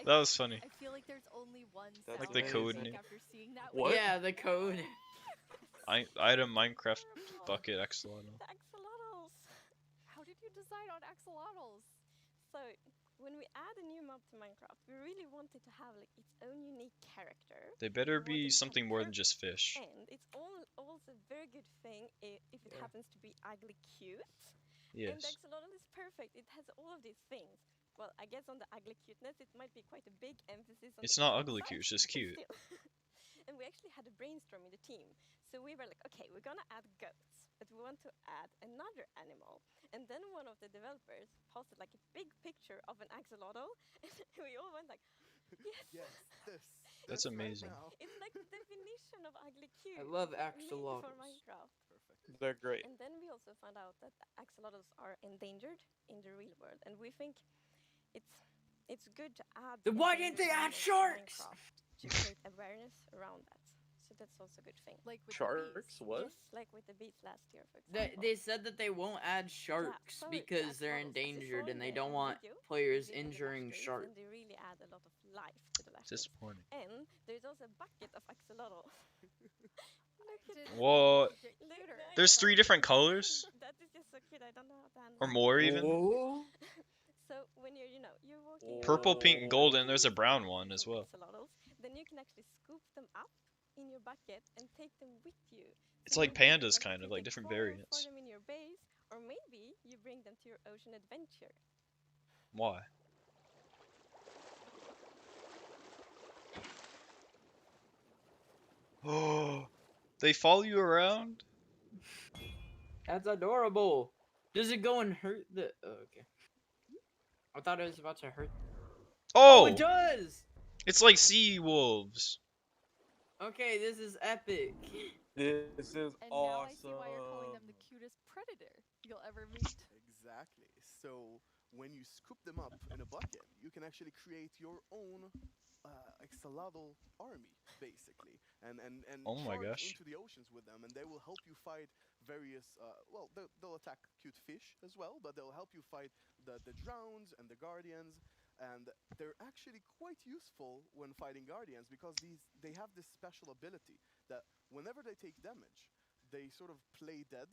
That was funny. I feel like there's only one That's sound Like the I code make name. after seeing that. What? Yeah, the code. I had a Minecraft bucket axolotl. The axolotls. How did you decide on axolotls? So when we add a new mob to Minecraft, we really want it to have like its own unique character. They better We want be it to have something more than just fish. And it's also a very good thing if it happens to be ugly cute. And the Yes. axolotl is perfect. It has all of these things. Well, I guess on the ugly cuteness, it might be quite a big emphasis on It's the not cute ugly side, cute, it's just but cute. still. And we actually had a brainstorm in the team. So we were like, okay, we're gonna add goats, but we want to add another animal. And then one of the developers posted like a big picture of an axolotl, and we all went like, yes, Yes, this. That's right amazing. now. it's like the definition of ugly cute. I love made axolotls. for Minecraft. Perfect. They're great. And then we also found out that the axolotls are endangered in the real world, and we think it's good to add. Then why didn't they add sharks? To create awareness around that. So that's also a good thing. Like with Sharks? What? Yes, like with the bees last year, for They, example. they said that they won't add sharks so because the they're axolotls, as you saw endangered in and they the don't want video, players they live in the injuring lush caves, sharks. And they really add a lot of life to the lush caves. Disappointing. And there's also a bucket of axolotl. Look at that. What? Later. There's 3 different colors? That is just so cute. I don't know how to handle Or it. more even? Whoa. So when you're walking Purple, around, pink, and golden. There's a brown you one as some well. axolotls, then you can actually scoop them up in your bucket and take them with you. It's So like maybe, pandas you kind of, like take different photos variants. for them in your base, or maybe you bring them to your ocean adventure. Why? Oh, they follow you around? That's adorable. Does it go and hurt the... Oh, okay. I thought it was about to hurt... Oh! it does! It's like sea wolves. Okay, this is epic. This is And awesome. now I see why you're calling them the cutest predator you'll ever meet. Exactly. So when you scoop them up in a bucket, you can actually create your own axolotl army, basically, and Oh my charge gosh. into the oceans with them, and they will help you fight various. Well, they'll attack cute fish as well, but they'll help you fight the drowns and the guardians. And they're actually quite useful when fighting guardians because they have this special ability that whenever they take damage, they sort of play dead.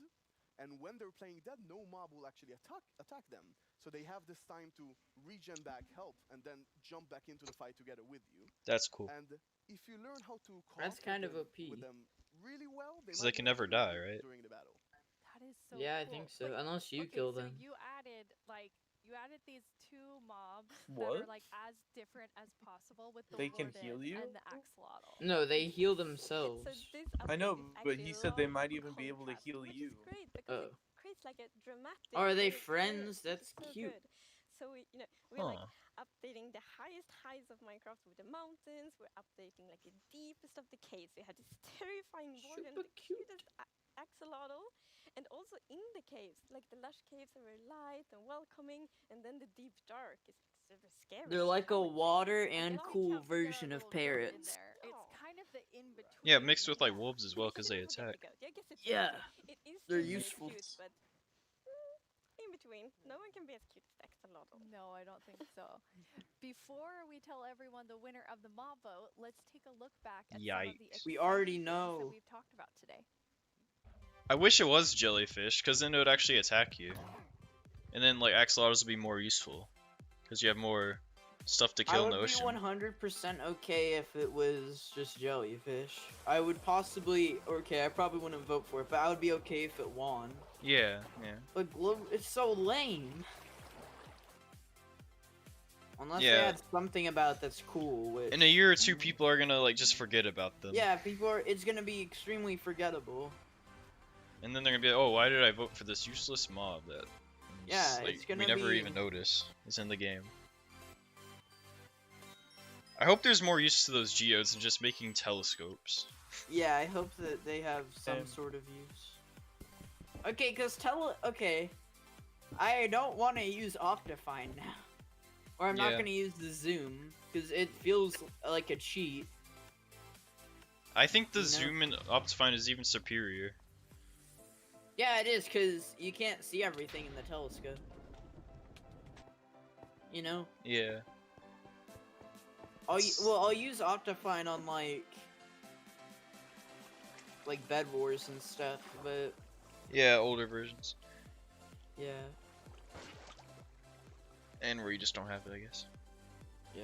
And when they're playing dead, no mob will actually attack them. So they have this time to regen back health and then jump back into the fight together with you. That's cool. And if you learn how to That's kind of OP. with them really well, Because they can never die, right? during the battle. That is so Yeah, I cool. think so. Wait, Unless you okay, kill so them. you added these 2 mobs that What? are like as different as possible with the They can rodent heal you? and the axolotl. No, they heal themselves. So this I know, update is but actually he a said they lot might of even be able to contrast, heal which you. is great because Oh. it creates like a dramatic. Are they experience, friends? which That's is so cute. good. So we're like updating the highest highs of Minecraft with the mountains. We're updating like the deepest of the caves. We had this terrifying warden, Super the cutest axolotl, and also in the caves, like the lush caves are very light and welcoming, and then the deep dark is like super scary. They're like a water and Let me cool count the version of little goat in parrots. there. It's kind of the in-between. Yeah, mixed with like wolves as well because they attack. I guess it's Yeah, it is they're still very useful. cute, but in between. No one can be as cute as axolotl. No, I don't think so. Before we tell everyone the winner of the mob vote, let's take a look back at some of the Yikes. We already exciting things that know. we've talked about today. I wish it was jellyfish because then it would actually attack you. And then like axolotls would be more useful because you have more stuff to I kill in would the ocean. be 100% okay if it was just jellyfish. I would possibly, okay, I probably wouldn't vote for it, but I would be okay if it won. Yeah, yeah. But it's so lame. Unless they Yeah. had something about it that's cool. Which, In a year or 2, people are gonna like just forget about them. yeah, it's gonna be extremely forgettable. And then they're gonna be like, oh, why did I vote for this useless mob that Yeah, like, it's gonna we never be- even notice is in the game. I hope there's more use to those geodes than just making telescopes. Yeah, I hope that they have some sort of use. Okay, okay, I don't want to use Optifine now. Or I'm not Yeah. going to use the zoom, because it feels like a cheat. I think the zoom in Optifine is even superior. Yeah, it is, because you can't see everything in the telescope. You know? Yeah. I'll use Optifine on, like Bed Wars and stuff, but... Yeah, older versions. Yeah. And where you just don't have it, I guess. Yeah.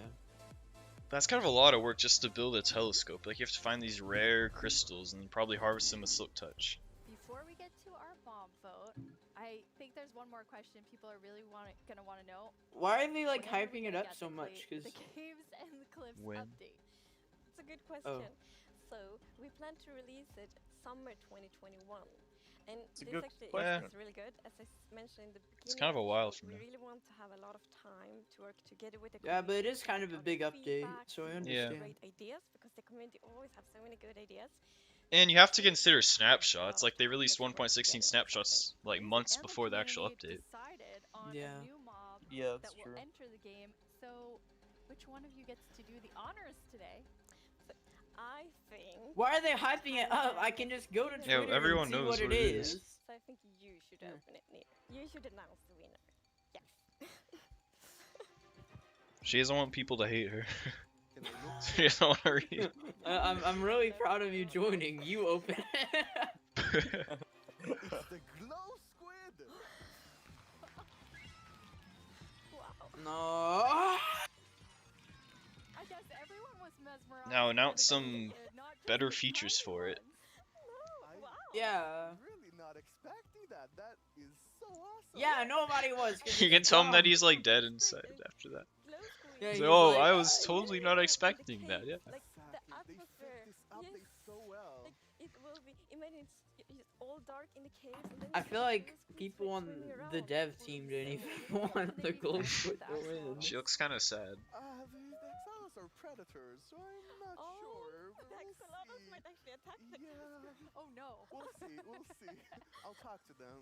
That's kind of a lot of work just to build a telescope. Like, you have to find these rare crystals and probably harvest them with Silk Touch. Before we get to our bomb vote, I think there's one more question people are really gonna want to know. Why are they, like, hyping it up so much? Cause... The Caves and the Cliffs when? update. It's a good question. So, we plan to release it summer 2021. And this actually is really good. As I mentioned in the beginning, it's kind of a while from we now. really want to have a lot of time to work together with the community. Yeah, but it is community, kind of a big update, so I understand. Great ideas, because the community always have so many good ideas. And you have to consider snapshots. Like, they released 1.16 snapshots like months before the actual update. Yeah. A new mob that will enter the game. So, which one of you gets to do the honors today? I think. Why are they hyping it up? I can just go to Twitter everyone and see knows what it is. So I think you should open it, Neil. You should announce the winner. Yes. She doesn't want people to hate her. She doesn't want to read. I'm really proud of you joining. You open it. It's the glow squid. No. I guess everyone was mesmerized. Now announce some better features for it. Yeah. Really not expecting that. That is so awesome. Yeah, nobody was. You can tell him that he's like dead inside after that. Yeah, So, oh, I was totally not expecting that. Yeah. Like the atmosphere. Yes. So well. Like it will be. Imagine it's all dark in the caves. And then I feel like people on the dev team didn't even want the gold squid to win. She looks kind of sad. The Exalos are predators, so I'm not sure. The Axolotls might actually attack them. Yeah. Oh no. We'll see. We'll see. I'll talk to them.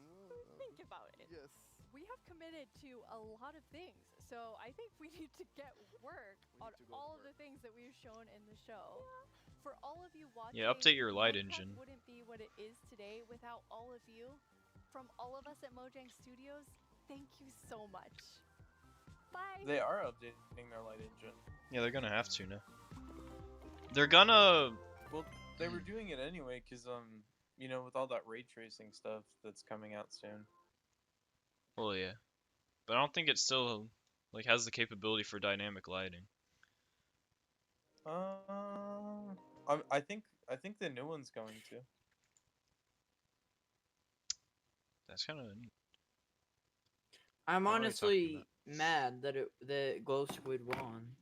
Think about it. Yes. We have committed to a lot of things, so I think we need to get work on all of the things that we've shown in the show. For all of you watching, Yeah, update your light Minecraft engine. wouldn't be what it is today without all of you. From all of us at Mojang Studios, thank you so much. Bye. They are updating their light engine. Yeah, they're gonna have to now. They're gonna. Well, they were doing it anyway, cause you know, with all that ray tracing stuff that's coming out soon. Well, yeah, but I don't think it still like has the capability for dynamic lighting. I think the new one's going to. That's kind of neat. I'm honestly mad that the glow squid won.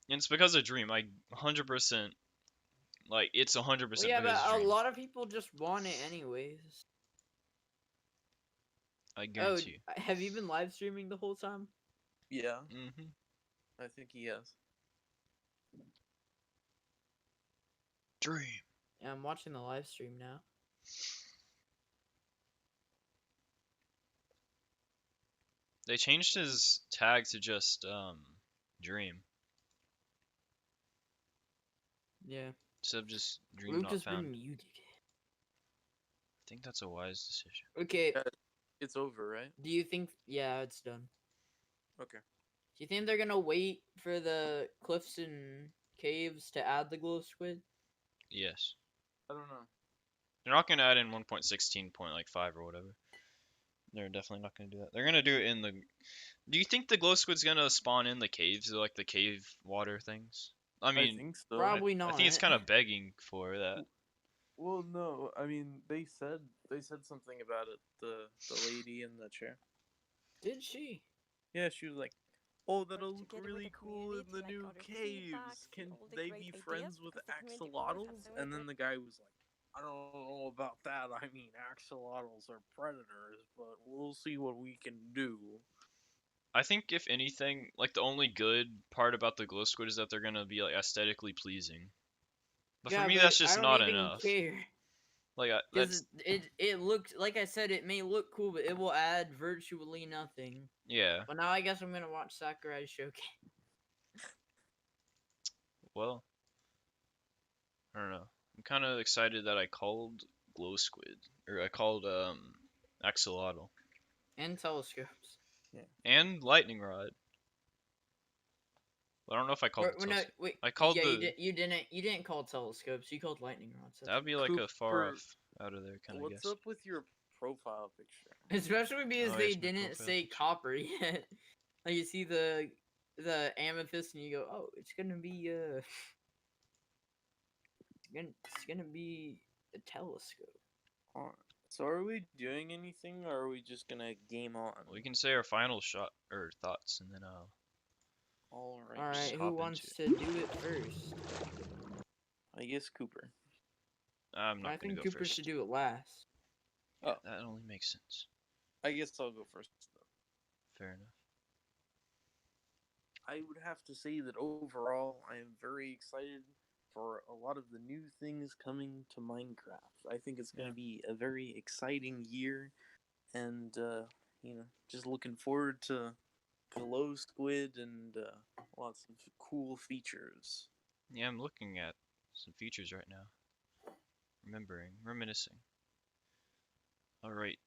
And it's because of Dream. I 100%, like, it's 100% Well, yeah, because but of Dream. a lot of people just want it anyways. I guarantee you. Have you been live streaming the whole time? Yeah. Mm-hmm. I think he has. Dream. Yeah, I'm watching the live stream now. They changed his tag to just Dream. Yeah. Instead of just Dream Luke not has found. been muted. I think that's a wise decision. Okay. It's over, right? Do you think? Yeah, it's done. Okay. Do you think they're gonna wait for the cliffs and caves to add the glow squid? Yes. I don't know. They're not gonna add in 1.16.5 or whatever. They're definitely not gonna do that. They're gonna do it in the. Do you think the glow squid's gonna spawn in the caves, like the cave water things? I mean, I think so. Probably not. I think it's kind of begging for that. Well, no. I mean, they said something about it. The lady in the chair. Did she? Yeah, she was like, "Oh, that'll look really cool in the new caves. Can they be friends with axolotls?" And then the guy was like, "I don't know about that. I mean, axolotls are predators, but we'll see what we can do." I think if anything, like the only good part about the glow squid is that they're gonna be like aesthetically pleasing. But yeah, for me, but that's I just don't not even enough. care. Like Because that's it looked, like I said, it may look cool, but it will add virtually nothing. yeah. But now I guess I'm gonna watch Sakurai's showcase. Well, I don't know. I'm kind of excited that I called Glow Squid, or I called Axolotl And telescopes. Yeah. and Lightning Rod. I don't know if I called the No, telescope. wait. I called yeah, the. You didn't call telescopes. You called lightning rods. That would be like a far Cooper, off out of there kind of what's guess. up with your profile picture? Especially because Oh, they yes, my didn't profile say picture. copper yet. Like you see the amethyst and you go, oh, it's gonna be it's gonna be a telescope. So are we doing anything, or are we just gonna game on? We can say our final shot or thoughts, and then All right. All right, who hop wants into to do it first? I guess Cooper. I'm not I gonna think go Cooper first. should do it last. Yeah, that only makes sense. I guess I'll go first though. Fair enough. I would have to say that overall, I am very excited for a lot of the new things coming to Minecraft. I think it's going to be a very exciting year, and just looking forward to Glow Squid and lots of cool features. Yeah, I'm looking at some features right now. Reminiscing. All right,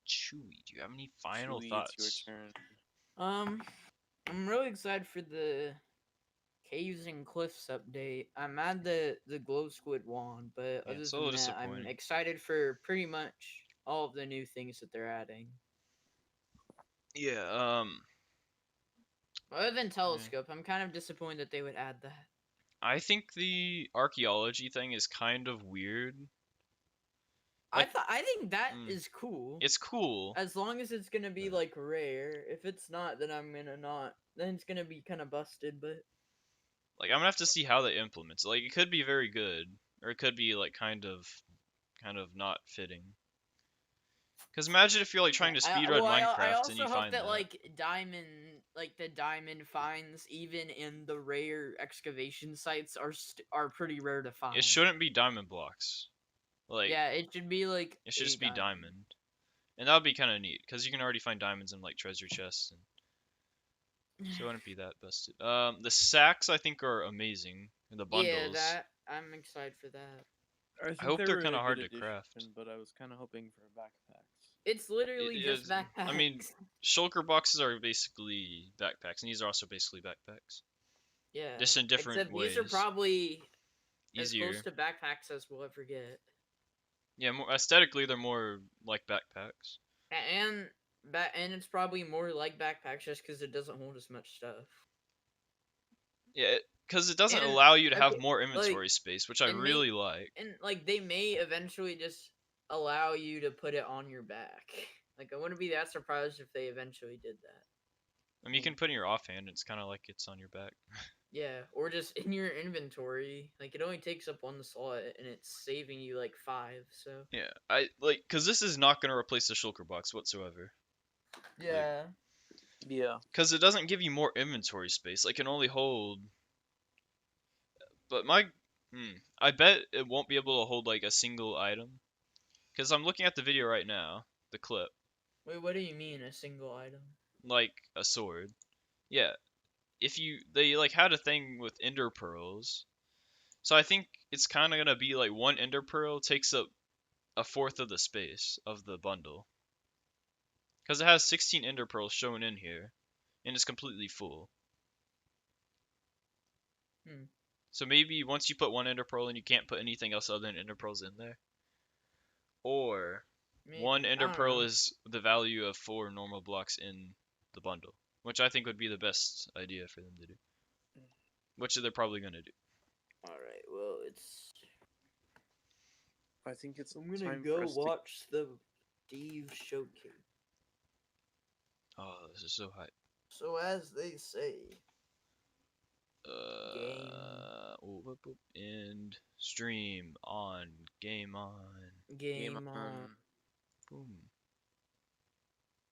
Chewy, do you have any final Chewy, thoughts? it's your turn. I'm really excited for the Caves and Cliffs update. I'm mad the Glow Squid won, but Yeah, other it's a than little that, I'm disappointing. excited for pretty much all of the new things that they're adding. Yeah, Other than Telescope, I'm kind of disappointed that they would add that. I think the archaeology thing is kind of weird. I think that is cool. It's cool. As long as it's gonna be like rare. If it's not, then I'm gonna not. Then it's gonna be kind of busted. But Like I'm gonna have to see how they implement it. Like it could be very good, or it could be like kind of not fitting. Because imagine if you're like trying to speedrun Minecraft I and you also hope find that like the diamond finds even in the rare excavation sites are pretty rare to find. It shouldn't be diamond blocks. Like yeah, it should be like it should just be diamond. And that would be kind of neat because you can already find diamonds in like treasure chests, and so it wouldn't be that busted. The sacks I think are amazing. The bundles. Yeah, that I'm excited for that. I hope they're kind of hard to craft. But I was kind of hoping for backpacks. It's literally just backpacks. I mean, shulker boxes are basically backpacks, and these are also basically backpacks. Yeah. Just in different ways. These are probably easier. as close to backpacks as we'll ever get. Yeah, more aesthetically, they're more like backpacks. And it's probably more like backpacks just because it doesn't hold as much stuff. Yeah, because it doesn't allow you to have more inventory like, space, which I really like. And like they may eventually just allow you to put it on your back. Like I wouldn't be that surprised if they eventually did that. I mean, you can put in your offhand. It's kind of like it's on your back. Yeah, or just in your inventory. Like it only takes up one slot, and it's saving you like 5. So yeah, I like because this is not gonna replace the shulker box whatsoever. Yeah. Yeah. Because it doesn't give you more inventory space. Like, it can only hold. But I bet it won't be able to hold like a single item. Because I'm looking at the video right now, the clip. Wait, what do you mean a single item? Like a sword. Yeah. They like had a thing with ender pearls. So I think it's kind of gonna be like one ender pearl takes up a fourth of the space of the bundle. Because it has 16 ender pearls shown in here, and it's completely full. So maybe once you put one ender pearl in, you can't put anything else other than ender pearls in there. Or one ender pearl is the value of 4 normal blocks in the bundle, which I think would be the best idea for them to do. Which they're probably gonna do. All right. Well, it's. I think it's. I'm gonna go watch the Steve showcase. Oh, this is so hype. So as they say. End stream on. Game on. Game on. Boom.